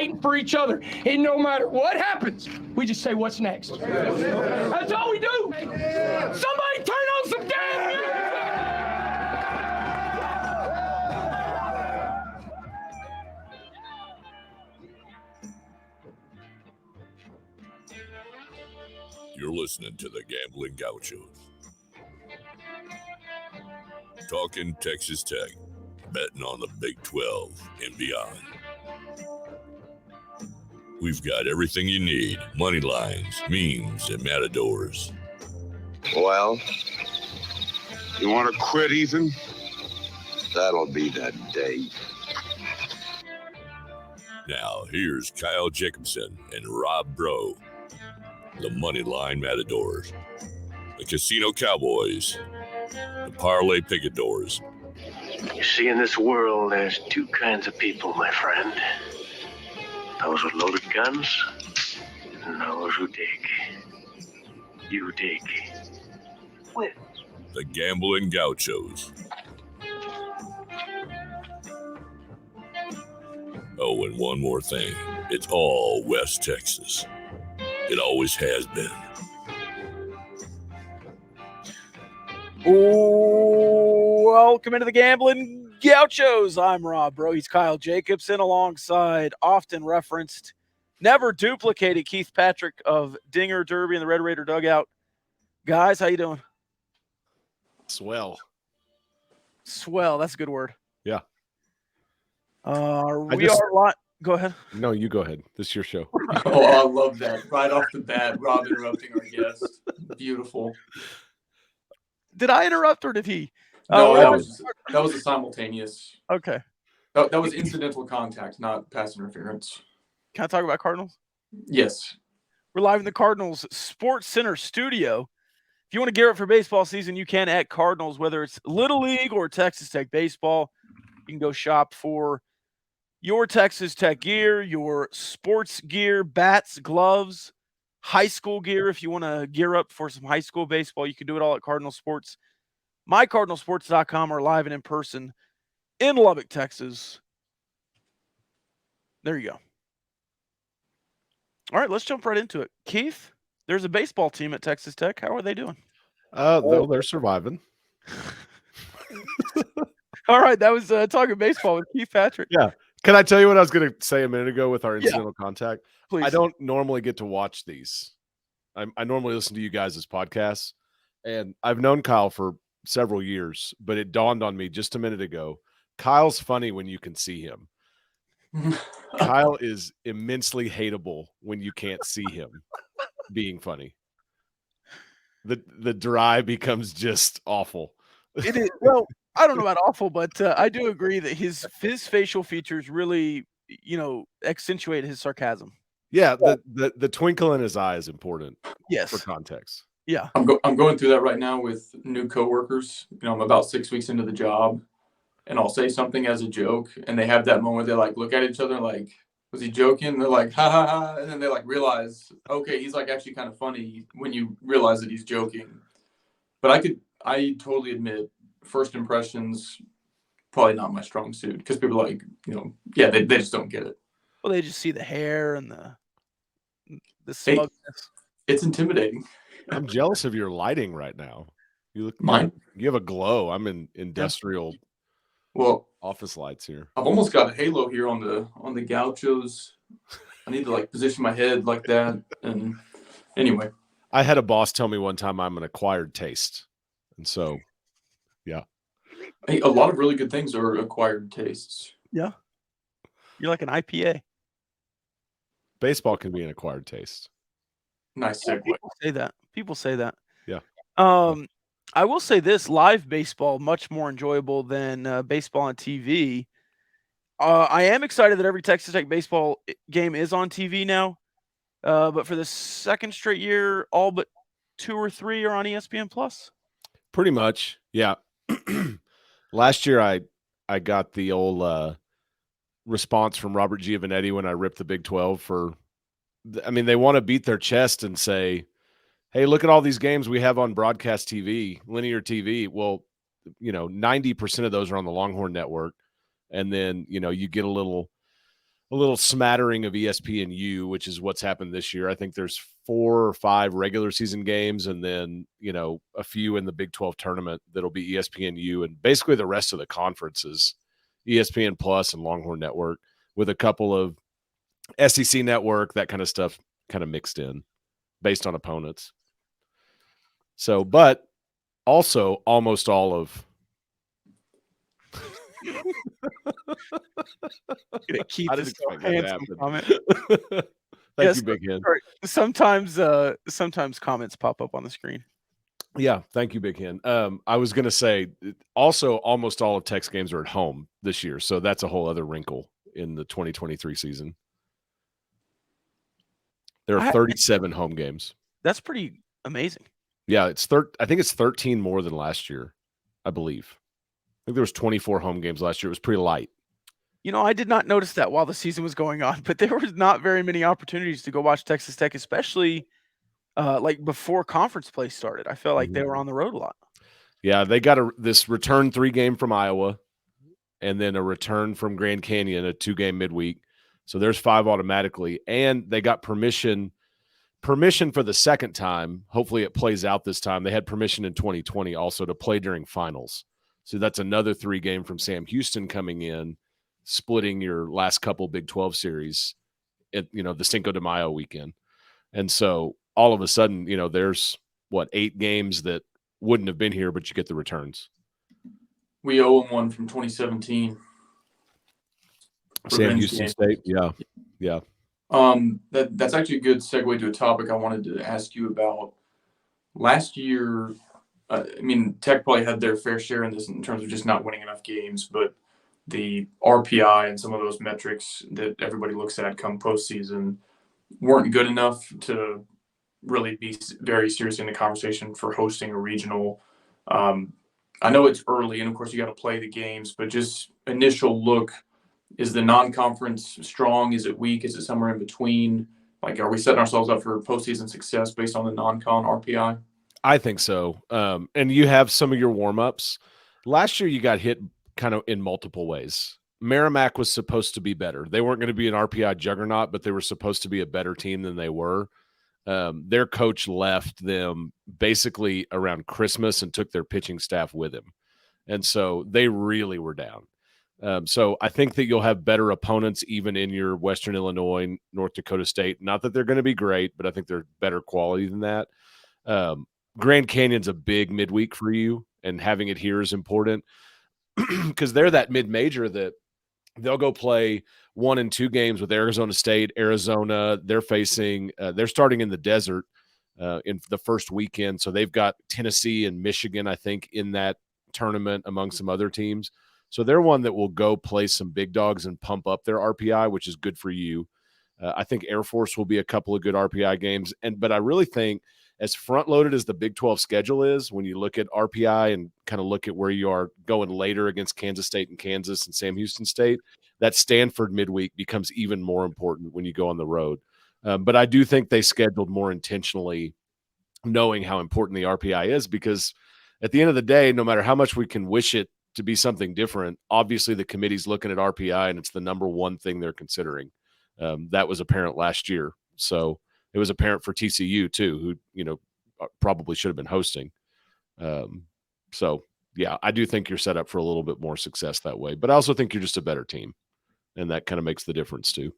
fighting for each other. And no matter what happens, we just say, what's next? That's all we do. Somebody turn on some damn music. You're listening to the Gambling Gauchos. Talking Texas Tech, betting on the Big 12 and beyond. We've got everything you need, money lines, memes, and matadors. Well, you want to quit, Ethan? That'll be the day. Now, here's Kyle Jacobson and Rob Bro, the Moneyline Matadors, the Casino Cowboys, the Parlay Picadors. You see, in this world, there's two kinds of people, my friend. Those with loaded guns and those who dig. You dig. With The Gambling Gauchos. Oh, and one more thing. It's all West Texas. It always has been. Welcome into the Gambling Gauchos. I'm Rob Bro. He's Kyle Jacobson alongside often referenced, never duplicated Keith Patrick of Dinger Derby and the Red Raider Dugout. Guys, how you doing? Swell. Swell. That's a good word. Yeah. Go ahead. No, you go ahead. This is your show. Oh, I love that. Right off the bat, Rob interrupting our guest. Beautiful. Did I interrupt or did he? No, that was a simultaneous. Okay. That was incidental contact, not pass interference. Can I talk about Cardinals? Yes. We're live in the Cardinals Sports Center studio. If you want to gear up for baseball season, you can at Cardinals, whether it's Little League or Texas Tech baseball. You can go shop for your Texas Tech gear, your sports gear, bats, gloves, high school gear. If you want to gear up for some high school baseball, you can do it all at Cardinal Sports. MyCardinalSports.com or live and in person in Lubbock, Texas. There you go. All right, let's jump right into it. Keith, there's a baseball team at Texas Tech. How are they doing? They're surviving. All right, that was talking baseball with Keith Patrick. Yeah. Can I tell you what I was going to say a minute ago with our incidental contact? Please. I don't normally get to watch these. I normally listen to you guys' podcasts, and I've known Kyle for several years, but it dawned on me just a minute ago. Kyle's funny when you can see him. Kyle is immensely hateable when you can't see him being funny. The dry becomes just awful. It is. Well, I don't know about awful, but I do agree that his facial features really, accentuate his sarcasm. Yeah, the twinkle in his eye is important. Yes. For context. Yeah. I'm going through that right now with new coworkers. I'm about 6 weeks into the job, and I'll say something as a joke, and they have that moment. They look at each other like, was he joking? And they're like, ha ha ha, and then they realize, okay, he's actually kind of funny when you realize that he's joking. But I totally admit, first impressions probably not my strong suit because people are they just don't get it. Well, they just see the hair and the smugness. It's intimidating. I'm jealous of your lighting right now. You look mine. You have a glow. I'm in industrial office lights here. I've almost got a halo here on the Gauchos. I need to position my head like that. And anyway, I had a boss tell me one time I'm an acquired taste, and so yeah. Hey, a lot of really good things are acquired tastes. Yeah, you're like an IPA. Baseball can be an acquired taste. Nice segue. People say that. Yeah. I will say this: live baseball much more enjoyable than baseball on TV. I am excited that every Texas Tech baseball game is on TV now. But for the second straight year, all but 2 or 3 are on ESPN Plus. Pretty much, yeah. Last year, I got the old response from Robert Giovanetti when I ripped the Big 12 they want to beat their chest and say, hey, look at all these games we have on broadcast TV, linear TV. Well, 90% of those are on the Longhorn Network. And then, you get a little a little smattering of ESPNU, which is what's happened this year. I think there's 4 or 5 regular season games and then, a few in the Big 12 tournament that'll be ESPNU, and basically the rest of the conferences, ESPN Plus and Longhorn Network, with a couple of SEC Network, that kind of stuff kind of mixed in based on opponents. So, but also almost all of Keith I didn't is so expect that to handsome happen. comment. Thank Yes, you, Big Hen. sorry. Sometimes comments pop up on the screen. Yeah, thank you, Big Hen. I was going to say also almost all of Tech's games are at home this year, so that's a whole other wrinkle in the 2023 season. There are 37 home games. That's pretty amazing. Yeah, I think it's 13 more than last year, I believe. I think there was 24 home games last year. It was pretty light. I did not notice that while the season was going on, but there was not very many opportunities to go watch Texas Tech, especially like before conference play started. I felt like they were on the road a lot. Yeah, they got this return 3 game from Iowa and then a return from Grand Canyon, a 2-game midweek. So there's 5 automatically. And they got permission for the second time. Hopefully it plays out this time. They had permission in 2020 also to play during finals. So that's another 3 game from Sam Houston coming in, splitting your last couple Big 12 series at, the Cinco de Mayo weekend. And so all of a sudden, there's 8 games that wouldn't have been here, but you get the returns. We owe them one from 2017. Sam Houston State. Yeah. Yeah. That's actually a good segue to a topic I wanted to ask you about. Last year, Tech probably had their fair share in this in terms of just not winning enough games, but the RPI and some of those metrics that everybody looks at come postseason weren't good enough to really be very serious in the conversation for hosting a regional. I know it's early, and of course you got to play the games, but just initial look, is the non-conference strong? Is it weak? Is it somewhere in between? Like, are we setting ourselves up for postseason success based on the non-con RPI? I think so. And you have some of your warm-ups. Last year you got hit kind of in multiple ways. Merrimack was supposed to be better. They weren't going to be an RPI juggernaut, but they were supposed to be a better team than they were. Their coach left them basically around Christmas and took their pitching staff with him. And so they really were down. So I think that you'll have better opponents even in your Western Illinois, North Dakota State. Not that they're going to be great, but I think they're better quality than that. Grand Canyon's a big midweek for you, and having it here is important because they're that mid-major that they'll go play 1 and 2 games with Arizona State, Arizona. They're starting in the desert in the first weekend. So they've got Tennessee and Michigan, I think, in that tournament among some other teams. So they're one that will go play some big dogs and pump up their RPI, which is good for you. I think Air Force will be a couple of good RPI games. But I really think as front-loaded as the Big 12 schedule is, when you look at RPI and kind of look at where you are going later against Kansas State and Kansas and Sam Houston State, that Stanford midweek becomes even more important when you go on the road. But I do think they scheduled more intentionally, knowing how important the RPI is, because at the end of the day, no matter how much we can wish it to be something different, obviously the committee's looking at RPI and it's the number one thing they're considering. That was apparent last year. So it was apparent for TCU too, who, probably should have been hosting. So yeah, I do think you're set up for a little bit more success that way, but I also think you're just a better team, and that kind of makes the difference too.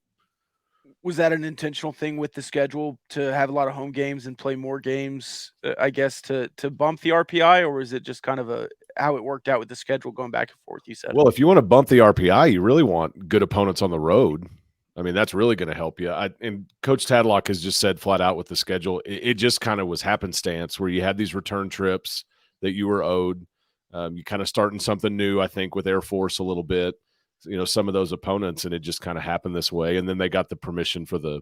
Was that an intentional thing with the schedule to have a lot of home games and play more games, I guess, to bump the RPI, or was it just kind of how it worked out with the schedule going back and forth, you said? Well, if you want to bump the RPI, you really want good opponents on the road. I mean, that's really going to help you. And Coach Tadlock has just said flat out with the schedule, it just kind of was happenstance where you had these return trips that you were owed. You kind of starting something new, I think, with Air Force a little bit, some of those opponents, and it just kind of happened this way. And then they got the permission for the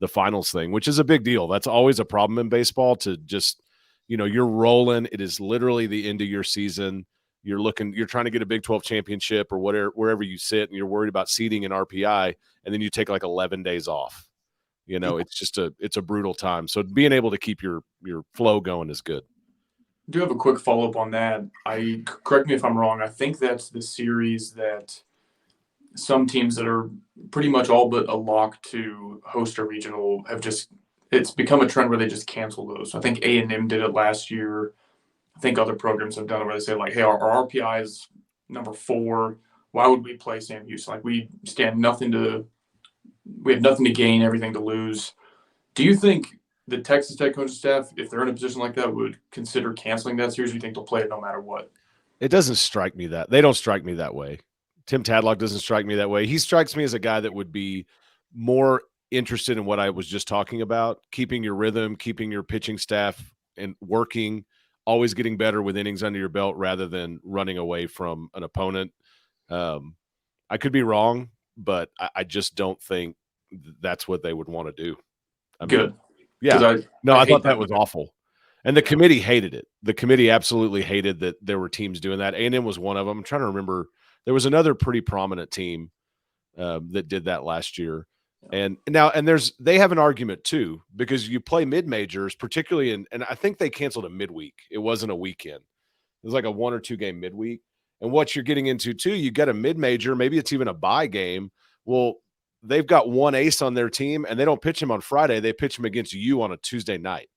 finals thing, which is a big deal. That's always a problem in baseball, to just, you're rolling. It is literally the end of your season. You're trying to get a Big 12 championship or wherever you sit, and you're worried about seeding and RPI, and then you take like 11 days off. It's a brutal time. So being able to keep your flow going is good. I do have a quick follow-up on that. Correct me if I'm wrong. I think that's the series that some teams that are pretty much all but a lock to host a regional have just it's become a trend where they just cancel those. I think A&M did it last year. I think other programs have done it where they say like, hey, our RPI is number 4. Why would we play Sam Houston? Like we have nothing to gain, everything to lose. Do you think the Texas Tech coaching staff, if they're in a position like that, would consider canceling that series? Or do you think they'll play it no matter what? It doesn't strike me that they don't strike me that way. Tim Tadlock doesn't strike me that way. He strikes me as a guy that would be more interested in what I was just talking about, keeping your rhythm, keeping your pitching staff and working, always getting better with innings under your belt rather than running away from an opponent. I could be wrong, but I just don't think that's what they would want to do. I mean, Good. yeah. I thought that was move. awful. And the committee hated it. The committee absolutely hated that there were teams doing that. A&M was one of them. I'm trying to remember. There was another pretty prominent team that did that last year. And they have an argument too, because you play mid-majors, particularly and I think they canceled a midweek. It wasn't a weekend. It was like a 1 or 2 game midweek. And what you're getting into too, you get a mid-major, maybe it's even a bye game. Well, they've got one ace on their team and they don't pitch him on Friday. They pitch him against you on a Tuesday night.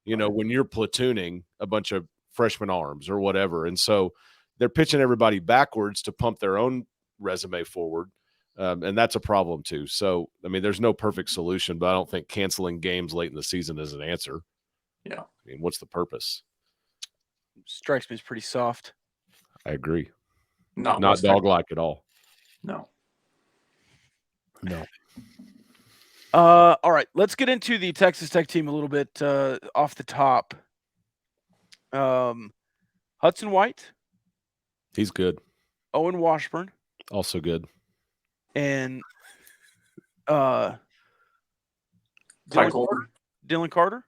When you're platooning a bunch of freshman arms or whatever. And so they're pitching everybody backwards to pump their own resume forward. And that's a problem too. So, I mean, there's no perfect solution, but I don't think canceling games late in the season is an answer. Yeah. I mean, what's the purpose? Strikes me as pretty soft. I agree. Not dog-like at all. No. All right, let's get into the Texas Tech team a little bit off the top. Hudson White. He's good. Owen Washburn. Also good. And Ty Coleman. Dylan Carter.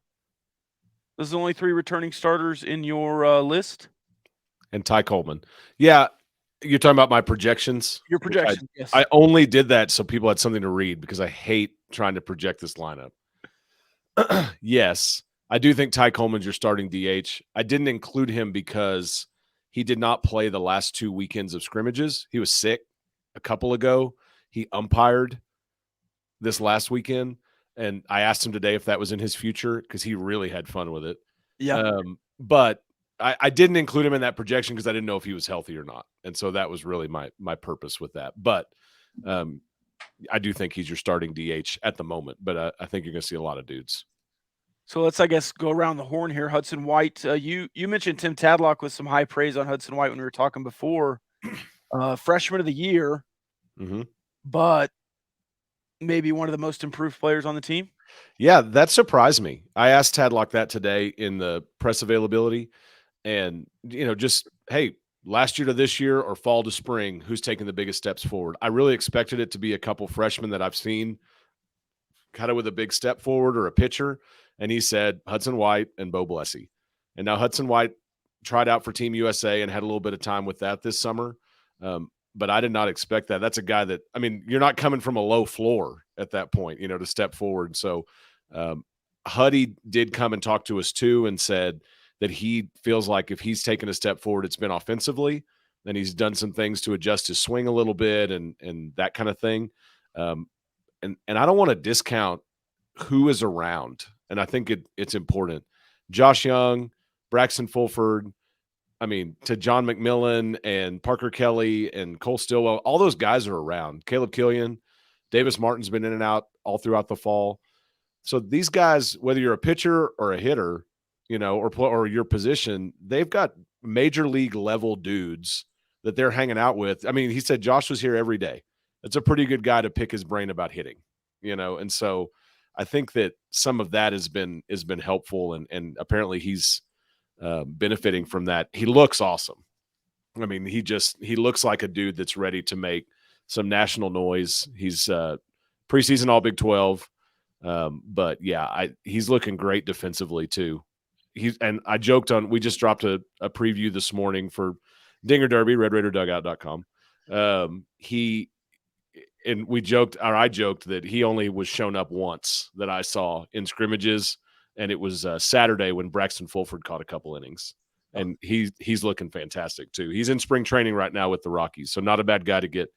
Those are the only 3 returning starters in your list. And Ty Coleman. Yeah, you're talking about my projections? Your projections, yes. I only did that so people had something to read because I hate trying to project this lineup. Yes, I do think Ty Coleman's your starting DH. I didn't include him because he did not play the last 2 weekends of scrimmages. He was sick a couple ago. He umpired this last weekend, and I asked him today if that was in his future because he really had fun with it. Yeah. But I didn't include him in that projection because I didn't know if he was healthy or not. And so that was really my purpose with that. But I do think he's your starting DH at the moment, but I think you're going to see a lot of dudes. So let's, I guess, go around the horn here. Hudson White, you mentioned Tim Tadlock with some high praise on Hudson White when we were talking before. Freshman of the year, but maybe one of the most improved players on the team. Yeah, that surprised me. I asked Tadlock that today in the press availability. And, just, hey, last year to this year or fall to spring, who's taking the biggest steps forward? I really expected it to be a couple freshmen that I've seen kind of with a big step forward or a pitcher. And he said Hudson White and Bo Blessey. And now Hudson White tried out for Team USA and had a little bit of time with that this summer. But I did not expect that. That's a guy that, I mean, you're not coming from a low floor at that point, to step forward. So Huddy did come and talk to us too and said that he feels like if he's taken a step forward, it's been offensively. Then he's done some things to adjust his swing a little bit and that kind of thing. And I don't want to discount who is around. And I think it's important. Josh Young, Braxton Fulford, to John McMillan and Parker Kelly and Cole Stillwell, all those guys are around. Caleb Killian, Davis Martin's been in and out all throughout the fall. So these guys, whether you're a pitcher or a hitter, or your position, they've got major league level dudes that they're hanging out with. He said Josh was here every day. That's a pretty good guy to pick his brain about hitting, and so I think that some of that has been helpful and apparently he's benefiting from that. He looks awesome. He looks like a dude that's ready to make some national noise. He's preseason All Big 12. But yeah, he's looking great defensively too. I joked we just dropped a preview this morning for Dinger Derby, RedRaiderDugout.com. I joked that he only was shown up once that I saw in scrimmages, and it was Saturday when Braxton Fulford caught a couple innings, and he's looking fantastic too. He's in spring training right now with the Rockies, so not a bad guy to get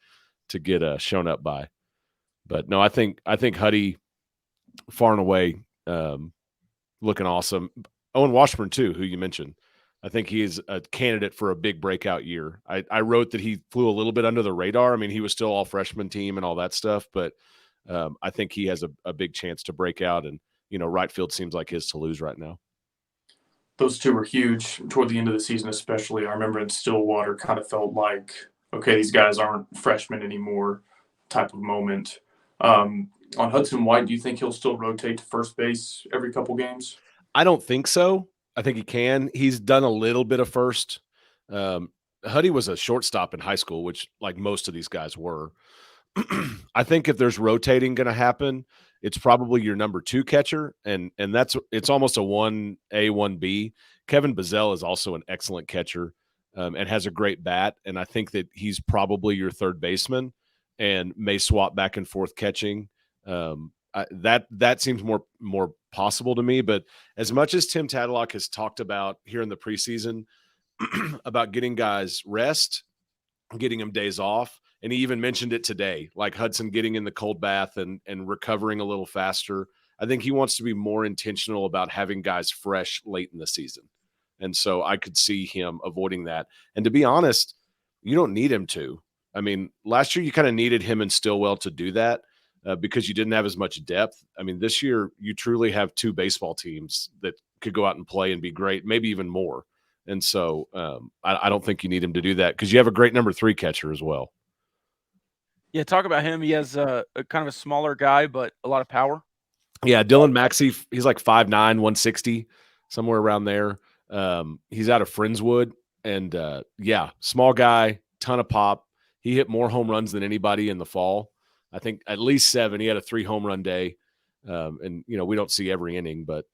get shown up by. But no, I think Huddy far and away looking awesome. Owen Washburn too, who you mentioned. I think he is a candidate for a big breakout year. I wrote that he flew a little bit under the radar. I mean, he was still all freshman team and all that stuff, but I think he has a big chance to break out. And, right field seems like his to lose right now. Those two were huge toward the end of the season, especially. I remember in Stillwater kind of felt like, okay, these guys aren't freshmen anymore type of moment. On Hudson White, do you think he'll still rotate to first base every couple games? I don't think so. I think he can. He's done a little bit of first. Huddy was a shortstop in high school, which like most of these guys were. I think if there's rotating going to happen, it's probably your number 2 catcher, and it's almost a 1A, 1B. Kevin Bazell is also an excellent catcher and has a great bat, and I think that he's probably your third baseman and may swap back and forth catching. That seems more possible to me. But as much as Tim Tadlock has talked about here in the preseason about getting guys rest, getting them days off, and he even mentioned it today, like Hudson getting in the cold bath and recovering a little faster. I think he wants to be more intentional about having guys fresh late in the season. And so I could see him avoiding that. And to be honest, you don't need him to. I mean, last year you kind of needed him and Stillwell to do that because you didn't have as much depth. I mean, this year you truly have 2 baseball teams that could go out and play and be great, maybe even more. And so I don't think you need him to do that because you have a great number 3 catcher as well. Yeah, talk about him. He has a kind of a smaller guy, but a lot of power. Yeah, Dylan Maxey, he's like 5'9", 160, somewhere around there. He's out of Friendswood, and small guy, ton of pop. He hit more home runs than anybody in the fall. I think at least 7. He had a 3 home run day, and we don't see every inning, but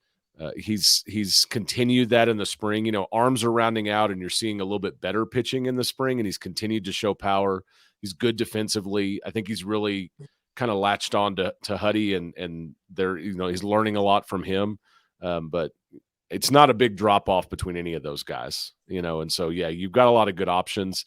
he's continued that in the spring. Arms are rounding out, and you're seeing a little bit better pitching in the spring, and he's continued to show power. He's good defensively. I think he's really kind of latched on to Huddy, and there, he's learning a lot from him. But it's not a big drop off between any of those guys, And so, yeah, you've got a lot of good options.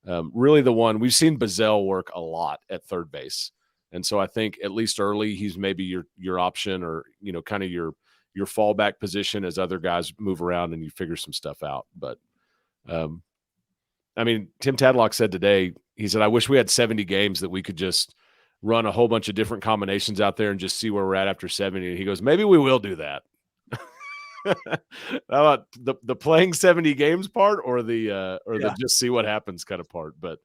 Really, the one we've seen Bazell work a lot at third base, and so I think at least early he's maybe your option, or kind of your fallback position as other guys move around and you figure some stuff out. But I mean, Tim Tadlock said today, he said, I wish we had 70 games that we could just run a whole bunch of different combinations out there and just see where we're at after 70. And he goes, maybe we will do that. How about the playing 70 games part or the just see what happens kind of part? But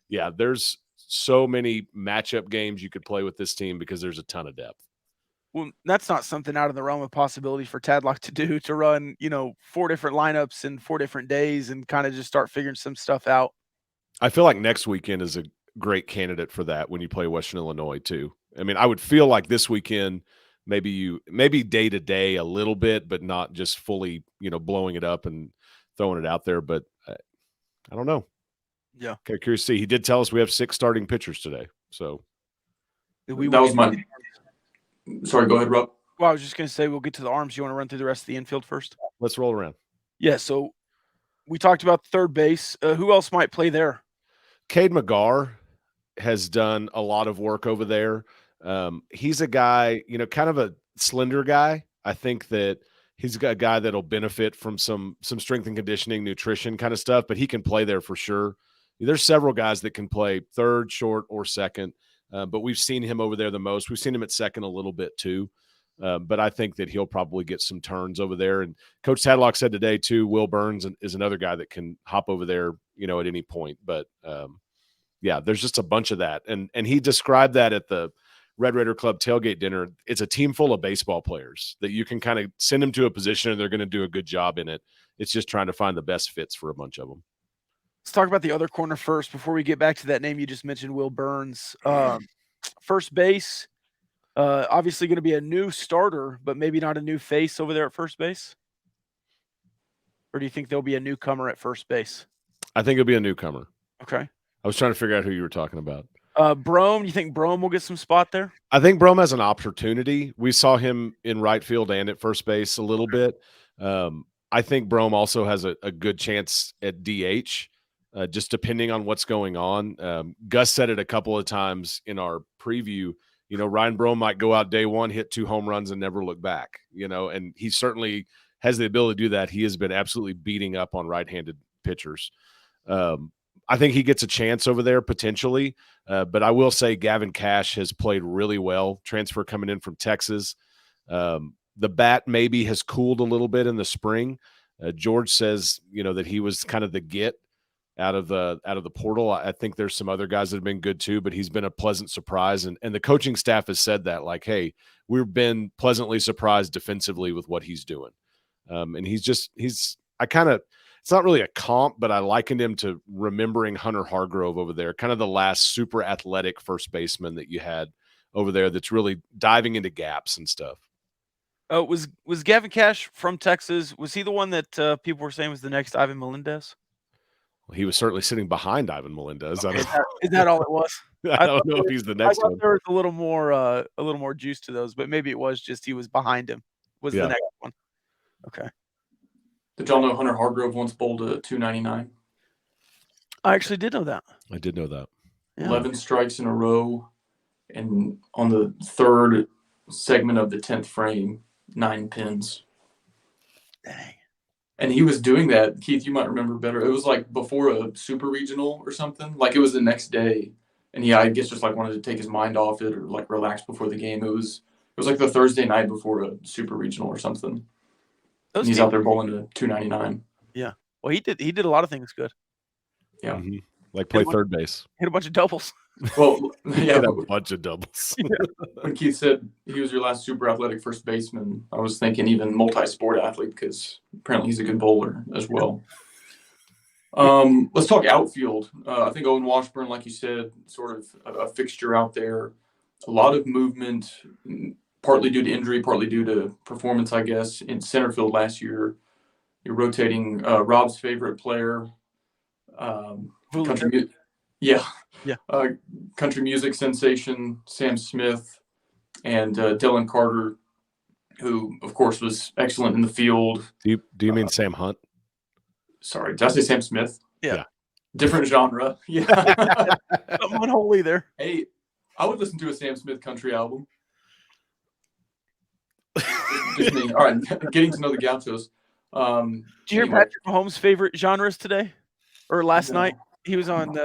yeah, there's so many matchup games you could play with this team because there's a ton of depth. Well, that's not something out of the realm of possibility for Tadlock to do, to run, 4 different lineups in 4 different days and kind of just start figuring some stuff out. I feel like next weekend is a great candidate for that when you play Western Illinois too. I mean, I would feel like this weekend, maybe day to day a little bit, but not just fully, blowing it up and throwing it out there. But I don't know. Yeah. Okay, curious to see. He did tell us we have 6 starting pitchers today. So that was my. Sorry, go ahead, Rob. Well, I was just going to say we'll get to the arms. You want to run through the rest of the infield first? Let's roll around. Yeah, so we talked about third base. Who else might play there? Cade McGarr has done a lot of work over there. He's a guy, kind of a slender guy. I think that he's a guy that'll benefit from some strength and conditioning, nutrition kind of stuff, but he can play there for sure. There's several guys that can play third, short, or second. But we've seen him over there the most. We've seen him at second a little bit too. But I think that he'll probably get some turns over there. And Coach Tadlock said today too, Will Burns is another guy that can hop over there, at any point. But yeah, there's just a bunch of that. And he described that at the Red Raider Club tailgate dinner. It's a team full of baseball players that you can kind of send them to a position and they're going to do a good job in it. It's just trying to find the best fits for a bunch of them. Let's talk about the other corner first before we get back to that name you just mentioned, Will Burns. First base, obviously going to be a new starter, but maybe not a new face over there at first base? Or do you think there'll be a newcomer at first base? I think it'll be a newcomer. Okay. I was trying to figure out who you were talking about. Brome, you think Brome will get some spot there? I think Brome has an opportunity. We saw him in right field and at first base a little bit. I think Brome also has a good chance at DH. just depending on what's going on. Gus said it a couple of times in our preview. Ryan Brome might go out day one, hit 2 home runs, and never look back. And he certainly has the ability to do that. He has been absolutely beating up on right-handed pitchers. I think he gets a chance over there potentially, but I will say Gavin Cash has played really well. Transfer coming in from Texas. The bat maybe has cooled a little bit in the spring. George says, that he was kind of the get out of the portal. I think there's some other guys that have been good too, but he's been a pleasant surprise. And the coaching staff has said that, like, hey, we've been pleasantly surprised defensively with what he's doing. And it's not really a comp, but I likened him to remembering Hunter Hargrove over there, kind of the last super athletic first baseman that you had over there that's really diving into gaps and stuff. Was Gavin Cash from Texas? Was he the one that people were saying was the next Ivan Melendez? Well, he was certainly sitting behind Ivan Melendez. Okay, is that all it was? I don't know if he's the next one. There was a little more juice to those, but maybe it was just he was behind him. Was the next one? Okay. Did y'all know Hunter Hargrove once bowled a 299? I actually did know that. I did know that. Yeah. 11 strikes in a row, and on the third segment of the 10th frame, 9 pins. Dang. And he was doing that, Keith, you might remember better. It was like before a super regional or something. Like it was the next day. And he, I guess, just like wanted to take his mind off it or like relax before the game. It was like the Thursday night before a super regional or something. And he's out there bowling a 299. Yeah. Well, he did a lot of things good. Yeah. Mm-hmm. Like play third base. Hit a bunch of doubles. Well, yeah. A bunch of doubles. When Keith said he was your last super athletic first baseman, I was thinking even multi-sport athlete because apparently he's a good bowler as well. Let's talk outfield. I think Owen Washburn, like you said, sort of a fixture out there. A lot of movement, partly due to injury, partly due to performance, I guess, in center field last year. You're rotating Rob's favorite player, country music sensation Sam Smith, and Dylan Carter, who, of course, was excellent in the field. Do you mean Sam Hunt? Sorry, did I say Sam Smith? Yeah. Different genre. Yeah. Something unholy there. Hey, I would listen to a Sam Smith country album. Just me. All right, getting to know the Gauchos. Did you hear Patrick Mahomes' favorite genres today or last night? He was on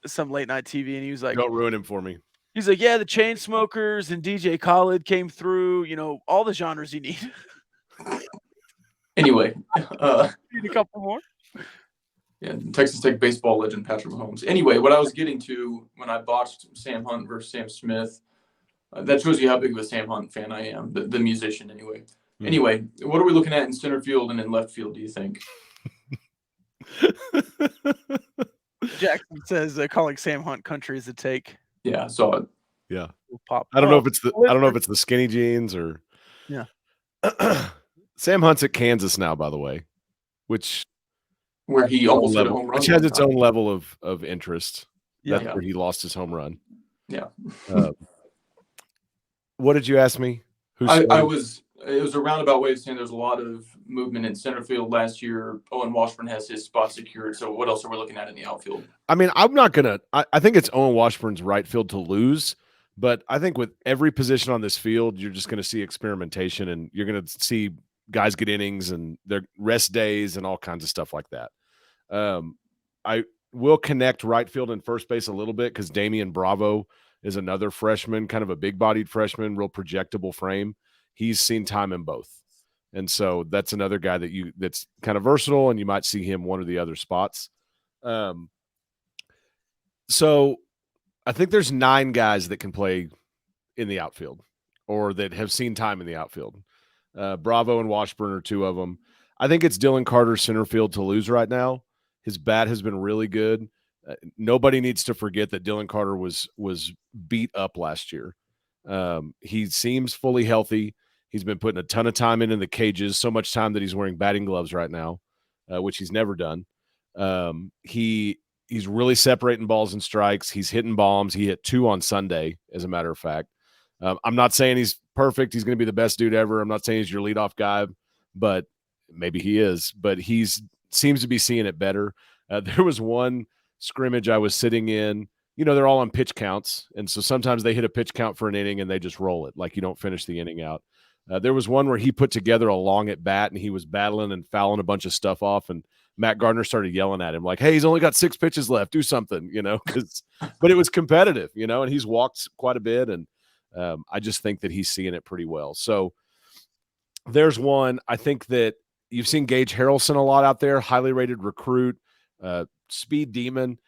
some late night TV and he was like, "Don't ruin him for me." He's like, "Yeah, the Chainsmokers and DJ Khaled came through. All the genres you need." Anyway, need a couple more. Yeah, Texas Tech baseball legend Patrick Mahomes. Anyway, what I was getting to when I botched Sam Hunt versus Sam Smith, that shows you how big of a Sam Hunt fan I am, the musician anyway. Mm-hmm. Anyway, what are we looking at in center field and in left field, do you think? Jackson says calling Sam Hunt country is a take. Yeah, I saw it. Yeah. Pop. I don't know if it's the skinny jeans or yeah. Sam Hunt's at Kansas now, by the way, where he almost hit a home run. Which has its own level of interest. Yeah. That's where he lost his home run. Yeah. What did you ask me? It was a roundabout way of saying there's a lot of movement in center field last year. Owen Washburn has his spot secured. So what else are we looking at in the outfield? I mean, I think it's Owen Washburn's right field to lose, but I think with every position on this field, you're just going to see experimentation and you're going to see guys get innings and their rest days and all kinds of stuff like that. I will connect right field and first base a little bit because Damian Bravo is another freshman, kind of a big-bodied freshman, real projectable frame. He's seen time in both. And so that's another guy that's kind of versatile, and you might see him one or the other spots. So I think there's 9 guys that can play in the outfield or that have seen time in the outfield. Bravo and Washburn are 2 of them. I think it's Dylan Carter's center field to lose right now. His bat has been really good. Nobody needs to forget that Dylan Carter was beat up last year. He seems fully healthy. He's been putting a ton of time in the cages, so much time that he's wearing batting gloves right now, which he's never done. He's really separating balls and strikes. He's hitting bombs. He hit 2 on Sunday, as a matter of fact. I'm not saying he's perfect. He's going to be the best dude ever. I'm not saying he's your leadoff guy, but maybe he is. But seems to be seeing it better. There was one scrimmage I was sitting in. They're all on pitch counts, and so sometimes they hit a pitch count for an inning and they just roll it, like you don't finish the inning out. There was one where he put together a long at bat and he was battling and fouling a bunch of stuff off, and Matt Gardner started yelling at him like, "Hey, he's only got 6 pitches left. Do something," but it was competitive, and he's walked quite a bit, and I just think that he's seeing it pretty well. So there's one. I think that you've seen Gage Harrelson a lot out there, highly rated recruit, speed demon.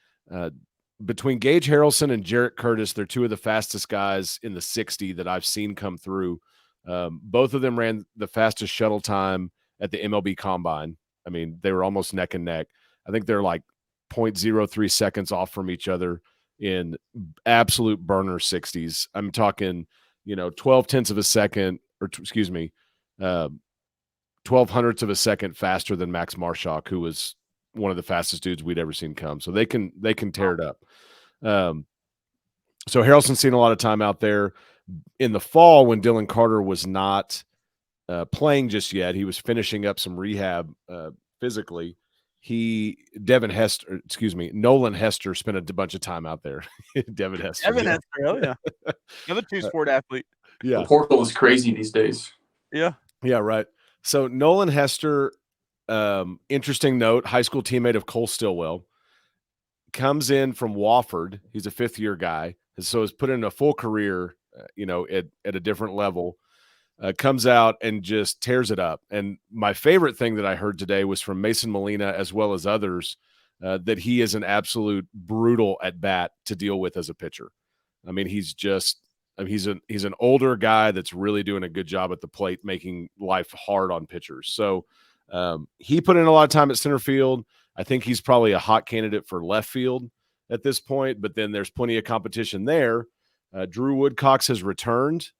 Between Gage Harrelson and Jarrett Curtis, they're two of the fastest guys in the 60 that I've seen come through. Both of them ran the fastest shuttle time at the MLB Combine. I mean, they were almost neck and neck. I think they're like 0.03 seconds off from each other in absolute burner 60s. I'm talking, 12 tenths of a second, or 12 hundredths of a second faster than Max Marshak, who was one of the fastest dudes we'd ever seen come. So they can tear it up. So Harrelson's seen a lot of time out there. In the fall, when Dylan Carter was not playing just yet, he was finishing up some rehab physically. Nolan Hester spent a bunch of time out there. Devin Hester. Hester, oh yeah. Another two-sport athlete. Yeah. The portal is crazy these days. Yeah. Yeah, right. So Nolan Hester, interesting note, high school teammate of Cole Stillwell, comes in from Wofford. He's a 5th-year guy, and so has put in a full career, at a different level. Comes out and just tears it up. And my favorite thing that I heard today was from Mason Molina, as well as others, that he is an absolute brutal at bat to deal with as a pitcher. I mean, he's an older guy that's really doing a good job at the plate, making life hard on pitchers. So he put in a lot of time at center field. I think he's probably a hot candidate for left field at this point, but then there's plenty of competition there. Drew Woodcox has returned.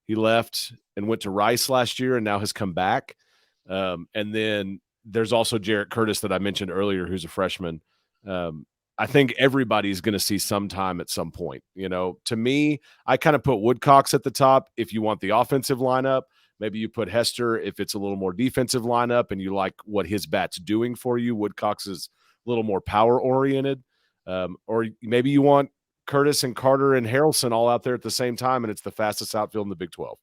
He left and went to Rice last year and now has come back. And then there's also Jarrett Curtis that I mentioned earlier, who's a freshman. I think everybody's going to see some time at some point. To me, I kind of put Woodcox at the top if you want the offensive lineup. Maybe you put Hester if it's a little more defensive lineup and you like what his bat's doing for you. Woodcox is a little more power oriented. Or maybe you want Curtis and Carter and Harrelson all out there at the same time, and it's the fastest outfield in the Big 12.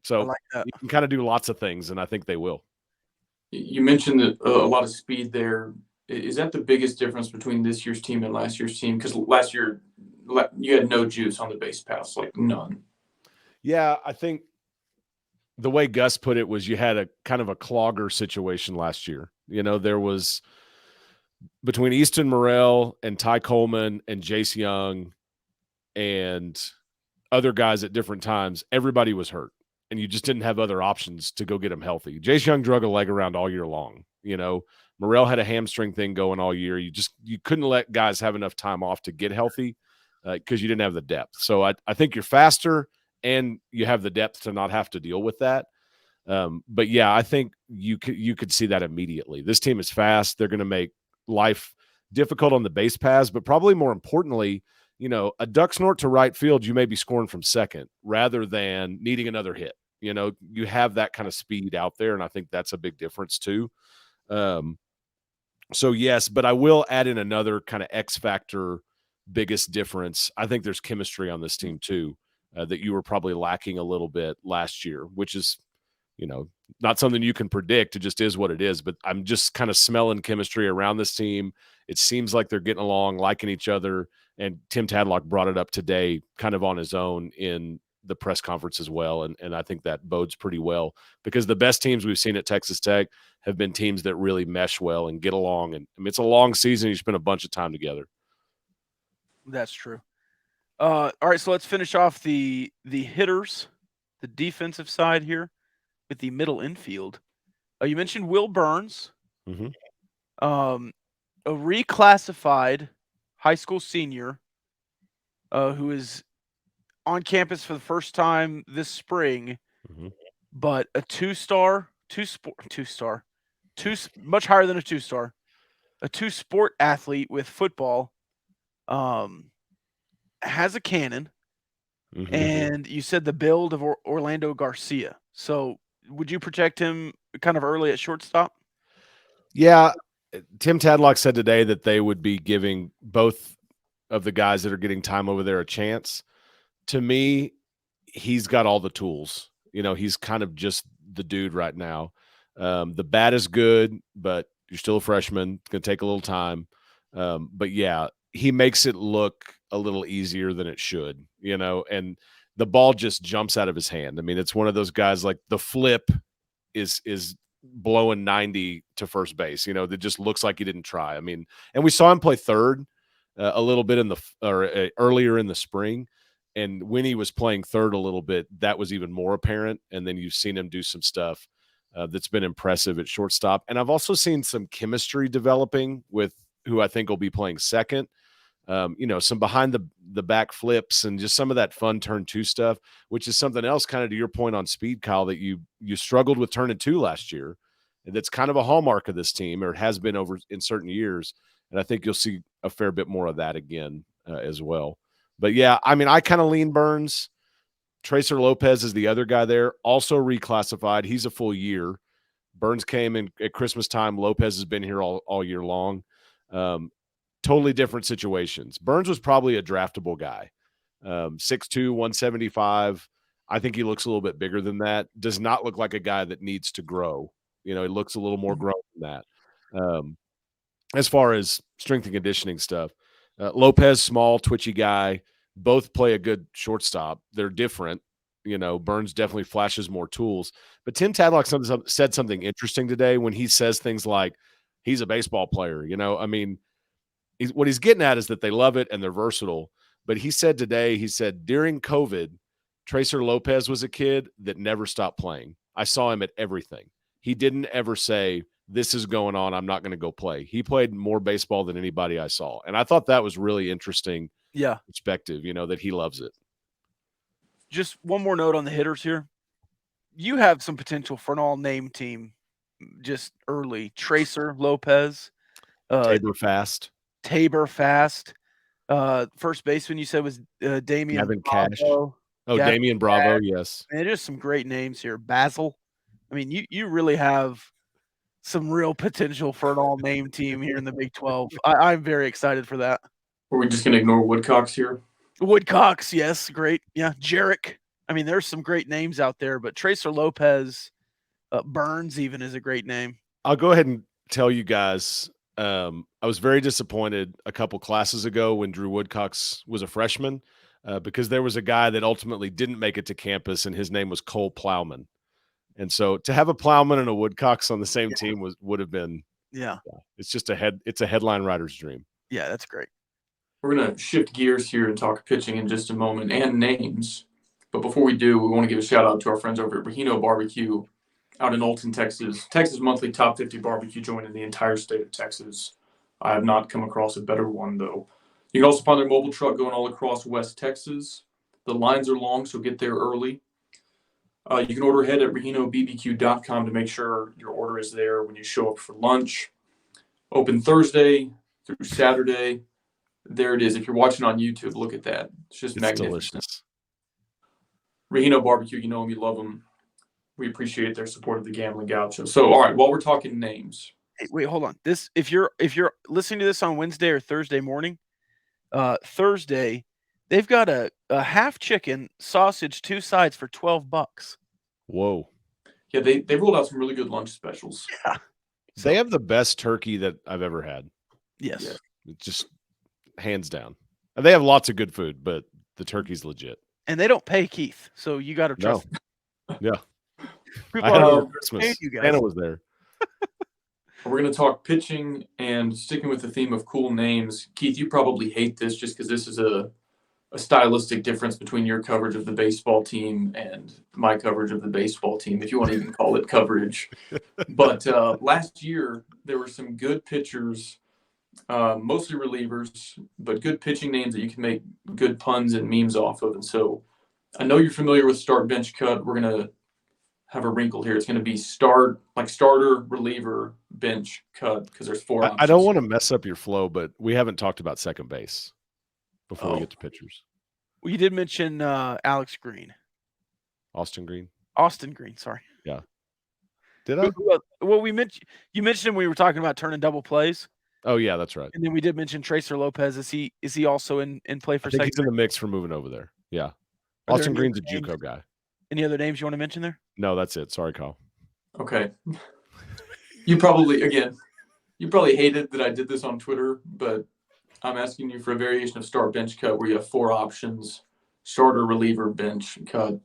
So like that. You can kind of do lots of things, and I think they will. You mentioned that a lot of speed there. Is that the biggest difference between this year's team and last year's team? Because last year you had no juice on the base paths, like none. Yeah, I think the way Gus put it was you had a kind of a clogger situation last year. There was between Easton Morrell and Ty Coleman and Jace Young and other guys at different times, everybody was hurt, and you just didn't have other options to go get them healthy. Jace Young drug a leg around all year long. Morrell had a hamstring thing going all year. You couldn't let guys have enough time off to get healthy because you didn't have the depth. So I think you're faster and you have the depth to not have to deal with that. But yeah, I think you could see that immediately. This team is fast. They're going to make life difficult on the base paths, but probably more importantly, a duck snort to right field, you may be scoring from second rather than needing another hit. You have that kind of speed out there, and I think that's a big difference too. So yes, but I will add in another kind of X factor, biggest difference. I think there's chemistry on this team too, that you were probably lacking a little bit last year, which is, not something you can predict. It just is what it is. But I'm just kind of smelling chemistry around this team. It seems like they're getting along, liking each other. And Tim Tadlock brought it up today kind of on his own in the press conference as well. And I think that bodes pretty well because the best teams we've seen at Texas Tech have been teams that really mesh well and get along. And it's a long season. You spend a bunch of time together. That's true. All right, so let's finish off the hitters, the defensive side here with the middle infield. You mentioned Will Burns, a reclassified high school senior who is on campus for the first time this spring, but a much higher than a two-star, a two-sport athlete with football, has a cannon, and you said the build of Orlando Garcia. So would you protect him kind of early at shortstop? Yeah, Tim Tadlock said today that they would be giving both of the guys that are getting time over there a chance. To me, he's got all the tools. He's kind of just the dude right now. The bat is good, but you're still a freshman. It's going to take a little time. But yeah, he makes it look a little easier than it should, and the ball just jumps out of his hand. I mean, it's one of those guys like the flip is blowing 90 to first base, that just looks like he didn't try. I mean, and we saw him play third a little bit earlier in the spring. And when he was playing third a little bit, that was even more apparent. And then you've seen him do some stuff that's been impressive at shortstop. And I've also seen some chemistry developing with who I think will be playing second. Some behind the back flips and just some of that fun turn two stuff, which is something else kind of to your point on speed, Kyle, that you struggled with turning two last year. And that's kind of a hallmark of this team, or it has been over in certain years. And I think you'll see a fair bit more of that again as well. But yeah, I mean, I kind of lean Burns. Tracer Lopez is the other guy there, also reclassified. He's a full year. Burns came in at Christmas time. Lopez has been here all year long. Totally different situations. Burns was probably a draftable guy. 6'2", 175. I think he looks a little bit bigger than that. Does not look like a guy that needs to grow. He looks a little more grown than that. As far as strength and conditioning stuff, Lopez, small, twitchy guy. Both play a good shortstop. They're different. Burns definitely flashes more tools. But Tim Tadlock said something interesting today when he says things like he's a baseball player. I mean, what he's getting at is that they love it and they're versatile. But he said today, during COVID, Tracer Lopez was a kid that never stopped playing. I saw him at everything. He didn't ever say, this is going on, I'm not going to go play. He played more baseball than anybody I saw. And I thought that was really interesting perspective, that he loves it. Just one more note on the hitters here. You have some potential for an all-name team just early. Tracer Lopez. Tabor Fast. First baseman you said was Damian Gavin Bravo. Cash. Oh, Damian Bravo, yes. And there's some great names here. Basil. I mean, you really have some real potential for an all-name team here in the Big 12. I'm very excited for that. Are we just going to ignore Woodcocks here? Woodcocks, yes, great. Yeah, Jarek. I mean, there's some great names out there, but Tracer Lopez, Burns even is a great name. I'll go ahead and tell you guys, I was very disappointed a couple classes ago when Drew Woodcocks was a freshman because there was a guy that ultimately didn't make it to campus, and his name was Cole Plowman. And so to have a Plowman and a Woodcocks on the same team would have been it's just it's a headline writer's dream. Yeah, that's great. We're going to shift gears here and talk pitching in just a moment and names. But before we do, we want to give a shout out to our friends over at Rahino Barbecue out in Alton, Texas. Texas monthly top 50 barbecue joint in the entire state of Texas. I have not come across a better one, though. You can also find their mobile truck going all across West Texas. The lines are long, so get there early. You can order ahead at RahinoBBQ.com to make sure your order is there when you show up for lunch. Open Thursday through Saturday. There it is. If you're watching on YouTube, look at that. It's just magnificent. Delicious. Rahino Barbecue, you know them, you love them. We appreciate their support of the Gambling Gaucho. So, all right, while we're talking names. Hey, wait, hold on. This if you're listening to this on Wednesday or Thursday morning, Thursday, they've got a half chicken sausage, 2 sides for $12. Whoa. Yeah, they rolled out some really good lunch specials. Yeah. They have the best turkey that I've ever had. Yes. Yeah. Just hands down. And they have lots of good food, but the turkey's legit. And they don't pay Keith, so you got to trust them. Yeah. People I had are it for Christmas. paying you guys. Anna was there. We're going to talk pitching and sticking with the theme of cool names. Keith, you probably hate this just because this is a stylistic difference between your coverage of the baseball team and my coverage of the baseball team, if you want to even call it coverage. But last year, there were some good pitchers, mostly relievers, but good pitching names that you can make good puns and memes off of. And so I know you're familiar with start, bench, cut. We're going to have a wrinkle here. It's going to be starter, reliever, bench, cut, because there's 4 options. I don't want to mess up your flow, but we haven't talked about second base before we get to pitchers. Well, you did mention Alex Green. Austin Green, sorry. Yeah. Did I? Well, you mentioned him when we were talking about turning double plays, Oh yeah, that's right. and then we did mention Tracer Lopez. Is he also in play for I think second? he's in the mix for moving over there. Yeah. Are there Austin any Green's a other names? JUCO guy. Any other names you want to mention there? No, that's it. Sorry, Kyle. Okay. You probably hated that I did this on Twitter, but I'm asking you for a variation of start bench cut where you have 4 options: starter, reliever, bench cut.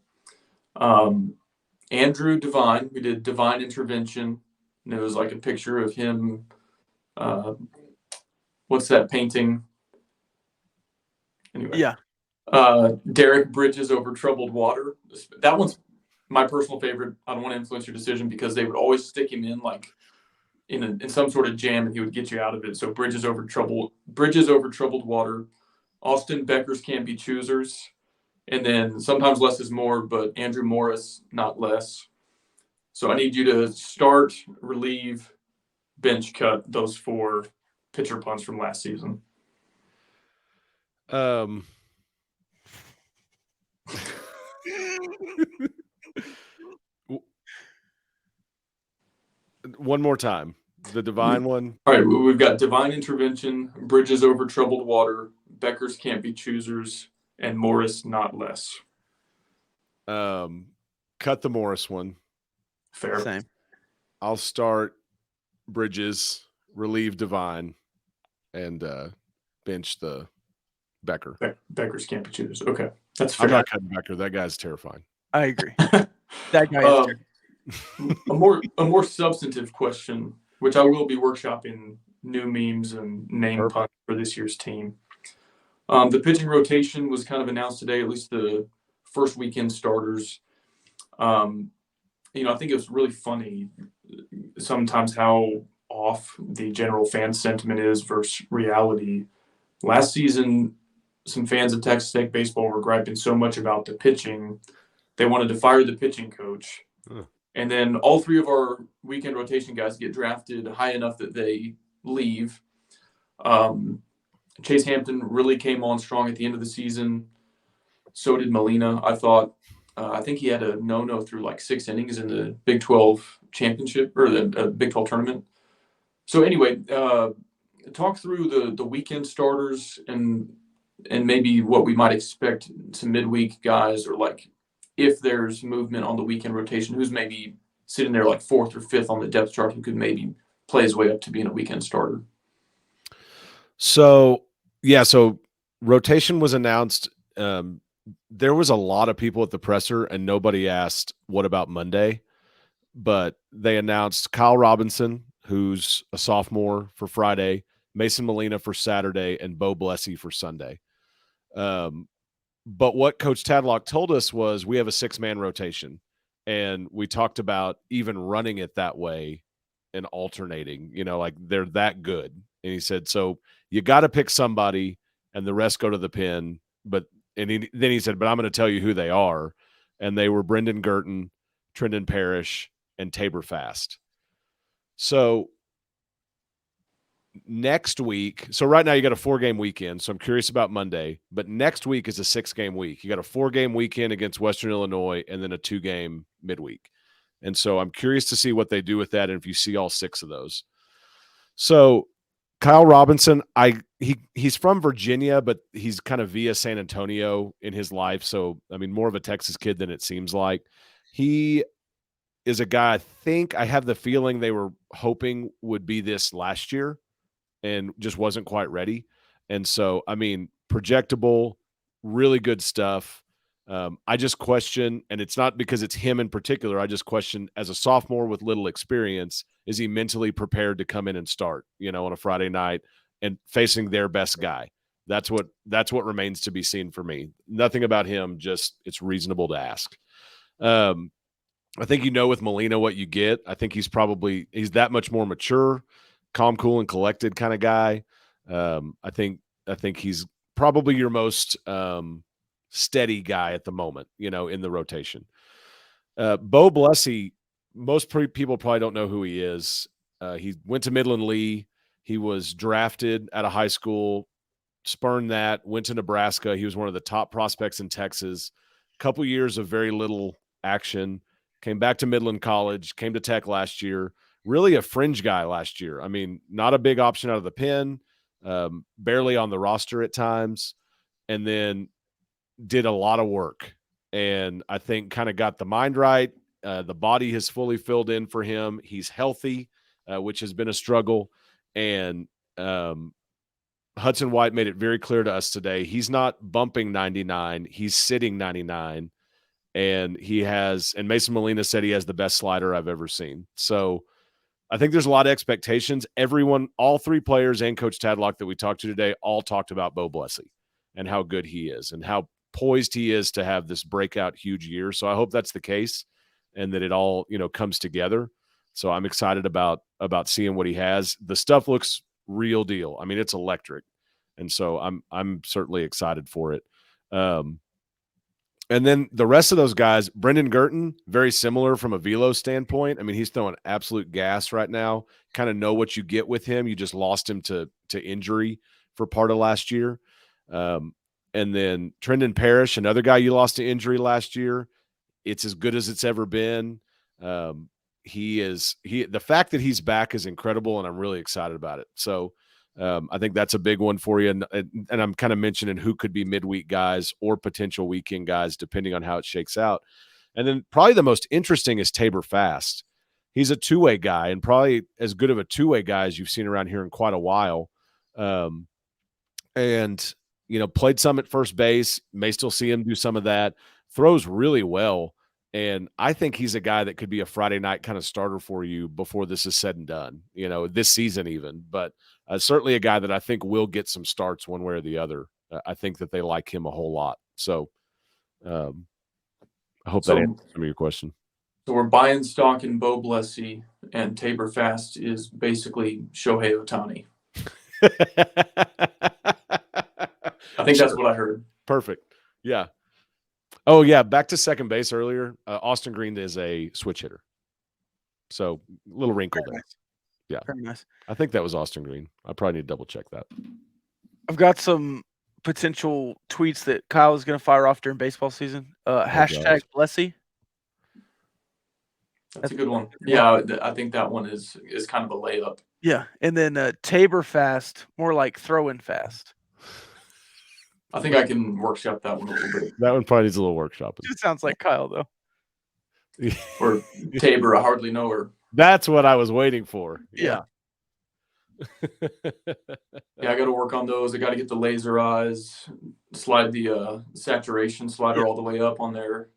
Andrew Devine, we did Divine Intervention, and it was like a picture of him. What's that painting? Anyway. Yeah. Derek Bridges over Troubled Water. That one's my personal favorite. I don't want to influence your decision because they would always stick him in like in some sort of jam and he would get you out of it. So Bridges over Troubled Water. Austin Becker's Can't Be Choosers. And then sometimes less is more, but Andrew Morris, not less. So I need you to start, relieve, bench cut those 4 pitcher punts from last season. One more time. The Divine one. All right, we've got Divine Intervention, Bridges over Troubled Water, Becker's Can't Be Choosers, and Morris, not less. Cut the Morris one. Fair. Same. I'll start Bridges, relieve Divine, and bench the Becker. Becker's Can't Be Choosers. Okay, that's fair. I'm not cutting Becker. That guy's terrifying. I agree. That guy is a more substantive question, which I will be workshopping new memes and name puns for this year's team. The pitching rotation was kind of announced today, at least the first weekend starters. I think it was really funny sometimes how off the general fan sentiment is versus reality. Last season, some fans of Texas Tech baseball were griping so much about the pitching, they wanted to fire the pitching coach. And then all 3 of our weekend rotation guys get drafted high enough that they leave. Chase Hampton really came on strong at the end of the season. So did Molina, I thought. I think he had a no-no through like 6 innings in the Big 12 championship or the Big 12 tournament. So anyway, talk through the weekend starters and maybe what we might expect some midweek guys, or like if there's movement on the weekend rotation, who's maybe sitting there like 4th or 5th on the depth chart who could maybe play his way up to being a weekend starter. So rotation was announced. There was a lot of people at the presser and nobody asked, what about Monday? But they announced Kyle Robinson, who's a sophomore, for Friday, Mason Molina for Saturday, and Bo Blessey for Sunday. But what Coach Tadlock told us was we have a 6-man rotation, and we talked about even running it that way and alternating, like they're that good. And he said, so you got to pick somebody and the rest go to the pen. Then he said, but I'm going to tell you who they are. And they were Brendan Girton, Trendon Parrish, and Tabor Fast. So next week, so right now you got a 4-game weekend. So I'm curious about Monday, but next week is a 6-game week. You got a 4-game weekend against Western Illinois and then a 2-game midweek. And so I'm curious to see what they do with that and if you see all 6 of those. So Kyle Robinson, he's from Virginia, but he's kind of via San Antonio in his life. So, I mean, more of a Texas kid than it seems like. He is a guy I have the feeling they were hoping would be this last year and just wasn't quite ready. And so, I mean, projectable, really good stuff. I just question, and it's not because it's him in particular, I just question, as a sophomore with little experience, is he mentally prepared to come in and start, on a Friday night and facing their best guy? That's what remains to be seen for me. Nothing about him, just it's reasonable to ask. I think with Molina what you get. I think he's that much more mature, calm, cool, and collected kind of guy. I think he's probably your most steady guy at the moment, in the rotation. Bo Blessey, most people probably don't know who he is. He went to Midland Lee. He was drafted at a high school, spurned that, went to Nebraska. He was one of the top prospects in Texas. Couple years of very little action. came back to Midland College, came to Tech last year, really a fringe guy last year. I mean, not a big option out of the pen, barely on the roster at times, and then did a lot of work. And I think kind of got the mind right. The body has fully filled in for him. He's healthy, which has been a struggle. And Hudson White made it very clear to us today. He's not bumping 99. He's sitting 99. And and Mason Molina said he has the best slider I've ever seen. So I think there's a lot of expectations. Everyone, all three players and Coach Tadlock that we talked to today all talked about Bo Blessey and how good he is and how poised he is to have this breakout huge year. So I hope that's the case and that it all, comes together. So I'm excited about seeing what he has. The stuff looks real deal. I mean, it's electric. And so I'm certainly excited for it. And then the rest of those guys, Brendan Girton, very similar from a velo standpoint. I mean, he's throwing absolute gas right now. Kind of know what you get with him. You just lost him to injury for part of last year. And then Trendon Parrish, another guy you lost to injury last year. It's as good as it's ever been. The fact that he's back is incredible, and I'm really excited about it. So I think that's a big one for you. And I'm kind of mentioning who could be midweek guys or potential weekend guys, depending on how it shakes out. And then probably the most interesting is Tabor Fast. He's a two-way guy and probably as good of a two-way guy as you've seen around here in quite a while. And, played some at first base, may still see him do some of that, throws really well. And I think he's a guy that could be a Friday night kind of starter for you before this is said and done, this season even. But certainly a guy that I think will get some starts one way or the other. I think that they like him a whole lot. So I hope that answers some of your question. So we're buying stock in Bo Blessey, and Tabor Fast is basically Shohei Ohtani. I think that's what I heard. Perfect. Yeah. Oh, yeah. Back to second base earlier. Austin Green is a switch hitter. So a little wrinkle there. Nice. Yeah. Very nice. I think that was Austin Green. I probably need to double check that. I've got some potential tweets that Kyle is going to fire off during baseball season. Hashtag Blessey. That's a good one. Yeah, I think that one is kind of a layup. Yeah. And then Tabor Fast, more like throw-in fast. I think I can workshop that one a little bit. That one probably needs a little workshopping. It sounds like Kyle, though. Or Tabor, I hardly know her. That's what I was waiting for. Yeah. Yeah, I got to work on those. I got to get the laser eyes, slide the saturation slider all the way up on their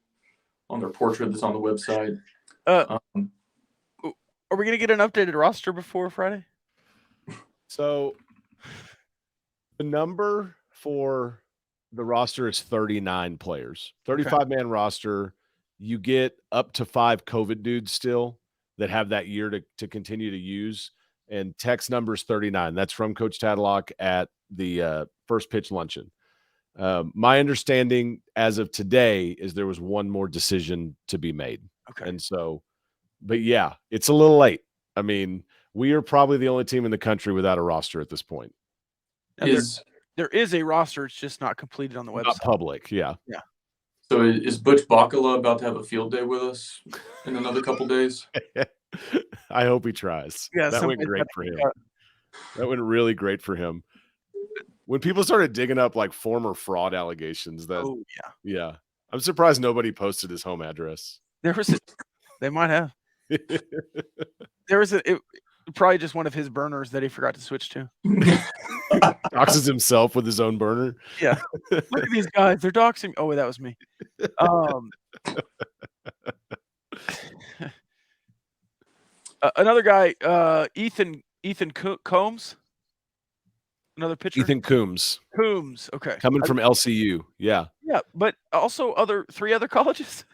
portrait that's on the website. Are we going to get an updated roster before Friday? So the number for the roster is 39 players, 35-man roster. You get up to 5 COVID dudes still that have that year to continue to use. And Tech's number is 39. That's from Coach Tadlock at the first pitch luncheon. My understanding as of today is there was one more decision to be made. Okay. And so, but yeah, it's a little late. I mean, we are probably the only team in the country without a roster at this point. There is a roster. It's just not completed on the website. Not public. Yeah. Yeah. So is Butch Bacala about to have a field day with us in another couple days? I hope he tries. Yeah, that went great for him. That went really great for him. When people started digging up like former fraud allegations, yeah. I'm surprised nobody posted his home address. They might have. Probably just one of his burners that he forgot to switch to. Doxes himself with his own burner. Yeah. Look at these guys. They're doxing. Oh, wait, that was me. Another guy, Ethan Combs. Another pitcher. Ethan Coombs. Okay. Coming from LCU. Yeah. Yeah, but also 3 other colleges.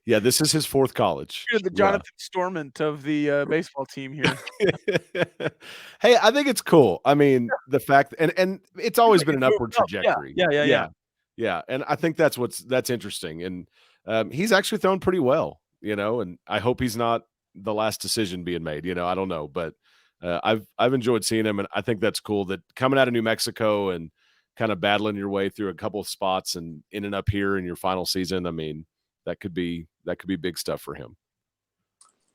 Yeah, this is his 4th college. You're the Jonathan Stormont of the baseball team here. Hey, I think it's cool. I mean, the fact and it's always been an upward trajectory. Yeah. And I think that's interesting. And he's actually thrown pretty well, and I hope he's not the last decision being made. I don't know, but I've enjoyed seeing him, and I think that's cool that coming out of New Mexico and kind of battling your way through a couple of spots and ending up here in your final season. I mean, that could be big stuff for him.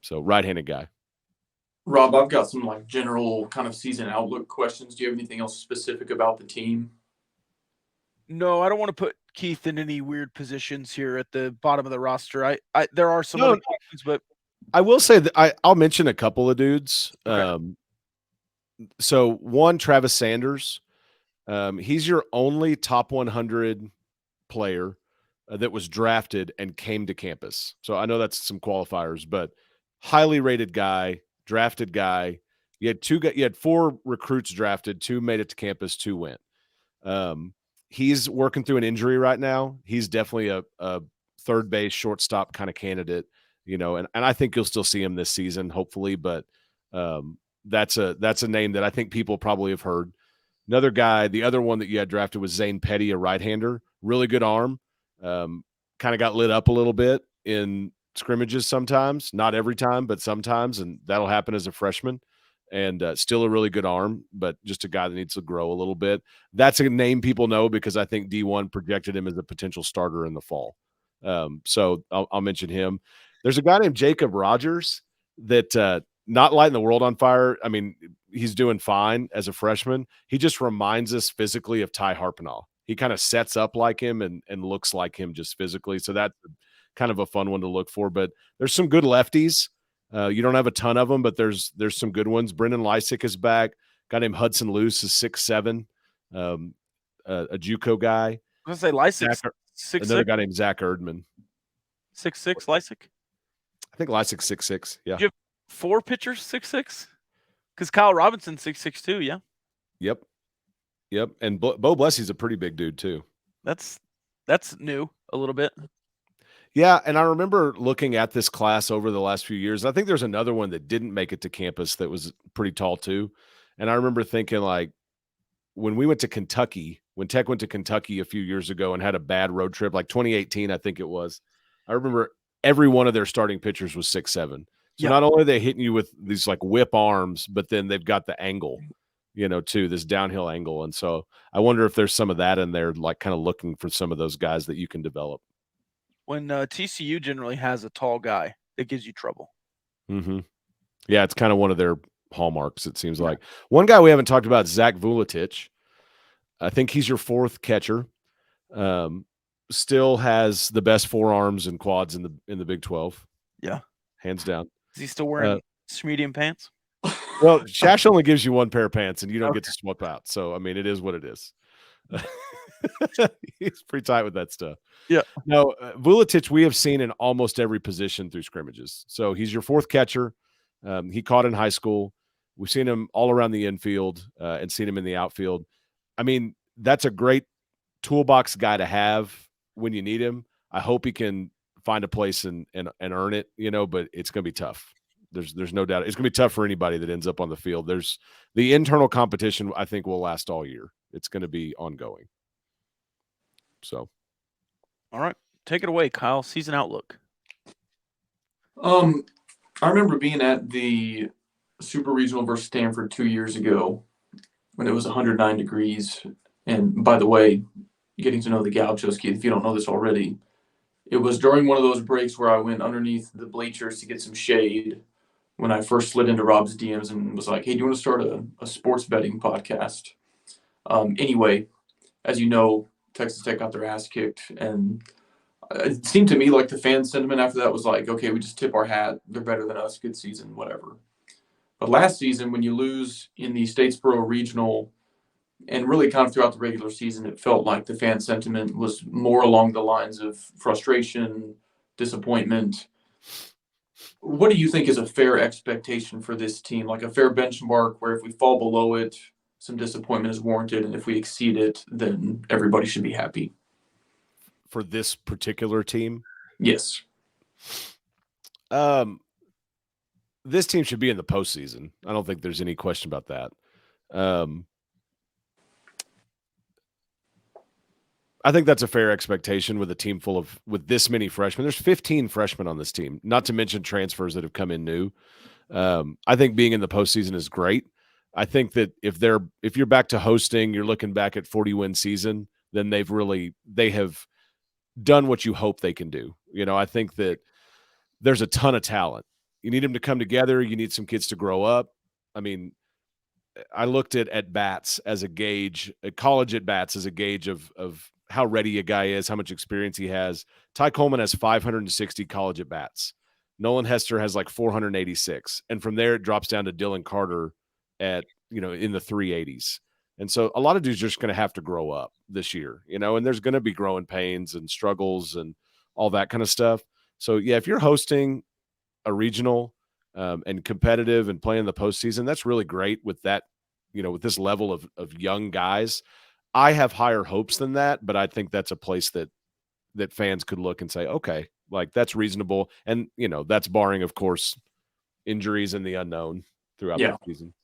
So right-handed guy. Rob, I've got some like general kind of season outlook questions. Do you have anything else specific about the team? No, I don't want to put Keith in any weird positions here at the bottom of the roster. I there are some No, other questions, but I will say that I'll mention a couple of dudes. Okay. So one, Travis Sanders. He's your only top 100 player that was drafted and came to campus. So I know that's some qualifiers, but highly rated guy, drafted guy. You had 4 recruits drafted, 2 made it to campus, 2 went. He's working through an injury right now. He's definitely a third base, shortstop kind of candidate, and I think you'll still see him this season, hopefully. But that's a name that I think people probably have heard. Another guy, the other one that you had drafted was Zane Petty, a right-hander, really good arm. Kind of got lit up a little bit in scrimmages sometimes, not every time, but sometimes, and that'll happen as a freshman. And still a really good arm, but just a guy that needs to grow a little bit. That's a name people know because I think D1 projected him as a potential starter in the fall. So I'll mention him. There's a guy named Jacob Rogers that not lighting the world on fire. I mean, he's doing fine as a freshman. He just reminds us physically of Ty Harpinall. He kind of sets up like him and looks like him just physically. So that's kind of a fun one to look for. But there's some good lefties. You don't have a ton of them, but there's some good ones. Brendan Lysick is back. A guy named Hudson Luce is 6'7", a JUCO guy. I was gonna say Lysick, 6'6". Another guy named Zach Erdman. 6'6", Lysick. I think Lysick's 6'6". Yeah. Do you have 4 pitchers 6'6"? Because Kyle Robinson 6'6" too. Yeah. Yep. And Bo Blessey's a pretty big dude too. That's new a little bit. Yeah, and I remember looking at this class over the last few years. I think there's another one that didn't make it to campus that was pretty tall too. And I remember thinking, like, when we went to Kentucky, when Tech went to Kentucky a few years ago and had a bad road trip, like 2018, I think it was, I remember every one of their starting pitchers was 6'7". So Yep. not only are they hitting you with these like whip arms, but then they've got the angle, too, this downhill angle. And so I wonder if there's some of that in there, like kind of looking for some of those guys that you can develop. When TCU generally has a tall guy, it gives you trouble. Mm-hmm. Yeah, it's kind of one of their hallmarks, it seems like. One guy we haven't talked about is Zach Vuletich. I think he's your 4th catcher. Still has the best forearms and quads in the Big 12. Yeah. Hands down. Is he still wearing medium pants? Well, Shash only gives you 1 pair of pants, and you don't get to swap out. So, I mean, it is what it is. He's pretty tight with that stuff. Yeah. No, Vuletich we have seen in almost every position through scrimmages. So he's your 4th catcher. He caught in high school. We've seen him all around the infield and seen him in the outfield. I mean, that's a great toolbox guy to have when you need him. I hope he can find a place and earn it, but it's going to be tough. There's no doubt. It's going to be tough for anybody that ends up on the field. There's the internal competition, I think, will last all year. It's going to be ongoing. So. All right. Take it away, Kyle. Season outlook. I remember being at the Super Regional versus Stanford 2 years ago when it was 109 degrees. And by the way, getting to know the Gauchos, Keith, if you don't know this already, it was during one of those breaks where I went underneath the bleachers to get some shade when I first slid into Rob's DMs and was like, hey, do you want to start a sports betting podcast? Anyway, as you know, Texas Tech got their ass kicked, and it seemed to me like the fan sentiment after that was like, okay, we just tip our hat. They're better than us. Good season, whatever. But last season, when you lose in the Statesboro Regional and really kind of throughout the regular season, it felt like the fan sentiment was more along the lines of frustration, disappointment. What do you think is a fair expectation for this team? Like a fair benchmark where if we fall below it, some disappointment is warranted, and if we exceed it, then everybody should be happy. For this particular team? Yes. This team should be in the postseason. I don't think there's any question about that. I think that's a fair expectation with a team with this many freshmen. There's 15 freshmen on this team, not to mention transfers that have come in new. I think being in the postseason is great. I think that if you're back to hosting, you're looking back at 40-win season, then they have done what you hope they can do. I think that there's a ton of talent. You need them to come together. You need some kids to grow up. I mean, I looked at bats as a gauge, college at bats as a gauge of how ready a guy is, how much experience he has. Ty Coleman has 560 college at bats. Nolan Hester has like 486. And from there, it drops down to Dylan Carter at, in the 380s. And so a lot of dudes are just going to have to grow up this year, and there's going to be growing pains and struggles and all that kind of stuff. So, yeah, if you're hosting a regional and competitive and playing the postseason, that's really great with that, with this level of young guys. I have higher hopes than that, but I think that's a place that fans could look and say, okay, like that's reasonable. And, that's barring, of course, injuries and the unknown throughout the season.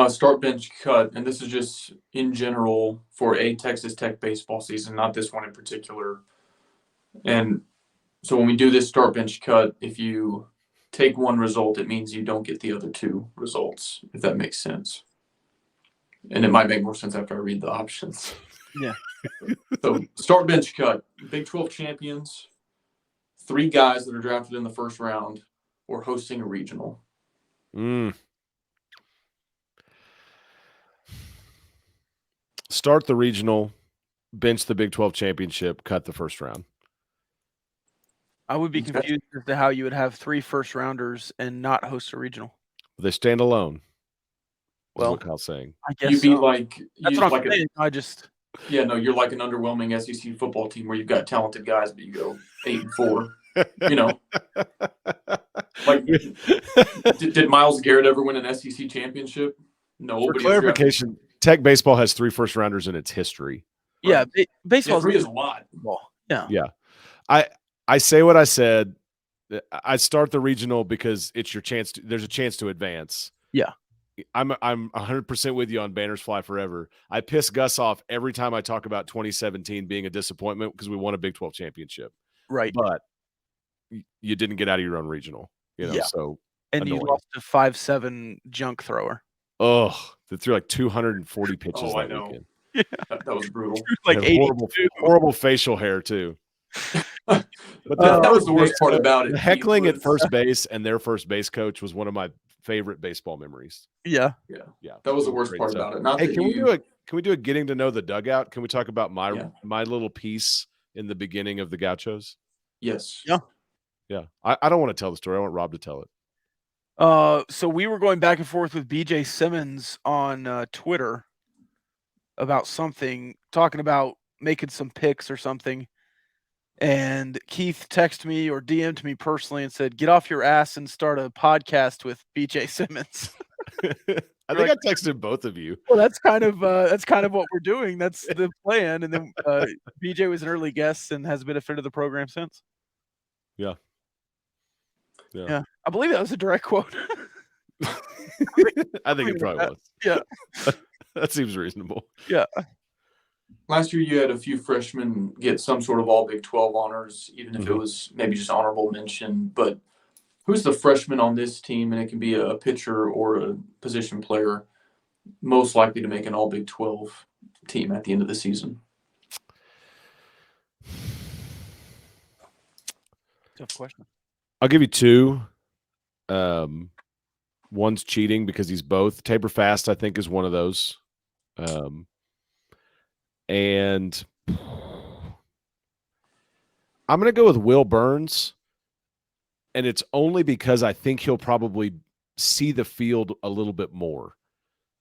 Start, bench, cut, and this is just in general for a Texas Tech baseball season, not this one in particular. And so when we do this start, bench, cut, if you take one result, it means you don't get the other two results, if that makes sense. And it might make more sense after I read the options. Yeah. So start, bench, cut, Big 12 champions, 3 guys that are drafted in the first round, or hosting a regional. Start the regional, bench the Big 12 championship, cut the first round. I would be confused as to how you would have 3 first rounders and not host a regional. They stand alone. Well, what Kyle's saying. I guess You'd be so. That's what I'm saying. You're like an underwhelming SEC football team where you've got talented guys, but you go 8-4. Like, did Myles Garrett ever win an SEC championship? No. For clarification, Tech baseball has 3 first rounders in its history. Yeah, baseball 3 is a lot. Yeah. I say what I said. I start the regional because it's your chance. There's a chance to advance. Yeah. I'm 100% with you on Banners Fly Forever. I piss Gus off every time I talk about 2017 being a disappointment because we won a Big 12 championship. Right. But you didn't get out of your own regional, so and annoying. You lost a 5'7" junk thrower. Oh, they threw like 240 pitches that weekend. Yeah. That was brutal. Like horrible facial hair too. But that was the worst part about it. The heckling at first base and their first base coach was one of my favorite baseball memories. Yeah. That was the worst part about it. Can we do a getting to know the dugout? Can we talk about my little piece in the beginning of the Gauchos? Yes. Yeah. I don't want to tell the story. I want Rob to tell it. So we were going back and forth with BJ Simmons on Twitter about something, talking about making some picks or something. And Keith texted me or DM'd me personally and said, "Get off your ass and start a podcast with BJ Simmons." I think I texted both of you. Well, that's kind of what we're doing. That's the plan. And then BJ was an early guest and has been a fit of the program since. Yeah. I believe that was a direct quote. I think it probably was. Yeah. That seems reasonable. Yeah. Last year, you had a few freshmen get some sort of all Big 12 honors, even if it was maybe just honorable mention. But who's the freshman on this team, and it can be a pitcher or a position player, most likely to make an all Big 12 team at the end of the season? Tough question. I'll give you 2. One's cheating because he's both. Tabor Fast, I think, is one of those. And I'm going to go with Will Burns. And it's only because I think he'll probably see the field a little bit more.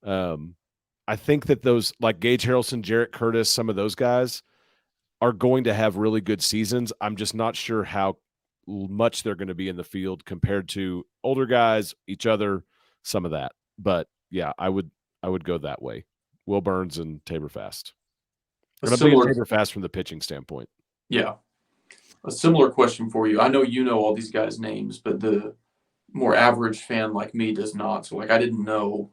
I think that those like Gage Harrelson, Jarrett Curtis, some of those guys are going to have really good seasons. I'm just not sure how much they're going to be in the field compared to older guys, each other, some of that. But yeah, I would go that way. Will Burns and Tabor Fast. I'm Tabor Fast from the pitching standpoint. Yeah. A similar question for you. I know you know all these guys' names, but the more average fan like me does not. So, I didn't know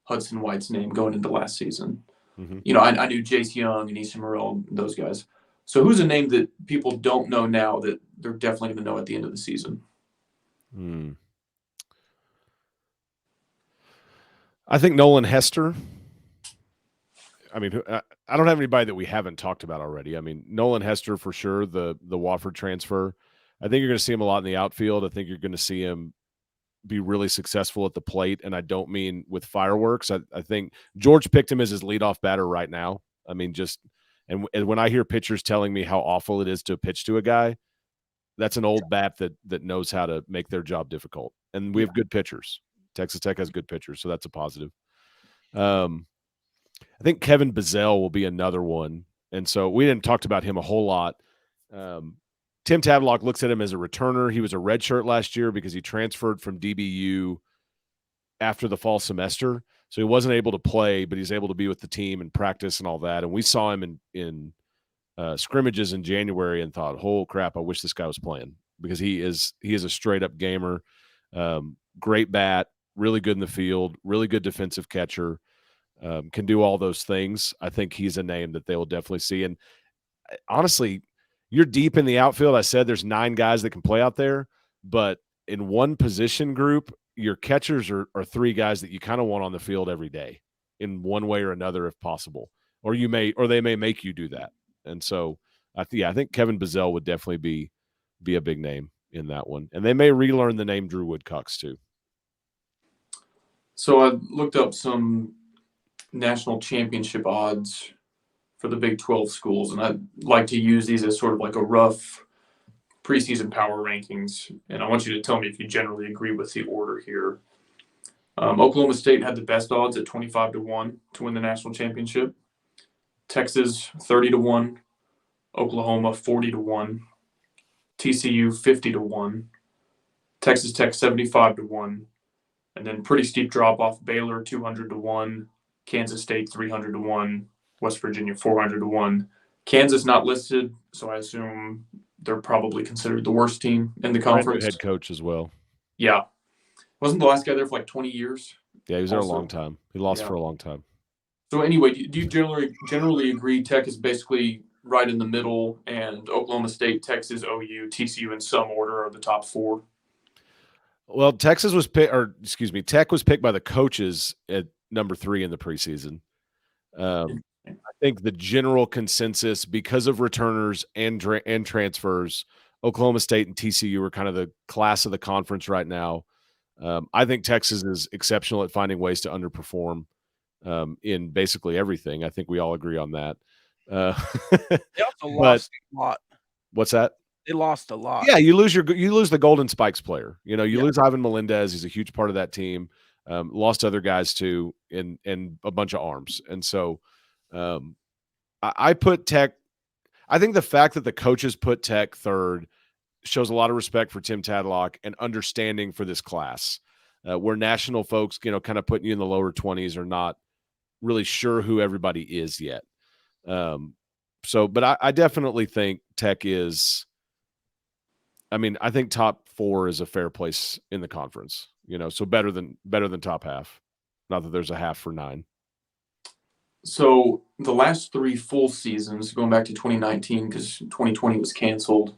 Hudson White's name going into last season. Mm-hmm. I knew Jace Young and Easton Morrell, those guys. So who's a name that people don't know now that they're definitely going to know at the end of the season? I think Nolan Hester I mean, I don't have anybody that we haven't talked about already. I mean, Nolan Hester for sure, the Wofford transfer. I think you're going to see him a lot in the outfield. I think you're going to see him be really successful at the plate, and I don't mean with fireworks. I think George picked him as his leadoff batter right now. I mean, and when I hear pitchers telling me how awful it is to pitch to a guy, that's an old bat that knows how to make their job difficult. And we have good pitchers. Texas Tech has good pitchers, so that's a positive. I think Kevin Bazell will be another one, and so we didn't talk about him a whole lot. Tim Tadlock looks at him as a returner. He was a redshirt last year because he transferred from DBU after the fall semester, so he wasn't able to play, but he's able to be with the team and practice and all that. And we saw him in scrimmages in January and thought, "Oh crap, I wish this guy was playing," because he is a straight up gamer, great bat, really good in the field, really good defensive catcher, can do all those things. I think he's a name that they will definitely see. And honestly, you're deep in the outfield. I said there's 9 guys that can play out there, but in one position group, your catchers are 3 guys that you kind of want on the field every day in one way or another, if possible, or they may make you do that. And so, I think Kevin Bazell would definitely be a big name in that one. And they may relearn the name Drew Woodcocks too. So I looked up some national championship odds for the Big 12 schools, and I'd like to use these as sort of like a rough preseason power rankings. And I want you to tell me if you generally agree with the order here. Oklahoma State had the best odds at 25-1 to win the national championship. Texas 30-1, Oklahoma 40-1, TCU 50-1, Texas Tech 75-1, and then pretty steep drop off: Baylor 200-1, Kansas State 300-1, West Virginia 400-1. Kansas not listed, so I assume they're probably considered the worst team in the conference. Head coach as well. Yeah, wasn't the last guy there for like 20 years? Yeah, he was there a long time. He lost for a long time. So anyway, do you generally agree Tech is basically right in the middle, and Oklahoma State, Texas, OU, TCU in some order are the top 4? Well, Tech was picked by the coaches at number 3 in the preseason. I think the general consensus, because of returners and transfers, Oklahoma State and TCU are kind of the class of the conference right now. I think Texas is exceptional at finding ways to underperform in basically everything. I think we all agree on that. They also lost a lot. What's that? They lost a lot. Yeah, you lose the Golden Spikes player. You lose Ivan Melendez. He's a huge part of that team. Lost other guys too, and a bunch of arms. And so I put Tech. I think the fact that the coaches put Tech third shows a lot of respect for Tim Tadlock and understanding for this class, where national folks, kind of putting you in the lower 20s are not really sure who everybody is yet. But I definitely think Tech is. I mean, I think top 4 is a fair place in the conference. So better than top half. Not that there's a half for 9. So the last 3 full seasons, going back to 2019, because 2020 was canceled,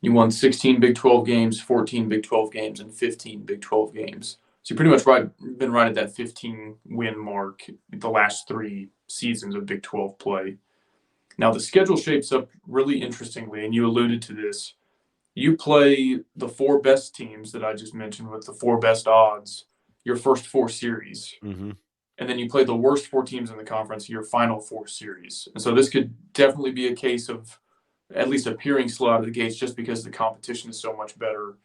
you won 16 Big 12 games, 14 Big 12 games, and 15 Big 12 games. So you pretty much been right at that 15-win mark the last 3 seasons of Big 12 play. Now the schedule shapes up really interestingly, and you alluded to this. You play the 4 best teams that I just mentioned with the 4 best odds your first 4 series. Mm-hmm. And then you play the worst 4 teams in the conference your final 4 series. And so this could definitely be a case of at least appearing slow out of the gates just because the competition is so much better.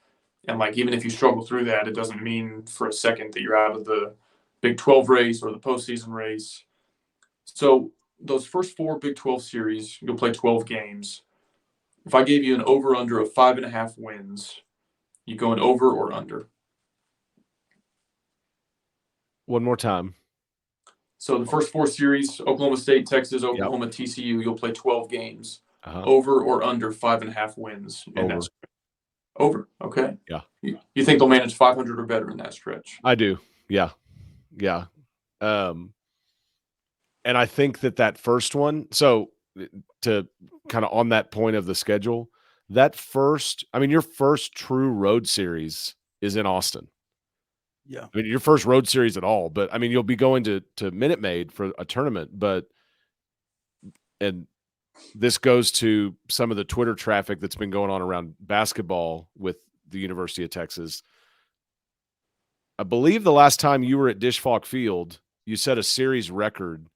And even if you struggle through that, it doesn't mean for a second that you're out of the Big 12 race or the postseason race. So those first 4 Big 12 series, you'll play 12 games. If I gave you an over-under of 5.5 wins, you going over or under? One more time. So the first 4 series, Oklahoma State, Texas, Oklahoma, TCU, you'll play 12 games. Over or under 5.5 wins? Over. Over. Okay. Yeah. You think they'll manage 500 or better in that stretch? I do. Yeah. Yeah. And I think that first one, so to kind of on that point of the schedule, your first true road series is in Austin. Yeah. I mean, your first road series at all, but I mean, you'll be going to Minute Maid for a tournament, but and this goes to some of the Twitter traffic that's been going on around basketball with the University of Texas. I believe the last time you were at Dish Falk Field, you set a series record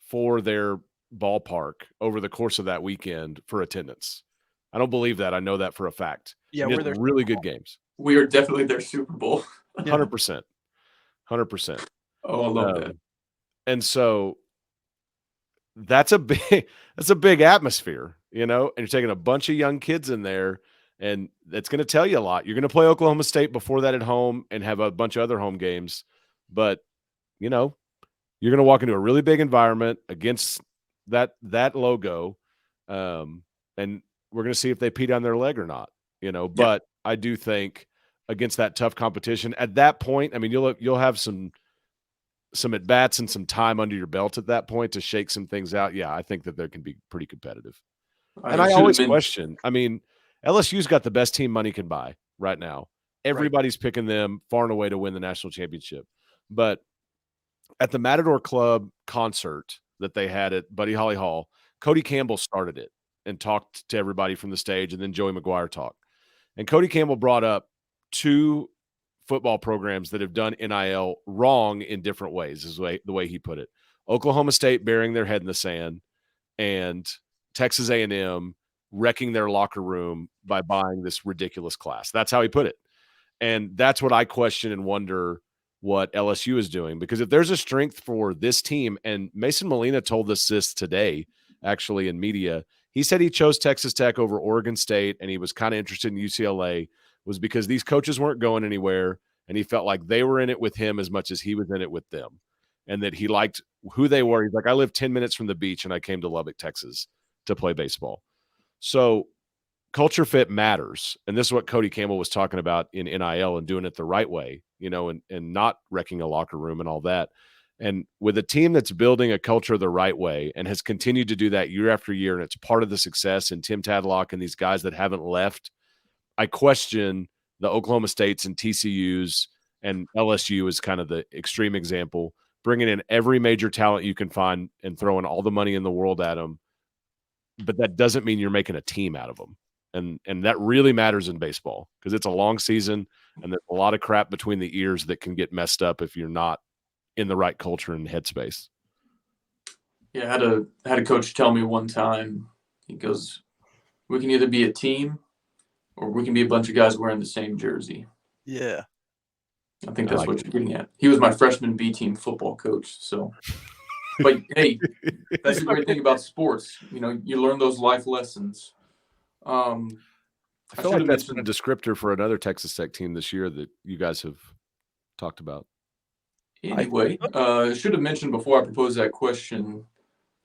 for their ballpark over the course of that weekend for attendance. I don't believe that. I know that for a fact. Yeah, You we're had there. really good games. We are definitely their Super Bowl. 100%. 100%. Oh, I love that. And so that's a big atmosphere, and you're taking a bunch of young kids in there, and that's going to tell you a lot. You're going to play Oklahoma State before that at home and have a bunch of other home games, but you're going to walk into a really big environment against that logo, and we're going to see if they pee down their leg or not, But I do think against that tough competition at that point, I mean, you'll have some at bats and some time under your belt at that point to shake some things out. Yeah, I think that they can be pretty competitive. And I always question. I mean, LSU's got the best team money can buy right now. Everybody's picking them far and away to win the national championship. But at the Matador Club concert that they had at Buddy Holly Hall, Cody Campbell started it and talked to everybody from the stage, and then Joey McGuire talked. And Cody Campbell brought up two football programs that have done NIL wrong in different ways, is the way he put it. Oklahoma State burying their head in the sand, and Texas A&M wrecking their locker room by buying this ridiculous class. That's how he put it. And that's what I question and wonder what LSU is doing, because if there's a strength for this team, and Mason Molina told us this today, actually in media, he said he chose Texas Tech over Oregon State, and he was kind of interested in UCLA, was because these coaches weren't going anywhere, and he felt like they were in it with him as much as he was in it with them, and that he liked who they were. He's like, I live 10 minutes from the beach, and I came to Lubbock, Texas to play baseball. So culture fit matters, and this is what Cody Campbell was talking about in NIL and doing it the right way, and not wrecking a locker room and all that. And with a team that's building a culture the right way and has continued to do that year after year, and it's part of the success, and Tim Tadlock and these guys that haven't left, I question the Oklahoma States and TCUs, and LSU is kind of the extreme example, bringing in every major talent you can find and throwing all the money in the world at them. But that doesn't mean you're making a team out of them. And that really matters in baseball, because it's a long season and there's a lot of crap between the ears that can get messed up if you're not in the right culture and headspace. Yeah, I had a coach tell me one time, he goes, we can either be a team or we can be a bunch of guys wearing the same jersey. Yeah. I think that's what you're getting at. He was my freshman B team football coach. So, but hey, that's the great thing about sports. You learn those life lessons. I feel like that's been a descriptor for another Texas Tech team this year that you guys have talked about. Anyway, I should have mentioned before I proposed that question,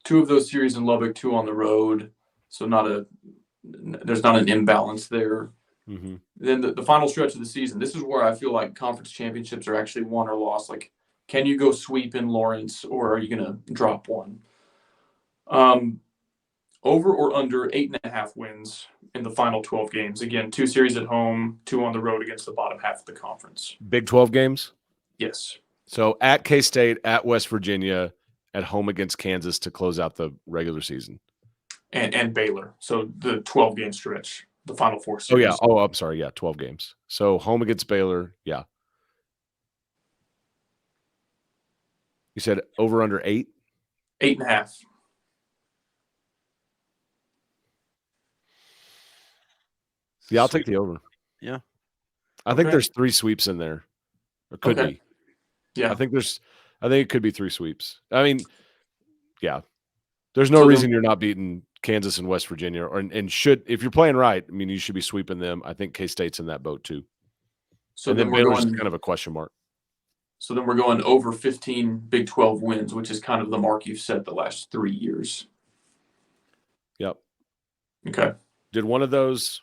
2 of those series in Lubbock, 2 on the road. So there's not an imbalance there. Mm-hmm. Then the final stretch of the season, this is where I feel like conference championships are actually won or lost. Like, can you go sweep in Lawrence, or are you going to drop one? Over or under 8.5 wins in the final 12 games. Again, 2 series at home, 2 on the road against the bottom half of the conference. Big 12 games? Yes. So at K-State, at West Virginia, at home against Kansas to close out the regular season. And Baylor. So the 12-game stretch, the final 4 series. Oh, yeah. Oh, I'm sorry. Yeah, 12 games. So home against Baylor, yeah. You said over under 8? 8.5. Yeah, I'll take the over. Yeah. I think there's 3 sweeps in there. Or could be. Yeah. I think it could be 3 sweeps. I mean, yeah. There's no reason you're not beating Kansas and West Virginia, if you're playing right, I mean, you should be sweeping them. I think K-State's in that boat too. So and then Baylor's kind of a question mark. So then we're going over 15 Big 12 wins, which is kind of the mark you've set the last 3 years. Yep. Okay. Did one of those,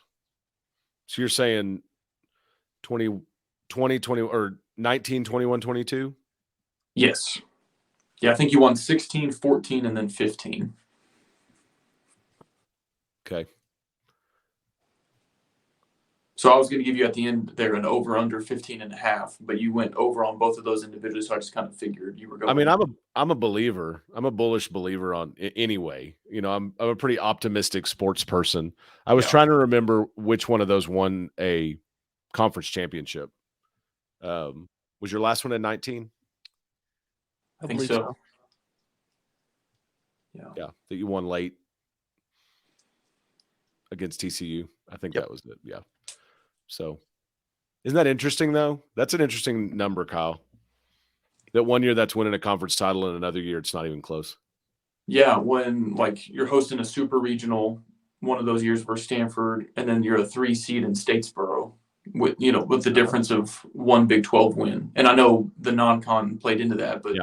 so you're saying 20, 20, or 19, 21, 22? Yes. Yeah, I think you won 16, 14, and then 15. Okay. So I was going to give you at the end there an over under 15.5, but you went over on both of those individually. So I just kind of figured you were going. I mean, I'm a believer. I'm a bullish believer on anyway. You know, I'm a pretty optimistic sports person. I was trying to remember which one of those won a conference championship. Was your last one in 19? I think so. Yeah, that you won late against TCU. I think that was it. Yeah. So, isn't that interesting though? That's an interesting number, Kyle. That one year that's winning a conference title, and another year it's not even close. Yeah, when like you're hosting a super regional one of those years versus Stanford, and then you're a 3 seed in Statesboro with the difference of one Big 12 win. And I know the non-con played into that, but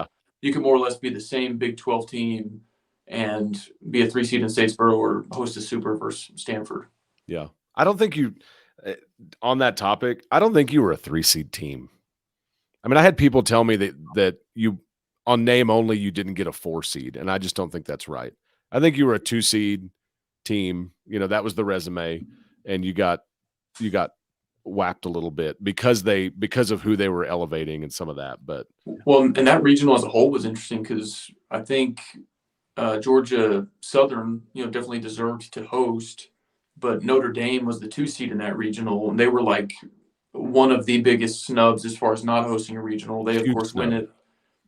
you could more or less be the same Big 12 team and be a 3 seed in Statesboro or host a super versus Stanford. Yeah. I don't think you on that topic, I don't think you were a 3 seed team. I mean, I had people tell me that you on name only you didn't get a 4 seed, and I just don't think that's right. I think you were a 2 seed team. You know, that was the resume, and you got whacked a little bit because of who they were elevating and some of that. But and that regional as a whole was interesting because I think Georgia Southern, definitely deserved to host, but Notre Dame was the 2 seed in that regional, and they were like one of the biggest snubs as far as not hosting a regional. They, of course, win it.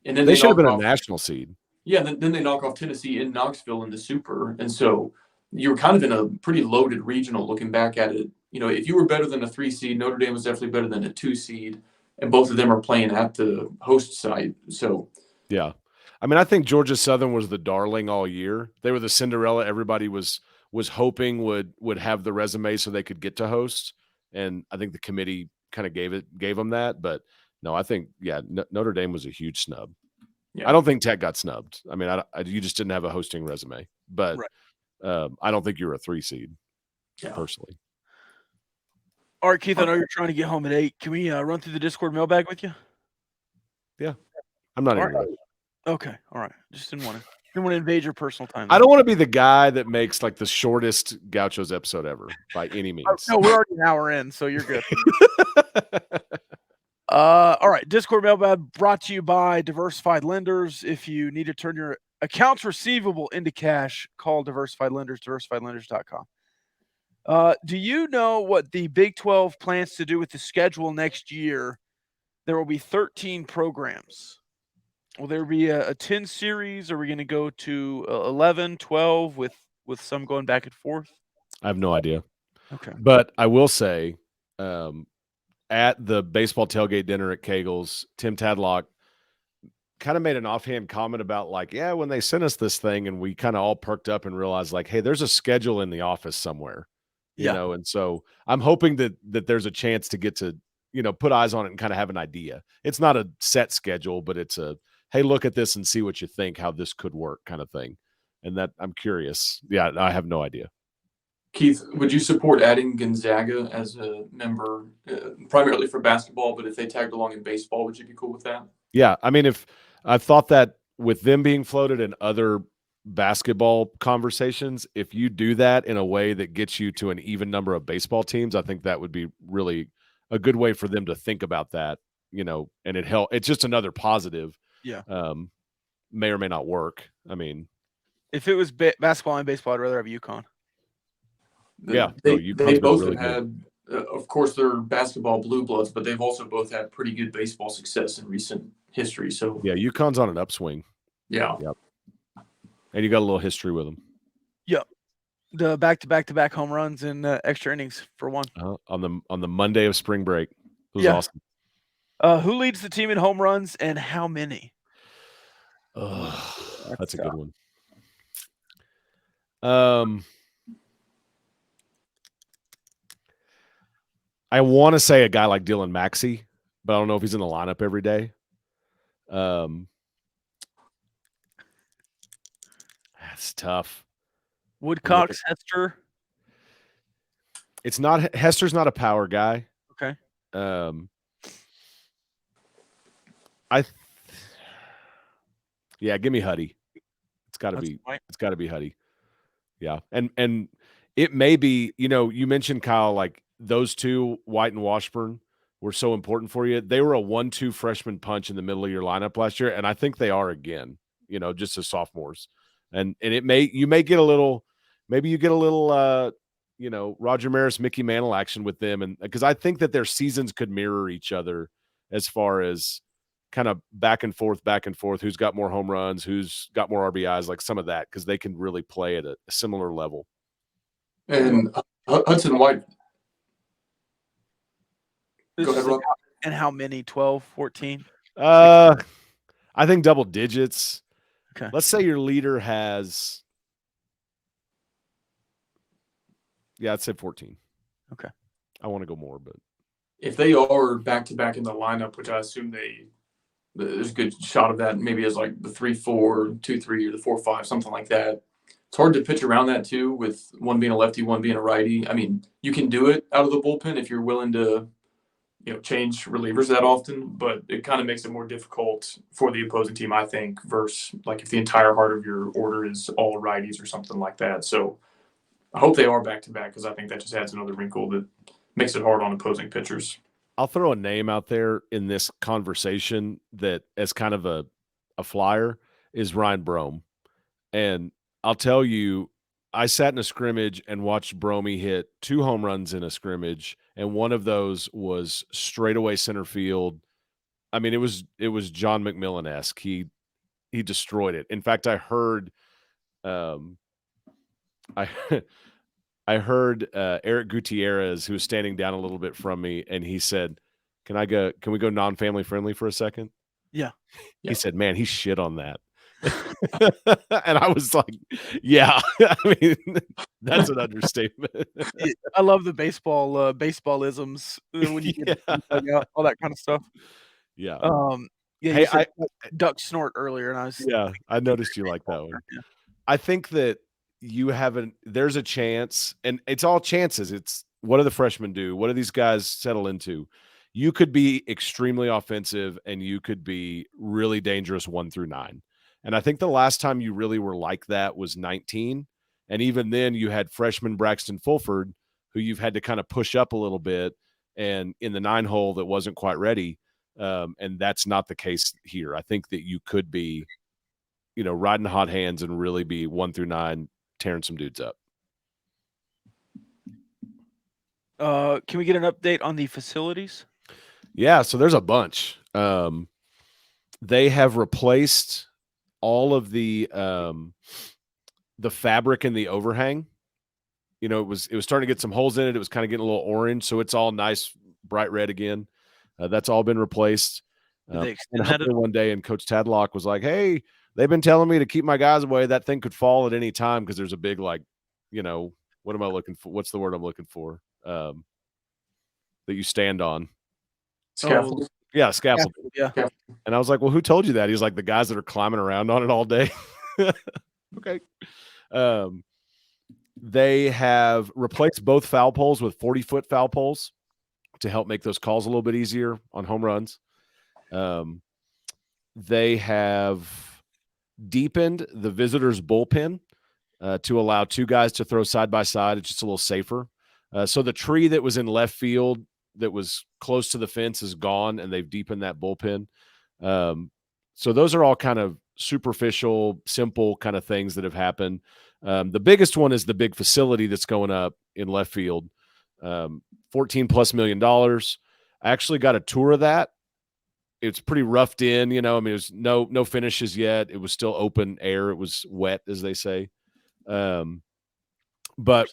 And then they should have been a national seed. Yeah, then they knock off Tennessee in Knoxville in the Super. And so you were kind of in a pretty loaded regional looking back at it. If you were better than a 3 seed, Notre Dame was definitely better than a 2 seed. And both of them are playing at the host site. So, yeah. I mean, I think Georgia Southern was the darling all year. They were the Cinderella everybody was hoping would have the resume so they could get to host. And I think the committee kind of gave them that. But no, I think, Notre Dame was a huge snub. Yeah. I don't think Tech got snubbed. I mean, you just didn't have a hosting resume. But I don't think you were a 3 seed, personally. All right, Keith, I know you're trying to get home at 8. Can we run through the Discord mailbag with you? Yeah. I'm not even ready. Okay. All right. Just didn't want to invade your personal time. I don't want to be the guy that makes like the shortest Gauchos episode ever by any means. No, we're already an hour in, so you're good. All right. Discord mailbag brought to you by Diversified Lenders. If you need to turn your accounts receivable into cash, call Diversified Lenders, diversifiedlenders.com. Do you know what the Big 12 plans to do with the schedule next year? There will be 13 programs. Will there be a 10 series? Are we going to go to 11, 12 with some going back and forth? I have no idea. Okay. But I will say at the baseball tailgate dinner at Kegel's, Tim Tadlock kind of made an offhand comment about like, when they sent us this thing and we kind of all perked up and realized like, hey, there's a schedule in the office somewhere, you know? And so I'm hoping that there's a chance to get to, put eyes on it and kind of have an idea. It's not a set schedule, but it's a, hey, look at this and see what you think, how this could work kind of thing. And that I'm curious. Yeah, I have no idea. Keith, would you support adding Gonzaga as a member, primarily for basketball, but if they tagged along in baseball, would you be cool with that? Yeah. I mean, if I've thought that with them being floated in other basketball conversations, if you do that in a way that gets you to an even number of baseball teams, I think that would be really a good way for them to think about that, and it's just another positive. Yeah. May or may not work. I mean, if it was basketball and baseball, I'd rather have UConn. They both really have had, of course, they're basketball blue bloods, but they've also both had pretty good baseball success in recent history. So UConn's on an upswing. Yeah. Yep. And you got a little history with them. Yep. The back-to-back home runs and extra innings for one. On the Monday of spring break. It was awesome. Who leads the team in home runs and how many? That's a good one. I want to say a guy like Dylan Maxey, but I don't know if he's in the lineup every day. That's tough. Woodcock's Hester. It's not Hester's not a power guy. Okay. Give me Huddy. It's got to be Huddy. Yeah. And it may be, you mentioned Kyle, like those two, White and Washburn, were so important for you. They were a 1-2 freshman punch in the middle of your lineup last year, and I think they are again, just as sophomores. And you may get a little Roger Maris, Mickey Mantle action with them, and because I think that their seasons could mirror each other as far as kind of back and forth, who's got more home runs, who's got more RBIs, like some of that, because they can really play at a similar level. And Hudson White. Go ahead, Rob. And how many? 12, 14? I think double digits. Okay. Let's say your leader has, I'd say 14. Okay. I want to go more, but if they are back-to-back in the lineup, which I assume there's a good shot of that, maybe as like the 3-4, 2-3, or the 4-5, something like that. It's hard to pitch around that too, with one being a lefty, one being a righty. I mean, you can do it out of the bullpen if you're willing to, change relievers that often, but it kind of makes it more difficult for the opposing team, I think, versus like if the entire heart of your order is all righties or something like that. So I hope they are back-to-back, because I think that just adds another wrinkle that makes it hard on opposing pitchers. I'll throw a name out there in this conversation that, as kind of a flyer, is Ryan Brome. And I'll tell you, I sat in a scrimmage and watched Bromey hit 2 home runs in a scrimmage, and one of those was straightaway center field. I mean, it was John McMillan-esque. He destroyed it. In fact, I heard I heard Eric Gutierrez, who was standing down a little bit from me, and he said, Can we go non-family friendly for a second? Yeah. He said, man, he shit on that. And I was like, yeah, I mean, that's an understatement. I love the baseballisms when you get all that kind of stuff. Yeah. Hey, I duck snort earlier, and I noticed you like that one. Yeah. I think that there's a chance, and it's all chances. It's what do the freshmen do? What do these guys settle into? You could be extremely offensive, and you could be really dangerous 1 through 9. And I think the last time you really were like that was 19. And even then you had freshman Braxton Fulford, who you've had to kind of push up a little bit, and in the 9 hole that wasn't quite ready. And that's not the case here. I think that you could be, riding hot hands and really be 1 through 9, tearing some dudes up. Can we get an update on the facilities? Yeah, so there's a bunch. They have replaced all of the fabric in the overhang. It was starting to get some holes in it. It was kind of getting a little orange, so it's all nice, bright red again. That's all been replaced. And one day, and Coach Tadlock was like, "Hey, they've been telling me to keep my guys away. That thing could fall at any time because there's a big, what am I looking for? What's the word I'm looking for? That you stand on." Scaffold. Yeah, scaffold. Yeah. And I was like, well, who told you that? He's like, the guys that are climbing around on it all day. Okay. They have replaced both foul poles with 40-foot foul poles to help make those calls a little bit easier on home runs. They have deepened the visitors' bullpen to allow 2 guys to throw side by side. It's just a little safer. So the tree that was in left field that was close to the fence is gone, and they've deepened that bullpen. So those are all kind of superficial, simple kind of things that have happened. The biggest one is the big facility that's going up in left field, $14+ million. I actually got a tour of that. It's pretty roughed in, there's no finishes yet. It was still open air. It was wet, as they say. But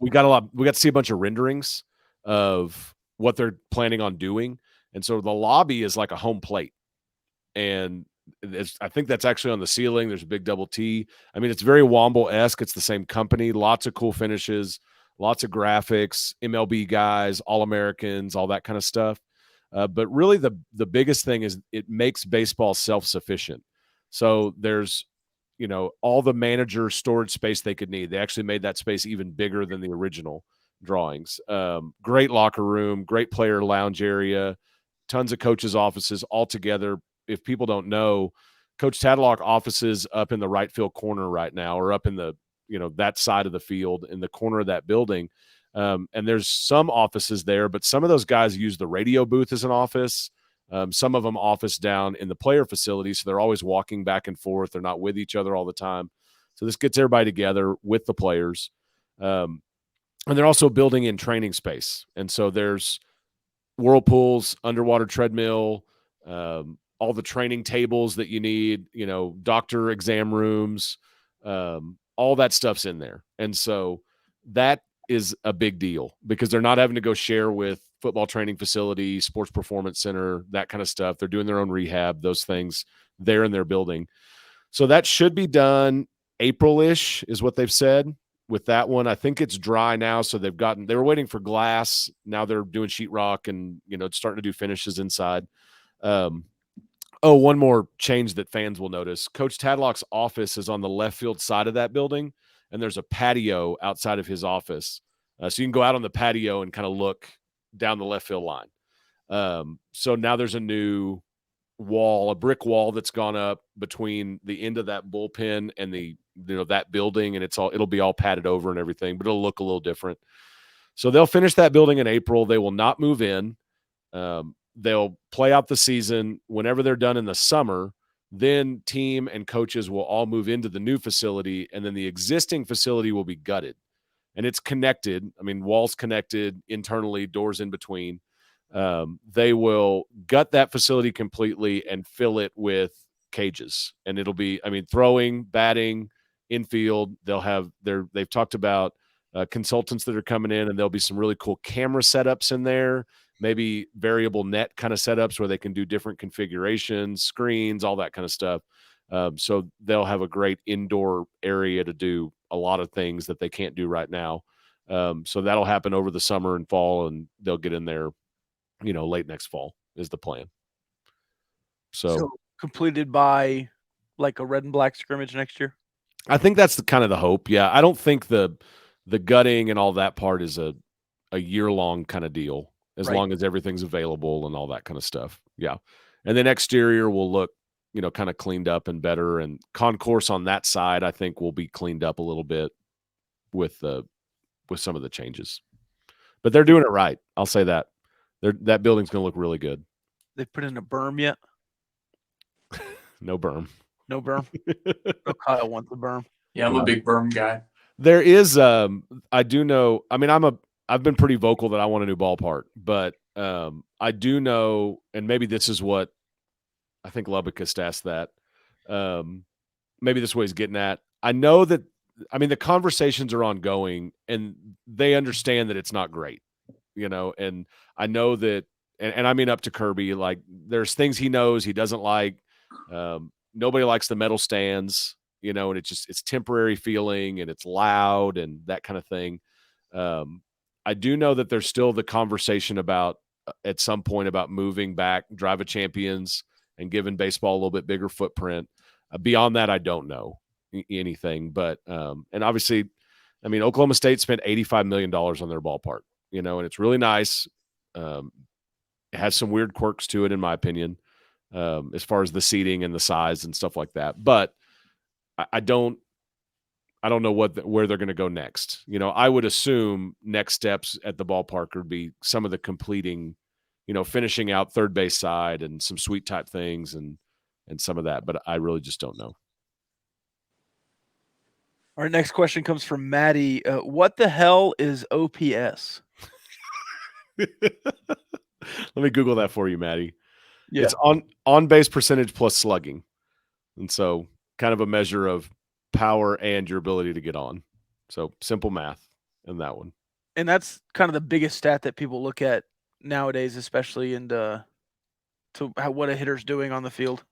we got to see a bunch of renderings of what they're planning on doing. And so the lobby is like a home plate. And I think that's actually on the ceiling. There's a big double T. I mean, it's very Womble-esque. It's the same company. Lots of cool finishes, lots of graphics, MLB guys, All-Americans, all that kind of stuff. But really the biggest thing is it makes baseball self-sufficient. So there's, all the manager storage space they could need. They actually made that space even bigger than the original drawings. Great locker room, great player lounge area, tons of coaches' offices all together. If people don't know, Coach Tadlock offices up in the right field corner right now, or up in the, that side of the field in the corner of that building. And there's some offices there, but some of those guys use the radio booth as an office. Some of them office down in the player facility, so they're always walking back and forth. They're not with each other all the time. So this gets everybody together with the players. And they're also building in training space. And so there's whirlpools, underwater treadmill, all the training tables that you need, doctor exam rooms, all that stuff's in there. And so that is a big deal because they're not having to go share with football training facility, sports performance center, that kind of stuff. They're doing their own rehab, those things there in their building. So that should be done April-ish is what they've said with that one. I think it's dry now. So they were waiting for glass. Now they're doing sheetrock and, starting to do finishes inside. One more change that fans will notice. Coach Tadlock's office is on the left field side of that building, and there's a patio outside of his office. So you can go out on the patio and kind of look down the left field line. So now there's a new wall, a brick wall that's gone up between the end of that bullpen and that building, and it'll be all padded over and everything, but it'll look a little different. So they'll finish that building in April. They will not move in. They'll play out the season. Whenever they're done in the summer, then team and coaches will all move into the new facility, and then the existing facility will be gutted. And it's connected. I mean, walls connected internally, doors in between. They will gut that facility completely and fill it with cages. And it'll be, throwing, batting, infield. They've talked about consultants that are coming in, and there'll be some really cool camera setups in there. Maybe variable net kind of setups where they can do different configurations, screens, all that kind of stuff. So they'll have a great indoor area to do a lot of things that they can't do right now. So that'll happen over the summer and fall, and they'll get in there, late next fall is the plan. So completed by like a red and black scrimmage next year? I think that's kind of the hope. Yeah. I don't think the gutting and all that part is a year-long kind of deal. As long as everything's available and all that kind of stuff. Yeah. And then exterior will look, kind of cleaned up and better. And concourse on that side, I think will be cleaned up a little bit with some of the changes. But they're doing it right. I'll say that. That building's going to look really good. They put in a berm yet? No berm. No berm? No, Kyle wants the berm. Yeah, I'm a big berm guy. There is, I do know, I've been pretty vocal that I want a new ballpark, but I do know, and maybe this is what I think Lubbock has asked that. Maybe this is what he's getting at. I know that, the conversations are ongoing, and they understand that it's not great, and I know that, and up to Kirby, like there's things he knows he doesn't like. Nobody likes the metal stands, and it's temporary feeling, and it's loud and that kind of thing. I do know that there's still the conversation about at some point about moving back, Drive of Champions, and giving baseball a little bit bigger footprint. Beyond that, I don't know anything. But and obviously, Oklahoma State spent $85 million on their ballpark, and it's really nice. It has some weird quirks to it, in my opinion, as far as the seating and the size and stuff like that. But I don't know where they're going to go next. I would assume next steps at the ballpark would be some of the completing, finishing out third base side and some suite type things and some of that. But I really just don't know. Our next question comes from Maddie. What the hell is OPS? Let me Google that for you, Maddie. Yeah. It's on base percentage plus slugging. And so kind of a measure of power and your ability to get on. So simple math in that one. And that's kind of the biggest stat that people look at nowadays, especially to what a hitter's doing on the field.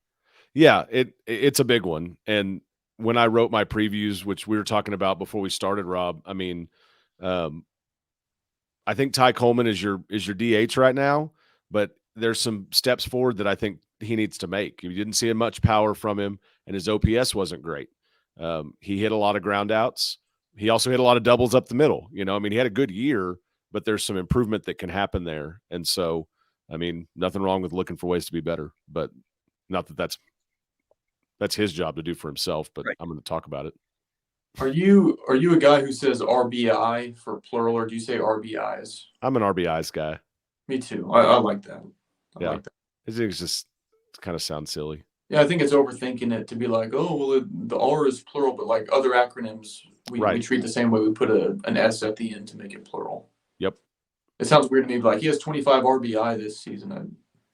Yeah, it's a big one. And when I wrote my previews, which we were talking about before we started, Rob, I think Ty Coleman is your DH right now, but there's some steps forward that I think he needs to make. You didn't see much power from him, and his OPS wasn't great. He hit a lot of ground outs. He also hit a lot of doubles up the middle. He had a good year, but there's some improvement that can happen there. And so, nothing wrong with looking for ways to be better, but not that's his job to do for himself, but right. I'm going to talk about it. Are you a guy who says RBI for plural, or do you say RBIs? I'm an RBIs guy. Me too. I like that. I Yeah. like that. It just kind of sounds silly. Yeah, I think it's overthinking it to be like, oh, well, the R is plural, but like other acronyms, we Right. treat the same way. We put an S at the end to make it plural. Yep. It sounds weird to me, but like he has 25 RBI this season. I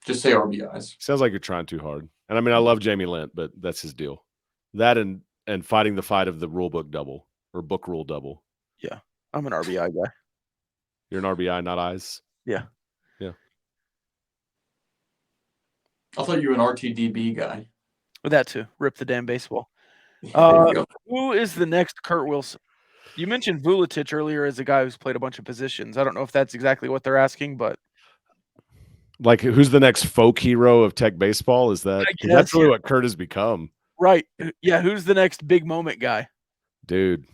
just say RBIs. Sounds like you're trying too hard. And I mean, I love Jamie Lent, but that's his deal. That and fighting the fight of the rule book double or book rule double. Yeah, I'm an RBI guy. You're an RBI, not eyes. Yeah. Yeah. I thought you were an RTDB guy. With that too. Rip the damn baseball. There you go. Who is the next Kurt Wilson? You mentioned Vuletic earlier as a guy who's played a bunch of positions. I don't know if that's exactly what they're asking, but Like, who's the next folk hero of Tech baseball? Is that? 'Cause that's really what Kurt has become. right. Yeah, who's the next big moment guy? Dude.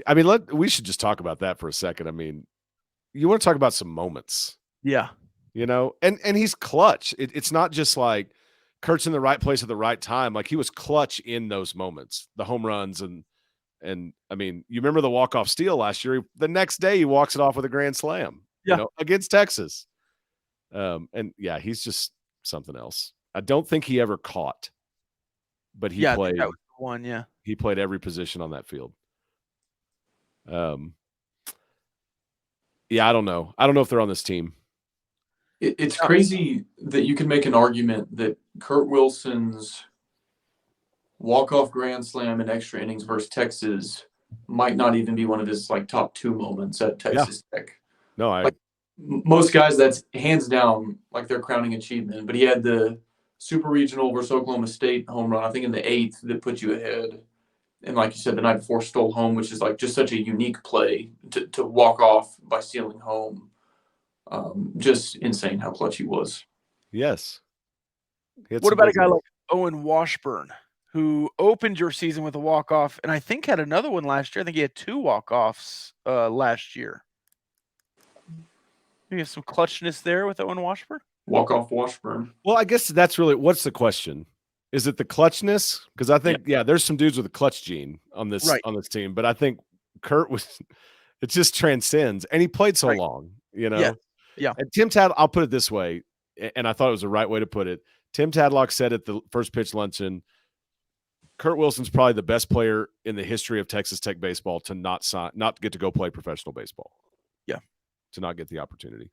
I mean, we should just talk about that for a second. I mean, you want to talk about some moments. Yeah. You know, and he's clutch. It's not just like Kurt's in the right place at the right time. Like, he was clutch in those moments, the home runs and I mean, you remember the walk-off steal last year? The next day he walks it off with a grand slam, Yeah. you know, against Texas. And yeah, he's just something else. I don't think he ever caught, but he I played think that was the one, yeah. he played every position on that field. Yeah, I don't know. I don't know if they're on this team. It's crazy that you can make an argument that Kurt Wilson's walk-off grand slam in extra innings versus Texas might not even be one of his like top 2 moments at Texas Tech. No, Most guys, that's hands down like their crowning achievement. But he had the super regional versus Oklahoma State home run, I think in the 8th, that put you ahead. And like you said, the night before stole home, which is like just such a unique play to walk off by stealing home. Just insane how clutch he was. yes. What about a guy like Owen Washburn, who opened your season with a walk-off and I think had another one last year? I think he had 2 walk-offs last year. You have some clutchness there with Owen Washburn? Walk-off Washburn. Well, I guess that's really what's the question. Is it the clutchness? Because I think, there's some dudes with a clutch gene on this team, but I think Kurt it just transcends, and he played so long, you know. Yeah. And Tim I'll put it this way, and I thought it was the right way to put it. Tim Tadlock said at the first pitch luncheon, Kurt Wilson's probably the best player in the history of Texas Tech baseball to not get to go play professional baseball. Yeah. To not get the opportunity.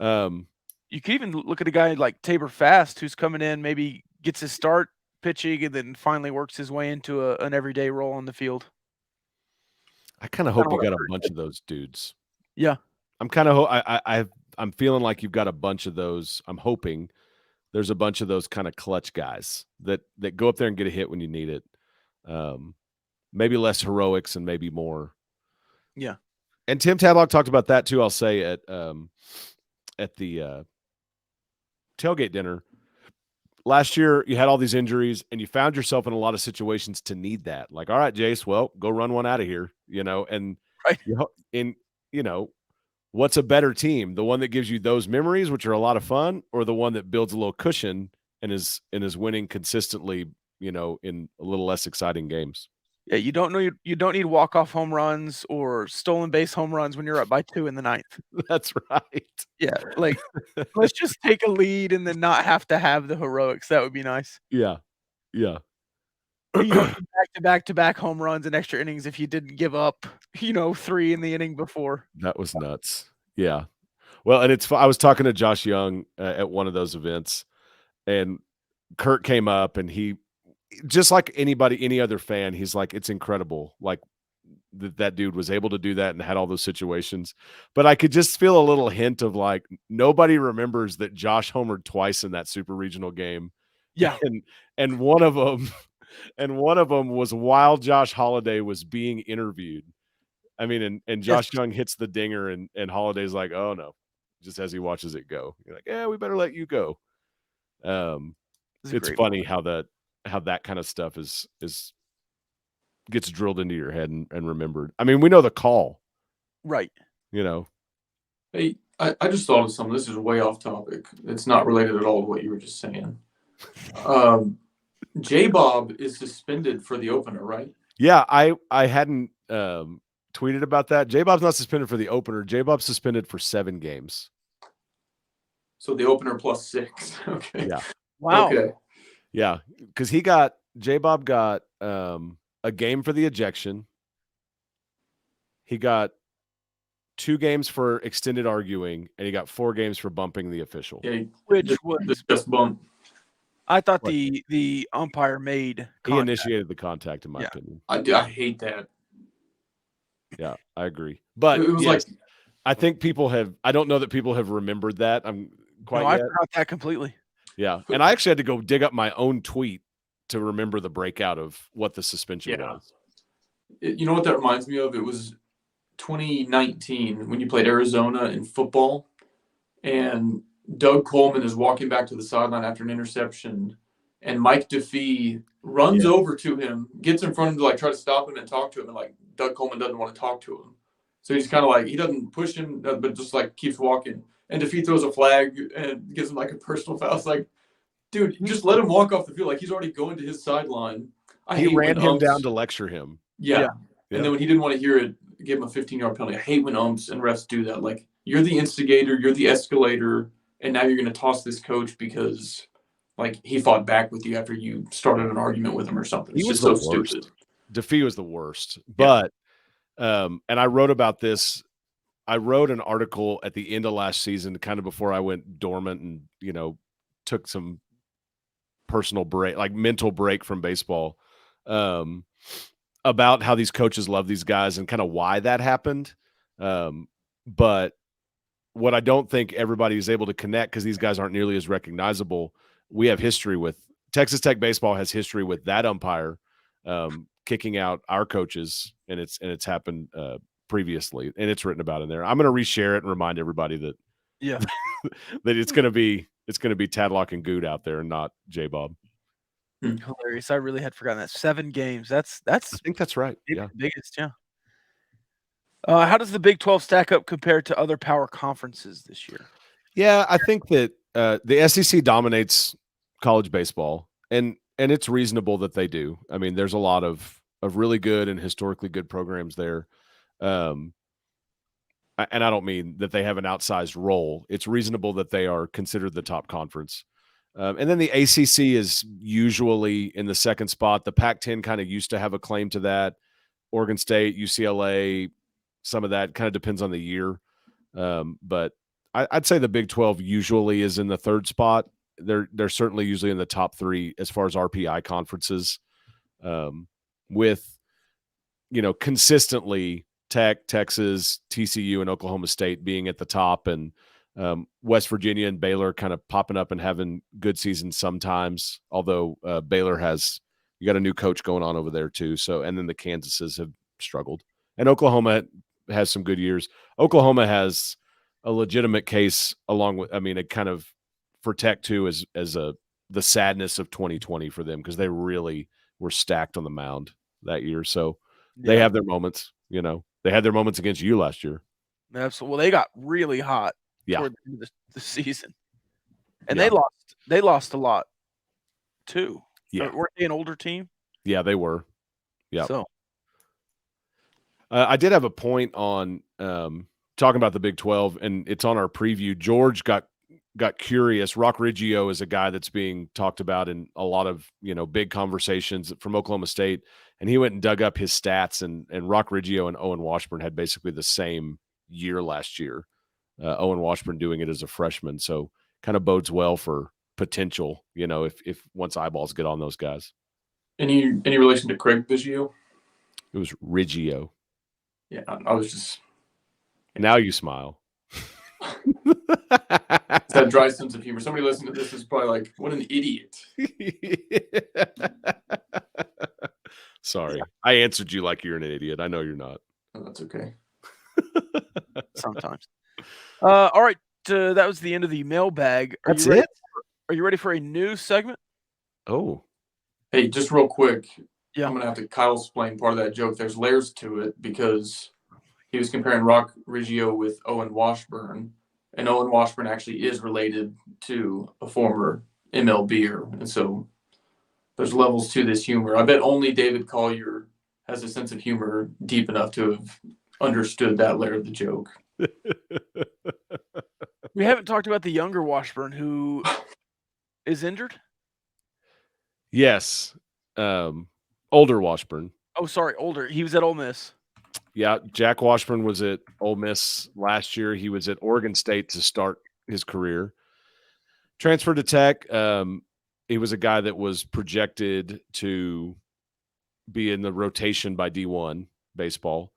You could even look at a guy like Tabor Fast, who's coming in, maybe gets his start pitching and then finally works his way into an everyday role on the field. I kind of hope you got a bunch of those dudes. Yeah. I'm kind of I'm feeling like you've got a bunch of those. I'm hoping there's a bunch of those kind of clutch guys that go up there and get a hit when you need it. Maybe less heroics and maybe more. Yeah. And Tim Tadlock talked about that too. I'll say at the tailgate dinner last year, you had all these injuries and you found yourself in a lot of situations to need that. Like, all right, Jace, well, go run one out of here, you know, and what's a better team? The one that gives you those memories, which are a lot of fun, or the one that builds a little cushion and is winning consistently, you know, in a little less exciting games. Yeah, you don't need walk-off home runs or stolen base home runs when you're up by 2 in the 9th. That's right. Yeah, like let's just take a lead and then not have to have the heroics. That would be nice. Yeah. Yeah. You don't need back-to-back home runs and extra innings if you didn't give up, 3 in the inning before. That was nuts. Yeah. Well, and I was talking to Josh Young at one of those events, and Kurt came up and he, just like any other fan, he's like, it's incredible. Like that dude was able to do that and had all those situations. But I could just feel a little hint of like, nobody remembers that Josh homered twice in that super regional game. Yeah. And one of them was while Josh Holiday was being interviewed. I mean, and Josh Young hits the dinger and Holiday's like, oh no, just as he watches it go. You're like, yeah, we better let you go. It's funny how that kind of stuff gets drilled into your head and remembered. I mean, we know the call. Right. You know. Hey, I just thought of something. This is way off topic. It's not related at all to what you were just saying. J-Bob is suspended for the opener, right? Yeah, I hadn't tweeted about that. J-Bob's not suspended for the opener. J-Bob's suspended for 7 games. So the opener plus 6. Okay. Yeah. Wow. Okay. Yeah, because J-Bob got a game for the ejection. He got 2 games for extended arguing, and he got 4 games for bumping the official. Yeah. Which was, just bump. I thought What? the umpire made He contact. initiated the contact, in my opinion. I hate that. Yeah, I agree. But It was yes, like, I think people have. I don't know that people have remembered that. I'm quite No, I yet. forgot that completely. Yeah, and I actually had to go dig up my own tweet to remember the breakout of what the suspension was. You know what that reminds me of? It was 2019 when you played Arizona in football, and Doug Coleman is walking back to the sideline after an interception, and Mike DeFee runs over to him, gets in front of him to like try to stop him and talk to him, and like Doug Coleman doesn't want to talk to him, so he's kind of like, he doesn't push him, but just like keeps walking. And DeFee throws a flag and gives him like a personal foul. It's like, dude, just let him walk off the field. Like, he's already going to his sideline. He ran him down to lecture him. Yeah. And then when he didn't want to hear it, give him a 15-yard penalty. I hate when umps and refs do that. Like, you're the instigator, you're the escalator, and now you're going to toss this coach because, like, he fought back with you after you started an argument with him or something. It's just so stupid. DeFee was the worst. But, and I wrote about this. I wrote an article at the end of last season, kind of before I went dormant and, took some personal break, like mental break from baseball, about how these coaches love these guys and kind of why that happened. But what I don't think everybody is able to connect, because these guys aren't nearly as recognizable. We have history with Texas Tech baseball has history with that umpire kicking out our coaches, and it's happened previously, and it's written about in there. I'm going to reshare it and remind everybody that that it's going to be Tadlock and Good out there, and not J-Bob. Hilarious. I really had forgotten that. 7 games. That's I think that's right. Yeah. The biggest, yeah. How does the Big 12 stack up compared to other power conferences this year? Yeah, I think that the SEC dominates college baseball, and it's reasonable that they do. I mean, there's a lot of really good and historically good programs there. And I don't mean that they have an outsized role. It's reasonable that they are considered the top conference. And then the ACC is usually in the second spot. The Pac-10 kind of used to have a claim to that. Oregon State, UCLA, some of that kind of depends on the year. But I'd say the Big 12 usually is in the third spot. They're certainly usually in the top 3 as far as RPI conferences, with, consistently Tech, Texas, TCU, and Oklahoma State being at the top, and West Virginia and Baylor kind of popping up and having good seasons sometimes. Although Baylor you got a new coach going on over there too. So, and then the Kansases have struggled, and Oklahoma has some good years. Oklahoma has a legitimate case, along with, it kind of for Tech too, as the sadness of 2020 for them, because they really were stacked on the mound that year. So they have their moments. They had their moments against you last year. Absolutely. Well, they got really hot toward the end of the season, and they lost a lot too. Yeah, weren't they an older team? Yeah, they were. Yeah. So I did have a point on talking about the Big 12, and it's on our preview. George got curious. Rock Riggio is a guy that's being talked about in a lot of big conversations from Oklahoma State, and he went and dug up his stats, and Rock Riggio and Owen Washburn had basically the same year last year. Owen Washburn doing it as a freshman, so kind of bodes well for potential. If once eyeballs get on those guys. Any relation to Craig Biggio? It was Riggio. Yeah, I was just. Now you smile. It's that dry sense of humor. Somebody listening to this is probably like, what an idiot. Sorry. Yeah. I answered you like you're an idiot. I know you're not. Oh, that's okay. Sometimes. All right. That was the end of the mailbag. That's it? Are you ready for a new segment? Oh. Hey, just real quick. Yeah. I'm going to have to Kyle explain part of that joke. There's layers to it, because he was comparing Rock Riggio with Owen Washburn, and Owen Washburn actually is related to a former MLBer. And so there's levels to this humor. I bet only David Collier has a sense of humor deep enough to have understood that layer of the joke. We haven't talked about the younger Washburn who is injured. Yes. Older Washburn. Oh, sorry, older. He was at Ole Miss. Yeah, Jack Washburn was at Ole Miss last year. He was at Oregon State to start his career. Transferred to Tech. He was a guy that was projected to be in the rotation by D1 baseball.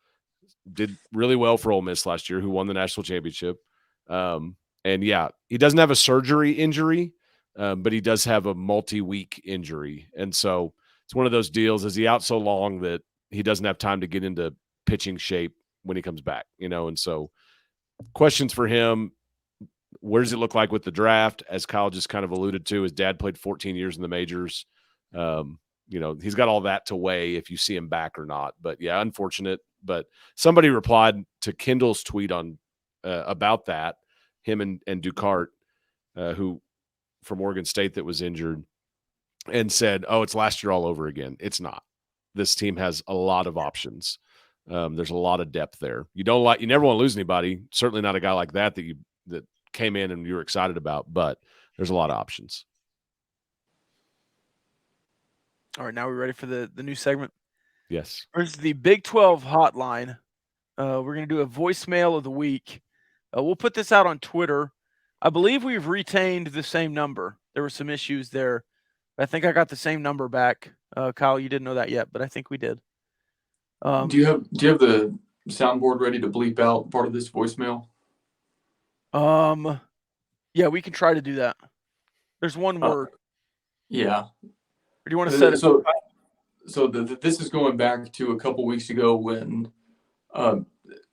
Did really well for Ole Miss last year, who won the national championship. And yeah, he doesn't have a surgery injury, but he does have a multi-week injury. And so it's one of those deals. Is he out so long that he doesn't have time to get into pitching shape when he comes back, and so questions for him. Where does it look like with the draft? As Kyle just kind of alluded to, his dad played 14 years in the majors. He's got all that to weigh if you see him back or not. But yeah, unfortunate. But somebody replied to Kendall's tweet on about that, him and Dugout, who from Oregon State that was injured, and said, "Oh, it's last year all over again." It's not. This team has a lot of options. There's a lot of depth there. You never want to lose anybody. Certainly not a guy like that came in and you were excited about, but there's a lot of options. All right, now we're ready for the new segment. Yes. This is the Big 12 hotline. We're going to do a voicemail of the week. We'll put this out on Twitter. I believe we've retained the same number. There were some issues there. I think I got the same number back. Kyle, you didn't know that yet, but I think we did. Do you have the soundboard ready to bleep out part of this voicemail? Yeah, we can try to do that. There's one word. Yeah. Or do you want to set it? So this is going back to a couple weeks ago when,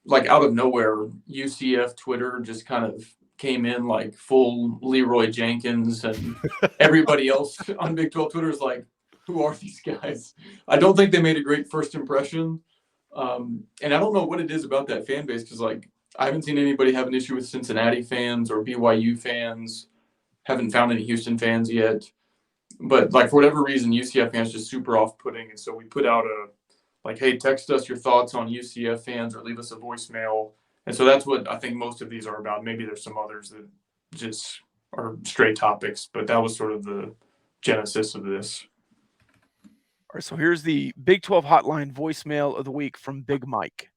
like out of nowhere, UCF Twitter just kind of came in like full Leroy Jenkins, and everybody else on Big 12 Twitter is like, who are these guys? I don't think they made a great first impression. And I don't know what it is about that fan base, because like I haven't seen anybody have an issue with Cincinnati fans or BYU fans. Haven't found any Houston fans yet. But like for whatever reason, UCF fans just super off-putting. And so we put out hey, text us your thoughts on UCF fans or leave us a voicemail. And so that's what I think most of these are about. Maybe there's some others that just are straight topics, but that was sort of the genesis of this. All right, so here's the Big 12 hotline voicemail of the week from Big Mike.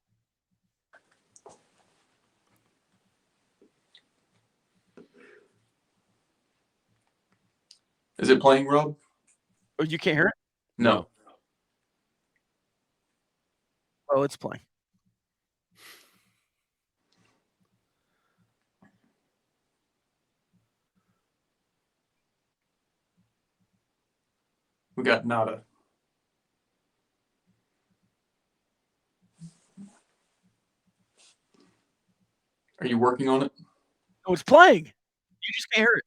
Is it playing, Rob? Oh, you can't hear it? No. Oh, it's playing. We got nada. Are you working on it? Oh, it's playing. You just can't hear it.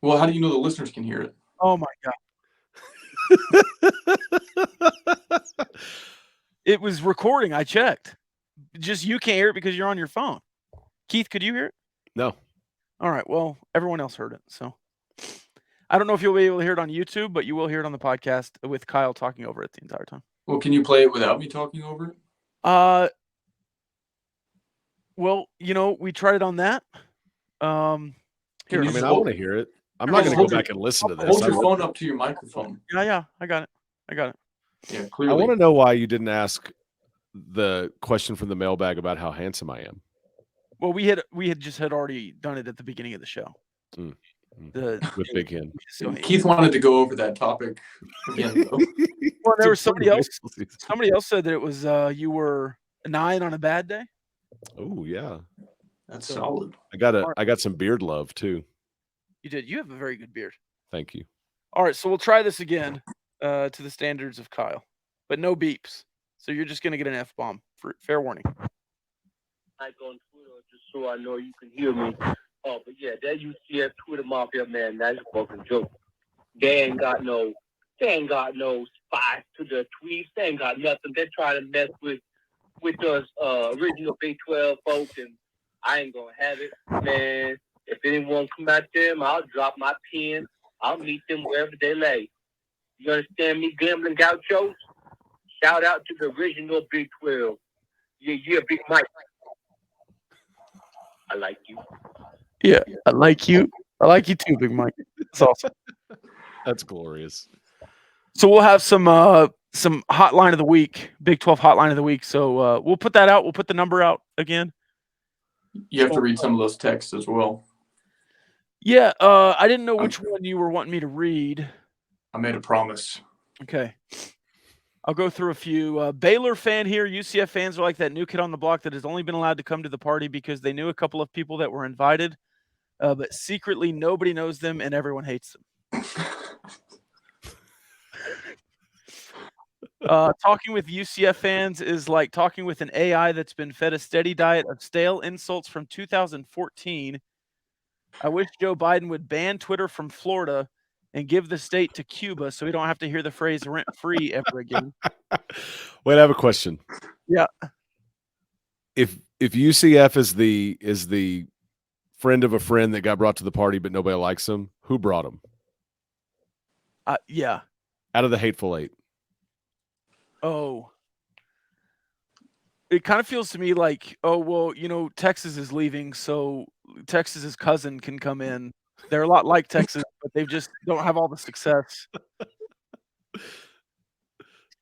Well, how do you know the listeners can hear it? Oh my God. It was recording. I checked. Just you can't hear it because you're on your phone. Keith, could you hear it? No. All right. Well, everyone else heard it. So I don't know if you'll be able to hear it on YouTube, but you will hear it on the podcast with Kyle talking over it the entire time. Well, can you play it without me talking over it? Well, we tried it on that. Here, I want to hear it. I'm not going to go back and listen to this. Hold your phone up to your microphone. Yeah, I got it. Yeah, clearly. I want to know why you didn't ask the question from the mailbag about how handsome I am. Well, we had already done it at the beginning of the show. With Big Hen. Keith wanted to go over that topic again, though. Well, there was somebody else. Somebody else said that it was you were a 9 on a bad day. Oh yeah, that's solid. I got some beard love too. You did. You have a very good beard. Thank you. All right, so we'll try this again to the standards of Kyle, but no beeps. So you're just gonna get an F-bomb. Fair warning. I go on Twitter just so I know you can hear me. Oh, but yeah, that UCF Twitter mafia, man, that's a fucking joke. They ain't got no spies to the tweets. They ain't got nothing. They're trying to mess with us original Big 12 folks, and I ain't gonna have it, man. If anyone come at them, I'll drop my pen. I'll meet them wherever they lay. You understand me, Gambling Gauchos? Shout out to the original Big 12. Yeah, Big Mike. I like you. Yeah, I like you. I like you too, Big Mike. That's awesome. That's glorious. So we'll have some hotline of the week, Big 12 hotline of the week. So we'll put that out. We'll put the number out again. You have to read some of those texts as well. Yeah, I didn't know which one you were wanting me to read. I made a promise. Okay. I'll go through a few. Baylor fan here. UCF fans are like that new kid on the block that has only been allowed to come to the party because they knew a couple of people that were invited, but secretly nobody knows them and everyone hates them. Talking with UCF fans is like talking with an AI that's been fed a steady diet of stale insults from 2014. I wish Joe Biden would ban Twitter from Florida and give the state to Cuba so we don't have to hear the phrase rent-free ever again. Wait, I have a question. Yeah. If UCF is the friend of a friend that got brought to the party but nobody likes him, who brought him? Yeah. Out of the Hateful Eight. Oh. It kind of feels to me like, oh, well, Texas is leaving, so Texas's cousin can come in. They're a lot like Texas, but they just don't have all the success.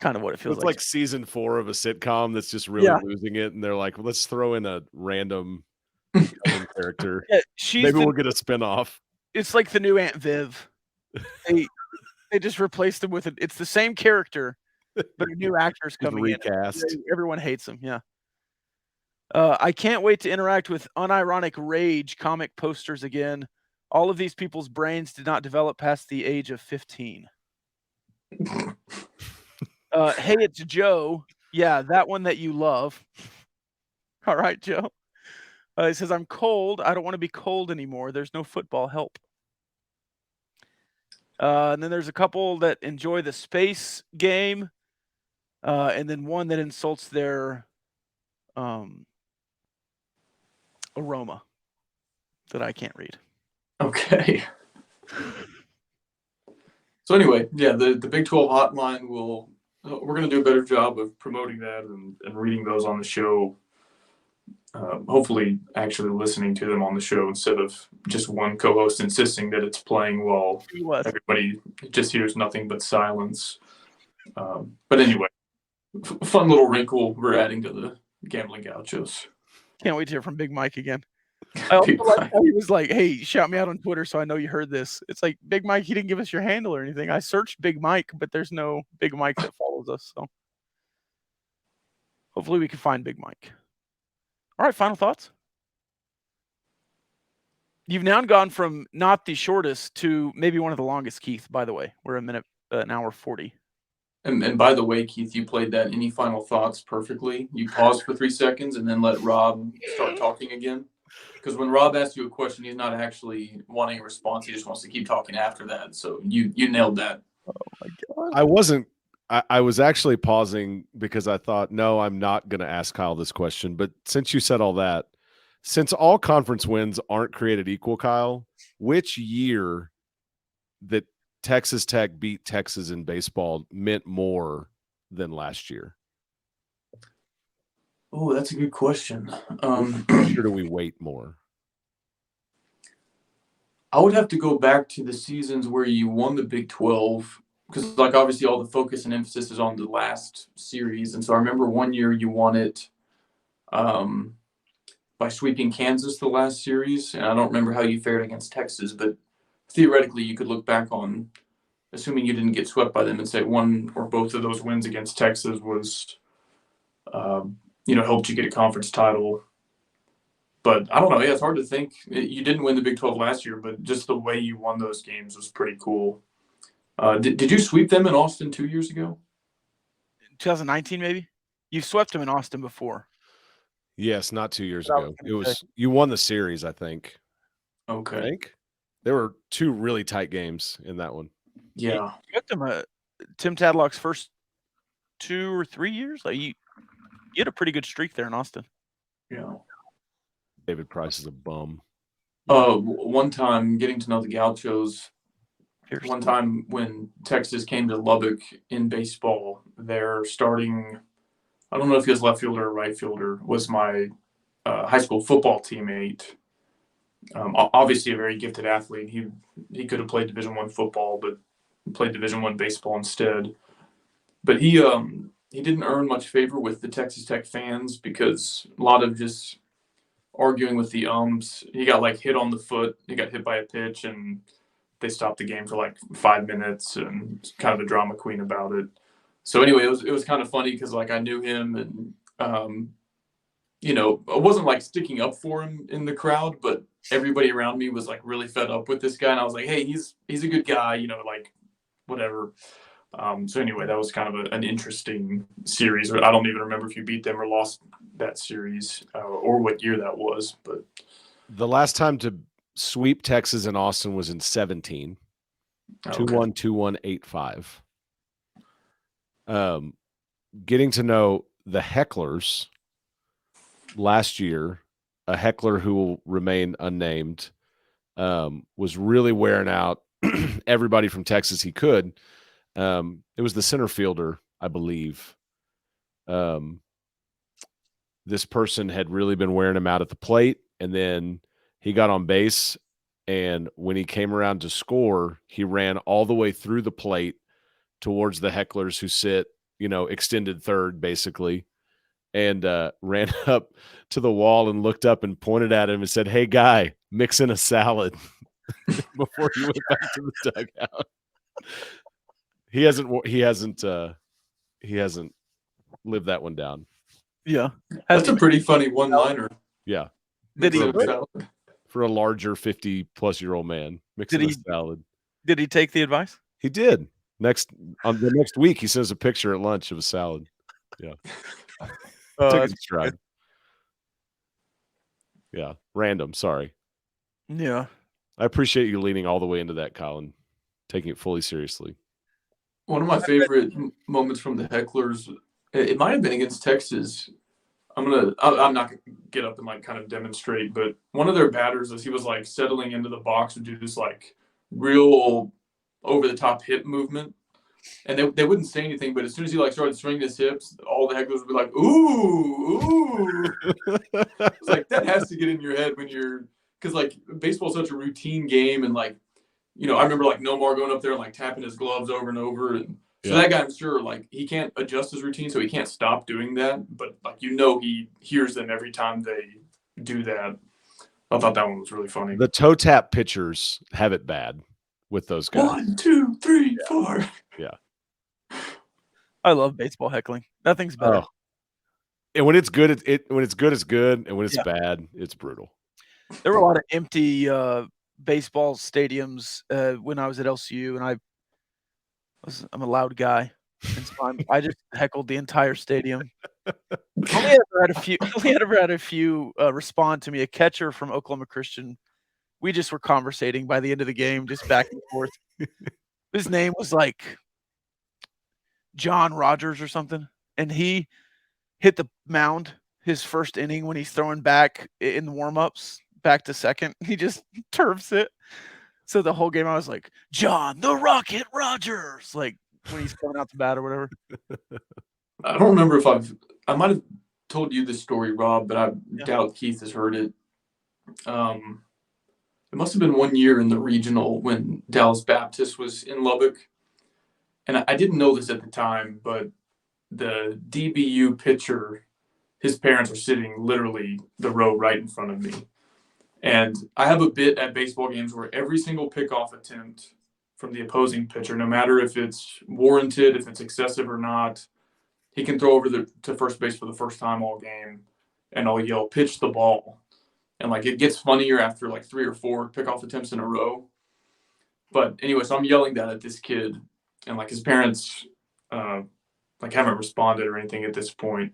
Kind of what it feels It's like. like season 4 of a sitcom that's just really losing it, and they're like, let's throw in a random character. Yeah, Maybe we'll get a spinoff. It's like the new Aunt Viv. They just replaced him with it. It's the same character, but a new actor's coming recast. in. Everyone hates him. Yeah. I can't wait to interact with unironic rage comic posters again. All of these people's brains did not develop past the age of 15. Hey, it's Joe. Yeah, that one that you love. All right, Joe. He says, I'm cold. I don't want to be cold anymore. There's no football. Help. And then there's a couple that enjoy the space game. And then one that insults their aroma that I can't read. Okay. So anyway, yeah, the Big 12 hotline we're going to do a better job of promoting that and reading those on the show. Hopefully actually listening to them on the show instead of just one co-host insisting that it's playing while everybody just hears nothing but silence. But anyway, fun little wrinkle we're adding to the Gambling Gauchos. Can't wait to hear from Big Mike again. I also like how he was like, hey, shout me out on Twitter so I know you heard this. It's like, Big Mike, he didn't give us your handle or anything. I searched Big Mike, but there's no Big Mike that follows us. So hopefully we can find Big Mike. All right, final thoughts? You've now gone from not the shortest to maybe one of the longest, Keith, by the way. We're an hour 40. And by the way, Keith, you played that any final thoughts perfectly. You paused for 3 seconds and then let Rob start talking again. Because when Rob asks you a question, he's not actually wanting a response. He just wants to keep talking after that. So you nailed that. Oh, my God. I was actually pausing because I thought, no, I'm not going to ask Kyle this question. But since you said all that, since all conference wins aren't created equal, Kyle, which year that Texas Tech beat Texas in baseball meant more than last year? Oh, that's a good question. Or do we wait more? I would have to go back to the seasons where you won the Big 12 because, like, obviously all the focus and emphasis is on the last series. And so I remember one year you won it by sweeping Kansas the last series. And I don't remember how you fared against Texas, but theoretically you could look back on, assuming you didn't get swept by them, and say one or both of those wins against Texas was, helped you get a conference title. But I don't know. Yeah, it's hard to think. You didn't win the Big 12 last year, but just the way you won those games was pretty cool. Did you sweep them in Austin 2 years ago? 2019, maybe? You swept them in Austin before. Yes, not 2 years ago. You won the series, I think. Okay. I think there were 2 really tight games in that one. Yeah. You got them Tim Tadlock's first 2 or 3 years. Like you had a pretty good streak there in Austin. Yeah. David Price is a bum. One time, getting to know the Gauchos, one time when Texas came to Lubbock in baseball, their starting, I don't know if he was left fielder or right fielder, was my high school football teammate. Obviously a very gifted athlete. He could have played Division I football, but played Division I baseball instead. But he didn't earn much favor with the Texas Tech fans because a lot of just arguing with the umps. He got like hit on the foot. He got hit by a pitch, and they stopped the game for like 5 minutes, and kind of a drama queen about it. So anyway, it was kind of funny because like I knew him, and you know, I wasn't like sticking up for him in the crowd, but everybody around me was like really fed up with this guy, and I was like, hey, he's a good guy, you know, like whatever. So anyway, that was kind of an interesting series. I don't even remember if you beat them or lost that series or what year that was. But the last time to sweep Texas and Austin was in 17. 2-1, 2-1, 8-5. Getting to know the hecklers last year, a heckler who will remain unnamed, was really wearing out everybody from Texas he could. It was the center fielder, I believe. This person had really been wearing him out at the plate, and then he got on base, and when he came around to score, he ran all the way through the plate towards the hecklers who sit, you know, extended third basically, and ran up to the wall and looked up and pointed at him and said, "Hey, guy, mix in a salad," before he went back to the dugout. He hasn't lived that one down. Yeah. That's a pretty funny one-liner. Yeah. Did he for a larger 50-plus-year-old man mixing a salad? Did he take the advice? He did. The next week, he sends a picture at lunch of a salad. Yeah. Took it in stride. Yeah. Random. Sorry. Yeah. I appreciate you leaning all the way into that, Colin, taking it fully seriously. One of my favorite moments from the hecklers, it might have been against Texas. I'm not gonna get up and like kind of demonstrate, but one of their batters, as he was like settling into the box, would do this like real over the top hip movement, and they wouldn't say anything, but as soon as he like started swinging his hips, all the hecklers would be like, "Ooh, ooh!" It's like that has to get in your head when you're, because like baseball's such a routine game, and like, you know, I remember like Nomar going up there and like tapping his gloves over and over, and so that guy, I'm sure, like he can't adjust his routine, so he can't stop doing that. But like, you know, he hears them every time they do that. I thought that one was really funny. The toe tap pitchers have it bad with those guys. 1, 2, 3, 4. Yeah. I love baseball heckling. Nothing's better. Oh. And when it's good, when it's good, it's good, and when it's bad, it's brutal. There were a lot of empty baseball stadiums when I was at LCU, and I'm a loud guy, and so I just heckled the entire stadium. Only ever had a few respond to me. A catcher from Oklahoma Christian. We just were conversating by the end of the game, just back and forth. His name was like John Rogers or something, and he hit the mound his first inning when he's throwing back in the warm-ups back to second. He just turfs it. So the whole game I was like, John the Rocket Rogers, like when he's coming out to bat or whatever. I don't remember if I might have told you this story, Rob, but I doubt Keith has heard it. It must have been one year in the regional when Dallas Baptist was in Lubbock. And I didn't know this at the time, but the DBU pitcher, his parents are sitting literally the row right in front of me. And I have a bit at baseball games where every single pickoff attempt from the opposing pitcher, no matter if it's warranted, if it's excessive or not, he can throw over to first base for the first time all game, and I'll yell, "Pitch the ball." And like it gets funnier after like 3 or 4 pickoff attempts in a row. But anyway, so I'm yelling that at this kid, and like his parents like haven't responded or anything at this point.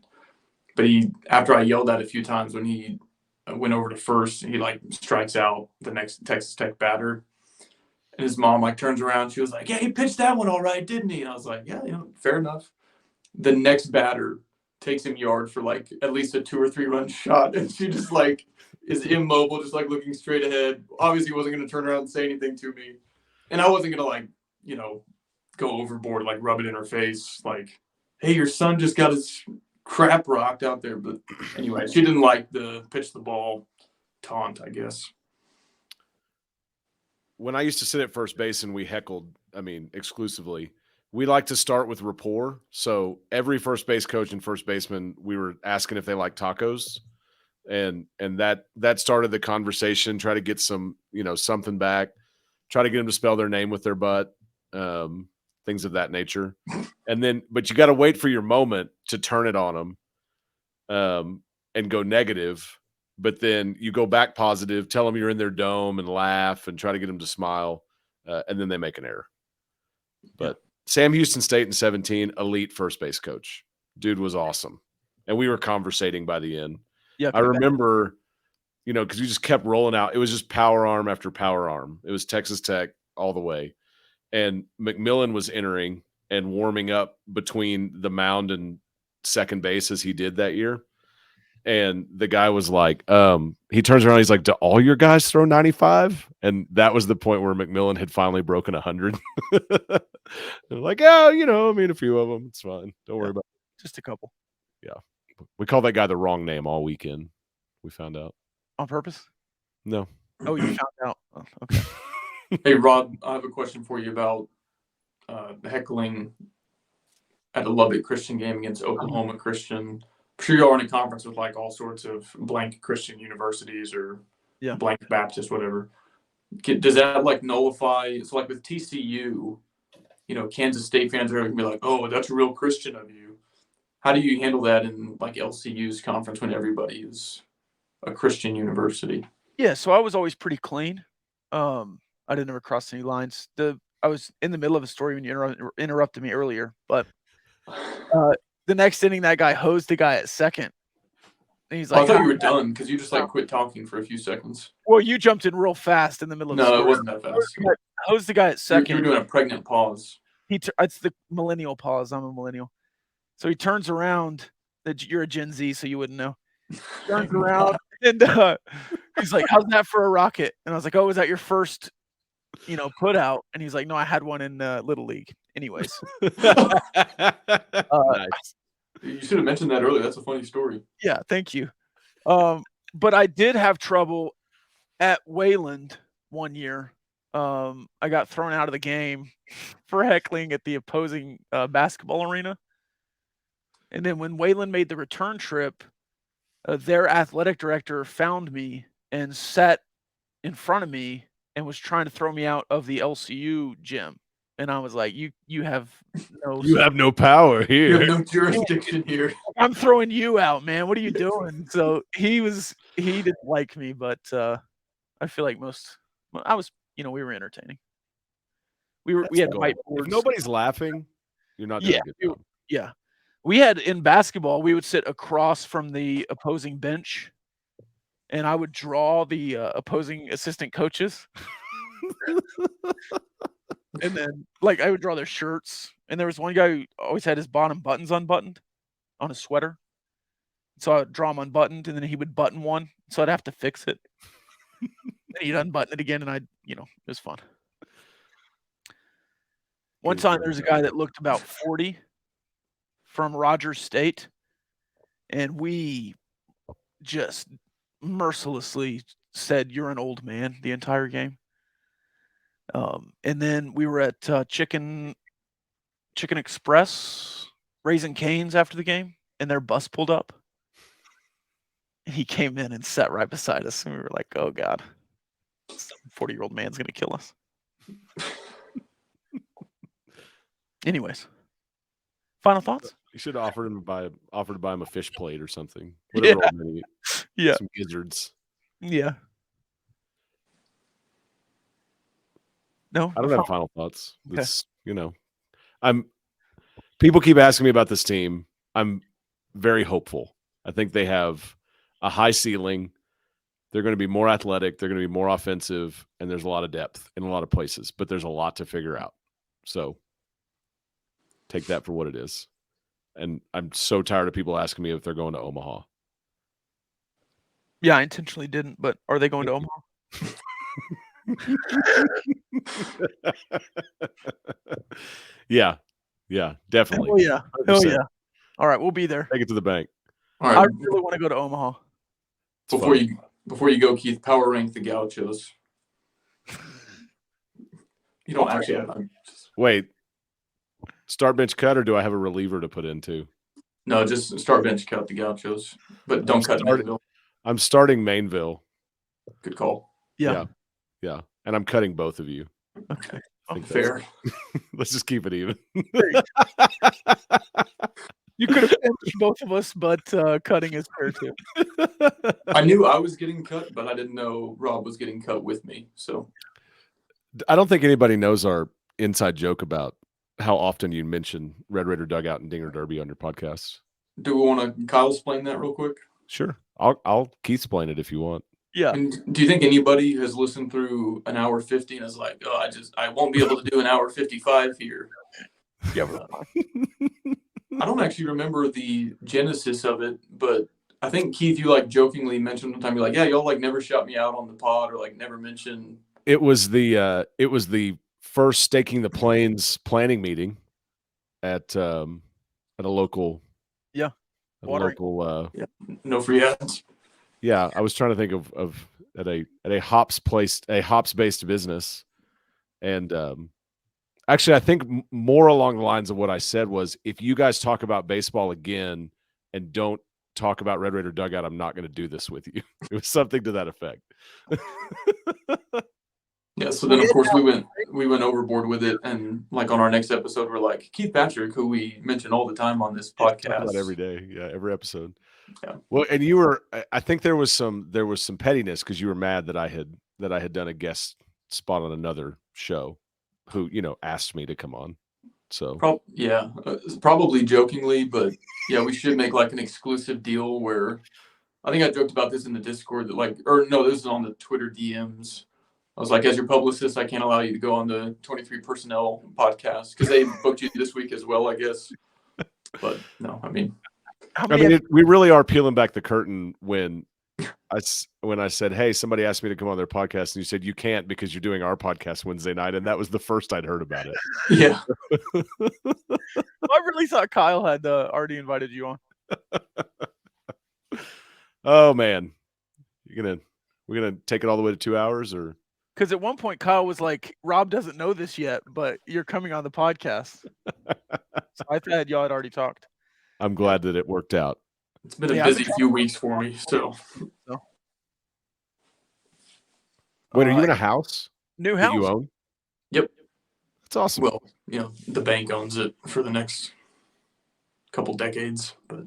But after I yelled that a few times, when he went over to first, he like strikes out the next Texas Tech batter. And his mom like turns around. She was like, "Yeah, he pitched that one all right, didn't he?" And I was like, "Yeah, fair enough." The next batter takes him yard for like at least a 2 or 3 run shot. And she just like is immobile, just like looking straight ahead. Obviously wasn't going to turn around and say anything to me. And I wasn't gonna like, go overboard, like rub it in her face, like, hey, your son just got his crap rocked out there. But anyway, she didn't like the pitch the ball taunt, I guess. When I used to sit at first base and we heckled, exclusively, we like to start with rapport. So every first base coach and first baseman, we were asking if they like tacos. And that started the conversation, try to get some, something back, try to get them to spell their name with their butt, things of that nature. And then, but you got to wait for your moment to turn it on them and go negative. But then you go back positive, tell them you're in their dome and laugh and try to get them to smile. And then they make an error. But Sam Houston State in 17, elite first base coach. Dude was awesome. And we were conversating by the end. Yeah, I remember, because we just kept rolling out. It was just power arm after power arm. It was Texas Tech all the way. And McMillan was entering and warming up between the mound and second base as he did that year. And the guy was like, he turns around, he's like, do all your guys throw 95? And that was the point where McMillan had finally broken 100. Like, a few of them. It's fine. Don't worry about it. Just a couple. Yeah. We called that guy the wrong name all weekend. We found out. On purpose? No. Oh, you found out. Oh, okay. Hey, Rob, I have a question for you about heckling at a Lubbock Christian game against Oklahoma Christian. I'm sure you are in a conference with like all sorts of blank Christian universities or blank Baptist, whatever. Does that like nullify? So like with TCU, Kansas State fans are going to be like, oh, that's real Christian of you. How do you handle that in like LCU's conference when everybody is a Christian university? Yeah, so I was always pretty clean. I didn't ever cross any lines. I was in the middle of a story when you interrupted me earlier, but the next inning, that guy hosed the guy at second. And he's like, I thought you were done because you just like quit talking for a few seconds. Well, you jumped in real fast in the middle of the story. No, it wasn't that fast. Hosed the guy at second. You were doing a pregnant pause. It's the millennial pause. I'm a millennial. So he turns around. You're a Gen Z, so you wouldn't know. Turns around and he's like, how's that for a rocket? And I was like, oh, is that your first, put out? And he's like, no, I had one in Little League. Anyways. Nice. You should have mentioned that earlier. That's a funny story. Yeah, thank you. But I did have trouble at Wayland one year. I got thrown out of the game for heckling at the opposing basketball arena. And then when Wayland made the return trip, their athletic director found me and sat in front of me and was trying to throw me out of the LCU gym. And I was like, you have no power here. You have no jurisdiction here. I'm throwing you out, man. What are you doing? So he didn't like me, but I feel like we were entertaining. We had whiteboards. If nobody's laughing, you're not doing a good job. Yeah. We had in basketball, we would sit across from the opposing bench and I would draw the opposing assistant coaches. And then, I would draw their shirts. And there was one guy who always had his bottom buttons unbuttoned on his sweater. So I would draw him unbuttoned, and then he would button one. So I'd have to fix it. And he'd unbutton it again, and it was fun. One time, there was a guy that looked about 40 from Rogers State. And we just mercilessly said, "You're an old man," the entire game. And then we were at Chicken Express, Raising Cane's after the game, and their bus pulled up. And he came in and sat right beside us, and we were like, "Oh God, some 40-year-old man's gonna kill us." Anyways, final thoughts? You should have offered to buy him a fish plate or something. Whatever. Yeah. Some gizzards. Yeah. No, I don't have final thoughts. It's, people keep asking me about this team. I'm very hopeful. I think they have a high ceiling. They're going to be more athletic. They're going to be more offensive, and there's a lot of depth in a lot of places, but there's a lot to figure out. So take that for what it is. And I'm so tired of people asking me if they're going to Omaha. Yeah, I intentionally didn't, but are they going to Omaha? Yeah, definitely. Oh yeah, 100%. All right, we'll be there. Take it to the bank. All I right. really want to go to Omaha. It's Before fun. you go, Keith, power rank the Gauchos. You don't actually have Wait, start bench cut, or do I have a reliever to put in too? no, just start bench cut the Gauchos, but don't cut Mainville. I'm starting Mainville. Good call. Yeah. And I'm cutting both of you. Okay. I think Fair. Let's just keep it even. You could have finished both of us, but cutting is fair too. I knew I was getting cut, but I didn't know Rob was getting cut with me. So I don't think anybody knows our inside joke about how often you mention Red Raider Dugout and Dinger Derby on your podcast. do we want to Kyle explain that real quick? Sure. I'll Keith explain it if you want. Yeah. And do you think anybody has listened through an hour 50 and is like, oh, I won't be able to do an hour 55 here? Yeah. I don't actually remember the genesis of it, but I think Keith, you like jokingly mentioned one time, you're like, yeah, y'all like never shout me out on the pod or like never mention. It was the first Staking the Plains planning meeting at a local Watering. No free ads. Yeah, I was trying to think of at a hops based business, and actually I think more along the lines of what I said was, if you guys talk about baseball again and don't talk about Red Raider Dugout, I'm not going to do this with you. It was something to that effect. Yeah, so then of course we went overboard with it, and like on our next episode, we're like Keith Patrick, who we mention all the time on this podcast, Talk about every day, every episode. Yeah. Well, and you were, I think there was some pettiness because you were mad that I had done a guest spot on another show, who asked me to come on. So probably jokingly, but yeah, we should make like an exclusive deal where I think I joked about this in the Discord that this is on the Twitter DMs. I was like, as your publicist, I can't allow you to go on the 23 Personnel podcast because they booked you this week as well, I guess. But no, I mean, we really are peeling back the curtain when I said, hey, somebody asked me to come on their podcast, and you said you can't because you're doing our podcast Wednesday night, and that was the first I'd heard about it. Yeah. I really thought Kyle had already invited you on. Oh man, we're gonna take it all the way to 2 hours, or? Because at one point Kyle was like, Rob doesn't know this yet, but you're coming on the podcast. So I thought y'all had already talked. I'm glad that it worked out. It's been a busy few weeks for me. So. Wait, are you in a house? New house you own? Yep. That's awesome. Well, the bank owns it for the next couple decades, but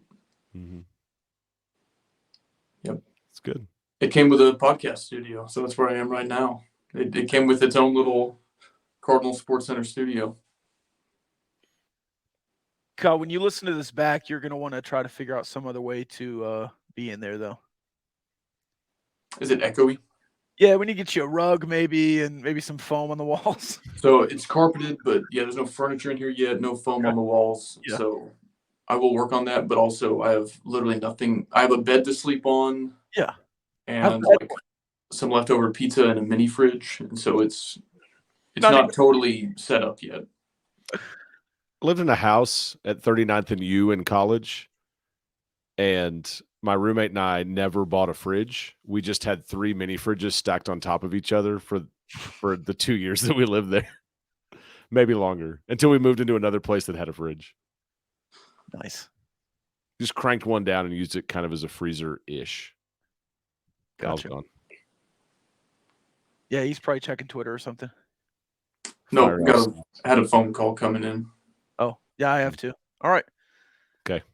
yep, it's good. It came with a podcast studio, so that's where I am right now. It came with its own little Cardinal Sports Center studio. Kyle, when you listen to this back, you're going to want to try to figure out some other way to be in there, though. Is it echoey? Yeah, we need to get you a rug maybe, and maybe some foam on the walls. So it's carpeted, but there's no furniture in here yet, no foam on the walls. Yeah. So I will work on that, but also I have literally nothing. I have a bed to sleep on. Yeah. And like some leftover pizza in a mini fridge, and so it's not totally set up yet. I lived in a house at 39th and U in college, and my roommate and I never bought a fridge. We just had 3 mini fridges stacked on top of each other for the 2 years that we lived there, maybe longer, until we moved into another place that had a fridge. Nice. Just cranked one down and used it kind of as a freezer-ish. Gotcha. Gone. Yeah, he's probably checking Twitter or something. No, had a phone call coming in. Oh, yeah, I have to. All right. Okay.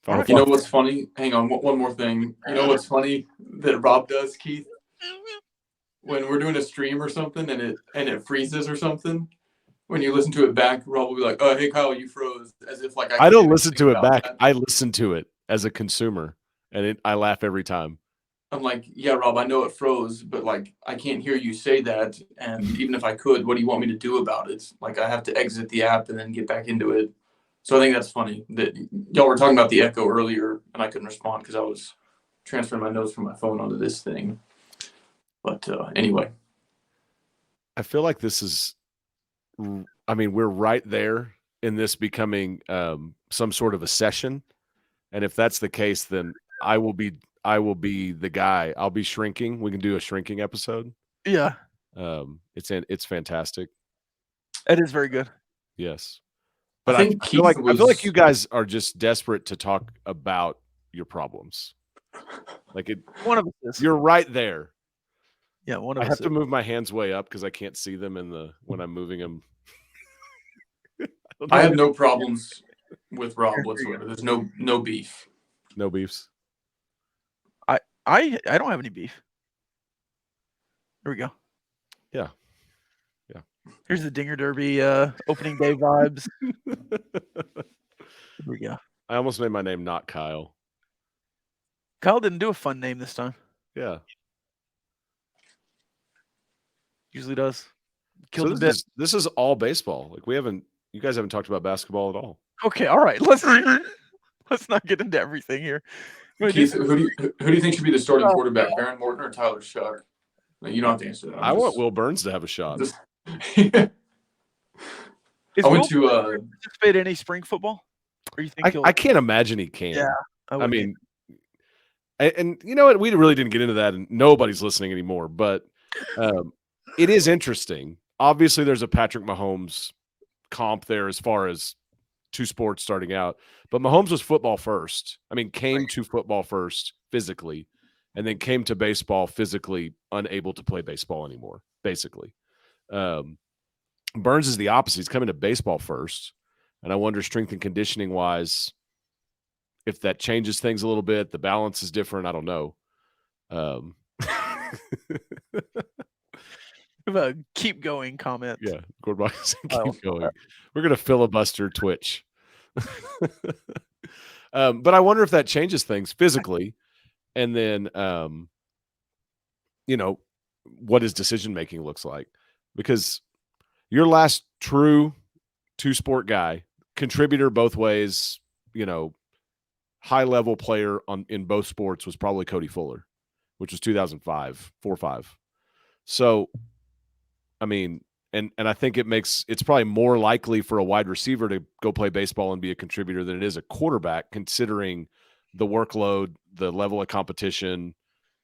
All right. You know what's funny? Hang on, one more thing. You know what's funny that Rob does, Keith? When we're doing a stream or something and it freezes or something, when you listen to it back, Rob will be like, "Oh, hey Kyle, you froze," as if like I don't listen to it back. I listen to it as a consumer, and I laugh every time. I'm like, yeah, Rob, I know it froze, but like I can't hear you say that. And even if I could, what do you want me to do about it? Like I have to exit the app and then get back into it. So I think that's funny that y'all were talking about the echo earlier, and I couldn't respond because I was transferring my notes from my phone onto this thing. But anyway. I feel like this is, I mean, we're right there in this becoming some sort of a session. And if that's the case, then I will be the guy. I'll be shrinking. We can do a shrinking episode. Yeah, It's fantastic. it is very good. Yes. I But think I feel Keith like you guys are just desperate to talk about your problems. Like One of us is. you're right there. Yeah, one of I us have to is. move my hands way up because I can't see them when I'm moving them. I have no problems with Rob whatsoever. There's no beef. No beefs. I don't have any beef. Here we go. Yeah. Here's the Dinger Derby opening day vibes. Here we go. I almost made my name not Kyle. Kyle didn't do a fun name this time. Yeah. Usually does. Killed So the bit. this is all baseball. Like you guys haven't talked about basketball at all. Okay, all right. Let's not get into everything here. Keith, who do you think should be the starting quarterback, Baron Morton or Tyler Shuck? You don't have to answer that. I want Will Burns to have a shot. Is I went Will to participate in any spring football? Or you think I can't imagine he can. Yeah. I mean, and you know what? We really didn't get into that, and nobody's listening anymore. But it is interesting. Obviously, there's a Patrick Mahomes comp there as far as two sports starting out. But Mahomes was football first. I mean, came to football first physically, and then came to baseball physically unable to play baseball anymore, basically. Burns is the opposite. He's coming to baseball first. And I wonder, strength and conditioning wise, if that changes things a little bit. The balance is different. I don't know. Keep going comment. Yeah, Gordon keep going. We're going to filibuster Twitch. But I wonder if that changes things physically. And then, what his decision-making looks like. Because your last true two-sport guy, contributor both ways, high-level player in both sports was probably Cody Fuller, which was 2005, 4-5. So, I mean, and I think it's probably more likely for a wide receiver to go play baseball and be a contributor than it is a quarterback, considering the workload, the level of competition,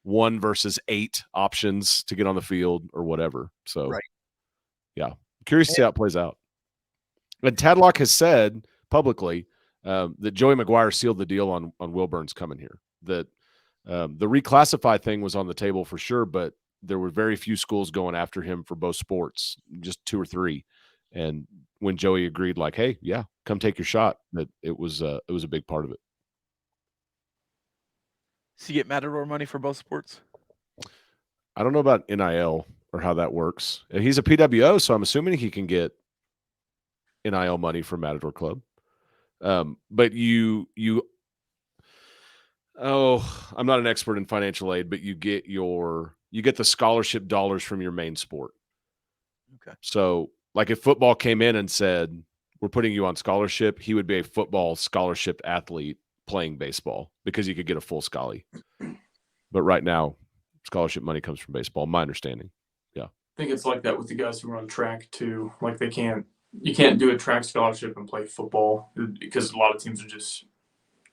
1 versus 8 options to get on the field or whatever. So, yeah, curious to see how it plays out. And Tadlock has said publicly that Joey McGuire sealed the deal on Will Burns coming here. That the reclassify thing was on the table for sure, but there were very few schools going after him for both sports, just 2 or 3. And when Joey agreed, like, hey, yeah, come take your shot, that it was a big part of it. So you get Matador money for both sports? I don't know about NIL or how that works. He's a PWO, so I'm assuming he can get NIL money from Matador Club. But I'm not an expert in financial aid, but you get the scholarship dollars from your main sport. Okay. So like if football came in and said, we're putting you on scholarship, he would be a football scholarship athlete playing baseball because you could get a full scully. But right now, scholarship money comes from baseball, my understanding. Yeah. I think it's like that with the guys who run track too. Like you can't do a track scholarship and play football because a lot of teams would just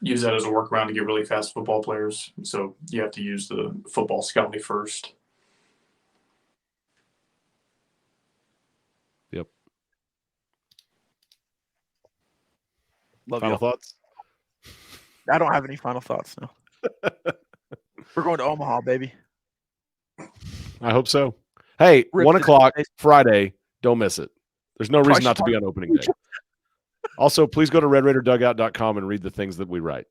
use that as a workaround to get really fast football players. So you have to use the football scouting first. Yep. Love Final you. thoughts? I don't have any final thoughts now. We're going to Omaha, baby. I hope so. Hey, 1:00 Friday. Don't miss it. There's no reason not to be on opening day. Also, please go to RedRaiderDugout.com and read the things that we write.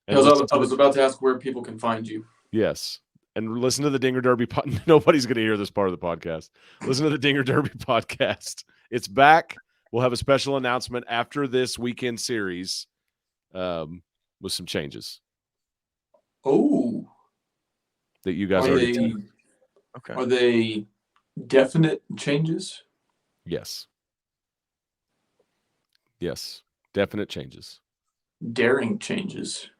I was about to ask where people can find you. Yes. And listen to the Dinger Derby. Nobody's going to hear this part of the podcast. Listen to the Dinger Derby podcast. It's back. We'll have a special announcement after this weekend series with some changes. Oh. That you guys Are they definite changes? Yes. Yes. Definite changes. Daring changes.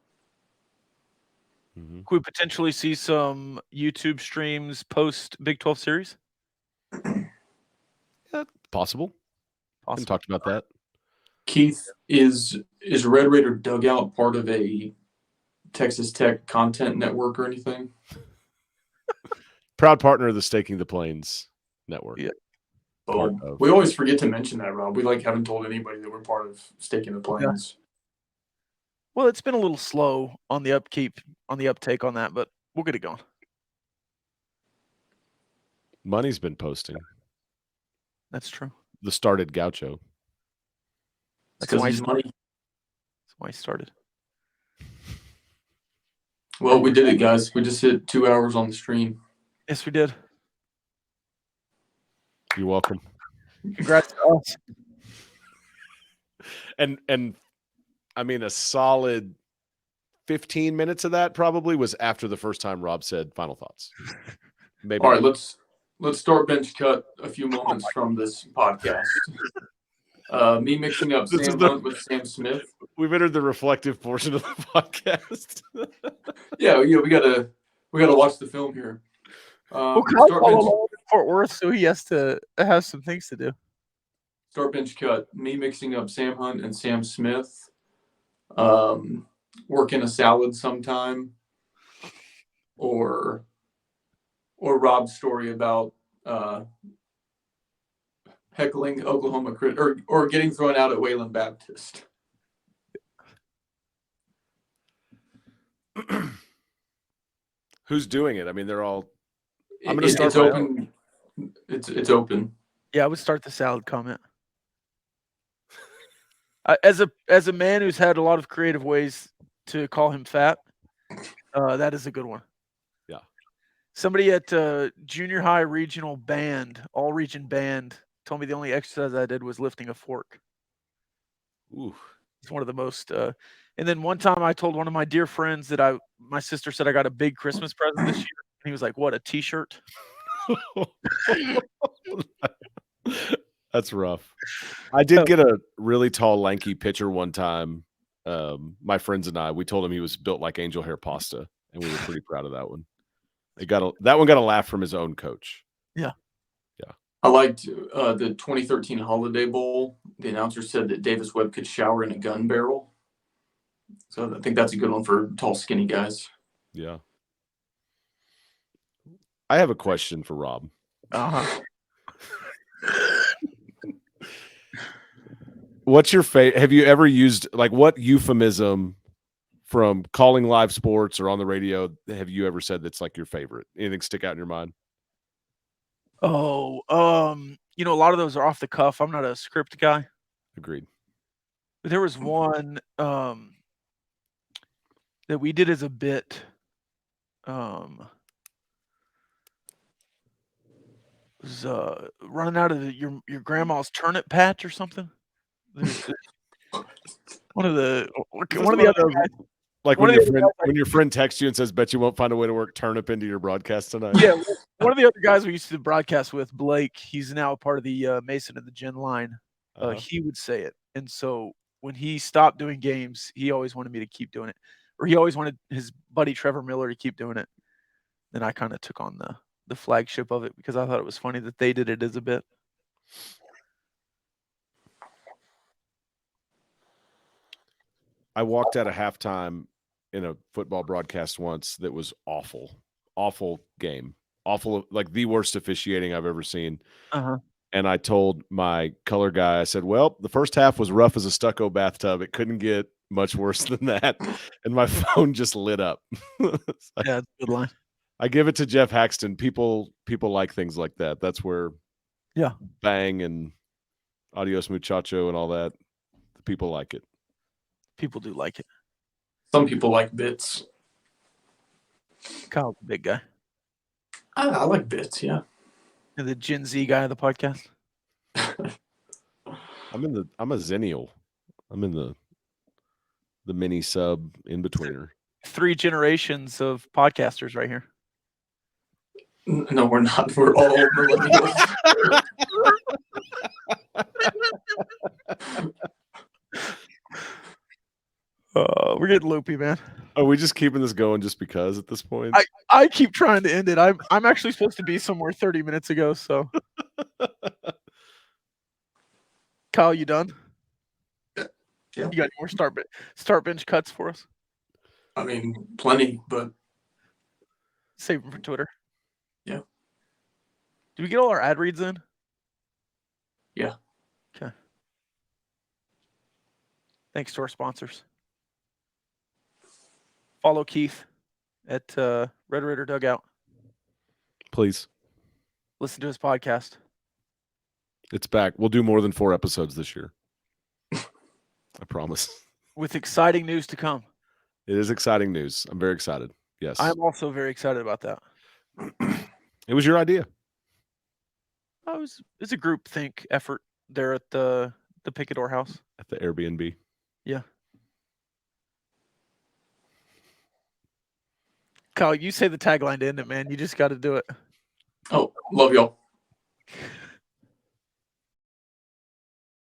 Mm-hmm. Could we potentially see some YouTube streams post Big 12 series? Possible. We talked about that. Keith, is Red Raider Dugout part of a Texas Tech content network or anything? Proud partner of the Staking the Plains network. Yeah. We always forget to mention that, Rob. We haven't told anybody that we're part of Staking the Plains. Yeah. Well, it's been a little slow on the uptake on that, but we'll get it going. Money's been posting. That's true. The started Gaucho. That's because he's money. That's why he started. Well, we did it, guys. We just hit 2 hours on the stream. Yes, we did. You're welcome. Congrats to us. And I mean, a solid 15 minutes of that probably was after the first time Rob said final thoughts. Maybe. All right, let's start bench cut a few moments from this podcast. Me mixing up Sam Hunt with Sam Smith. We've entered the reflective portion of the podcast. Yeah, we gotta watch the film here. Well, Kyle's all alone in Fort Worth, so he has to have some things to do. Start bench cut. Me mixing up Sam Hunt and Sam Smith. Working a salad sometime. Or Rob's story about heckling Oklahoma or getting thrown out at Wayland Baptist. Who's doing it? I mean, they're all. I'm going to It's start. open. It's open. Yeah, I would start the salad comment. As a man who's had a lot of creative ways to call him fat, that is a good one. Yeah. Somebody at junior high regional band, all region band, told me the only exercise I did was lifting a fork. Ooh. It's one of the most. And then one time I told one of my dear friends that my sister said I got a big Christmas present this year. And he was like, "What, a T-shirt?" That's rough. I did get a really tall, lanky pitcher one time. My friends and I, we told him he was built like angel hair pasta, and we were pretty proud of that one. That one got a laugh from his own coach. Yeah. Yeah. I liked the 2013 Holiday Bowl. The announcer said that Davis Webb could shower in a gun barrel. So I think that's a good one for tall, skinny guys. Yeah. I have a question for Rob. Uh-huh. What's your favorite? Have you ever used, like, what euphemism from calling live sports or on the radio have you ever said that's like your favorite? Anything stick out in your mind? Oh, a lot of those are off the cuff. I'm not a script guy. Agreed. But there was one that we did as a bit. Was running out of your grandma's turnip patch or something. One of the other guys. Like when your friend texts you and says, "Bet you won't find a way to work turnip into your broadcast tonight." Yeah, one of the other guys we used to broadcast with, Blake. He's now a part of the Mason and the Gen line. He would say it, and so when he stopped doing games, he always wanted me to keep doing it, or he always wanted his buddy Trevor Miller to keep doing it. Then I kind of took on the flagship of it because I thought it was funny that they did it as a bit. I walked out of halftime in a football broadcast once that was awful game, like the worst officiating I've ever seen. Uh-huh. And I told my color guy, I said, "Well, the first half was rough as a stucco bathtub. It couldn't get much worse than that." And my phone just lit up. Yeah, that's a good line. I give it to Jeff Haxton. People like things like that. That's where, yeah, Bang and Adios Muchacho and all that. The people like it. People do like it. Some people like bits. Kyle's a big guy. I like bits, yeah. And the Gen Z guy of the podcast. I'm a Zennial. I'm in the mini sub in betweener. 3 generations of podcasters right here. No, we're not. We're all millennials. We're getting loopy, man. Are we just keeping this going just because at this point? I keep trying to end it. I'm actually supposed to be somewhere 30 minutes ago, so Kyle, you done? Yeah. You got any more start bench cuts for us? I mean, plenty, but Save them for Twitter. Yeah. Do we get all our ad reads in? Yeah. Okay. Thanks to our sponsors. Follow Keith at Red Raider Dugout. Please. Listen to his podcast. It's back. We'll do more than 4 episodes this year. I promise. With exciting news to come. It is exciting news. I'm very excited. Yes. I'm also very excited about that. It was your idea. It's a group think effort there at the Picador house. At the Airbnb. Yeah. Kyle, you say the tagline to end it, man. You just got to do it. Oh, love y'all.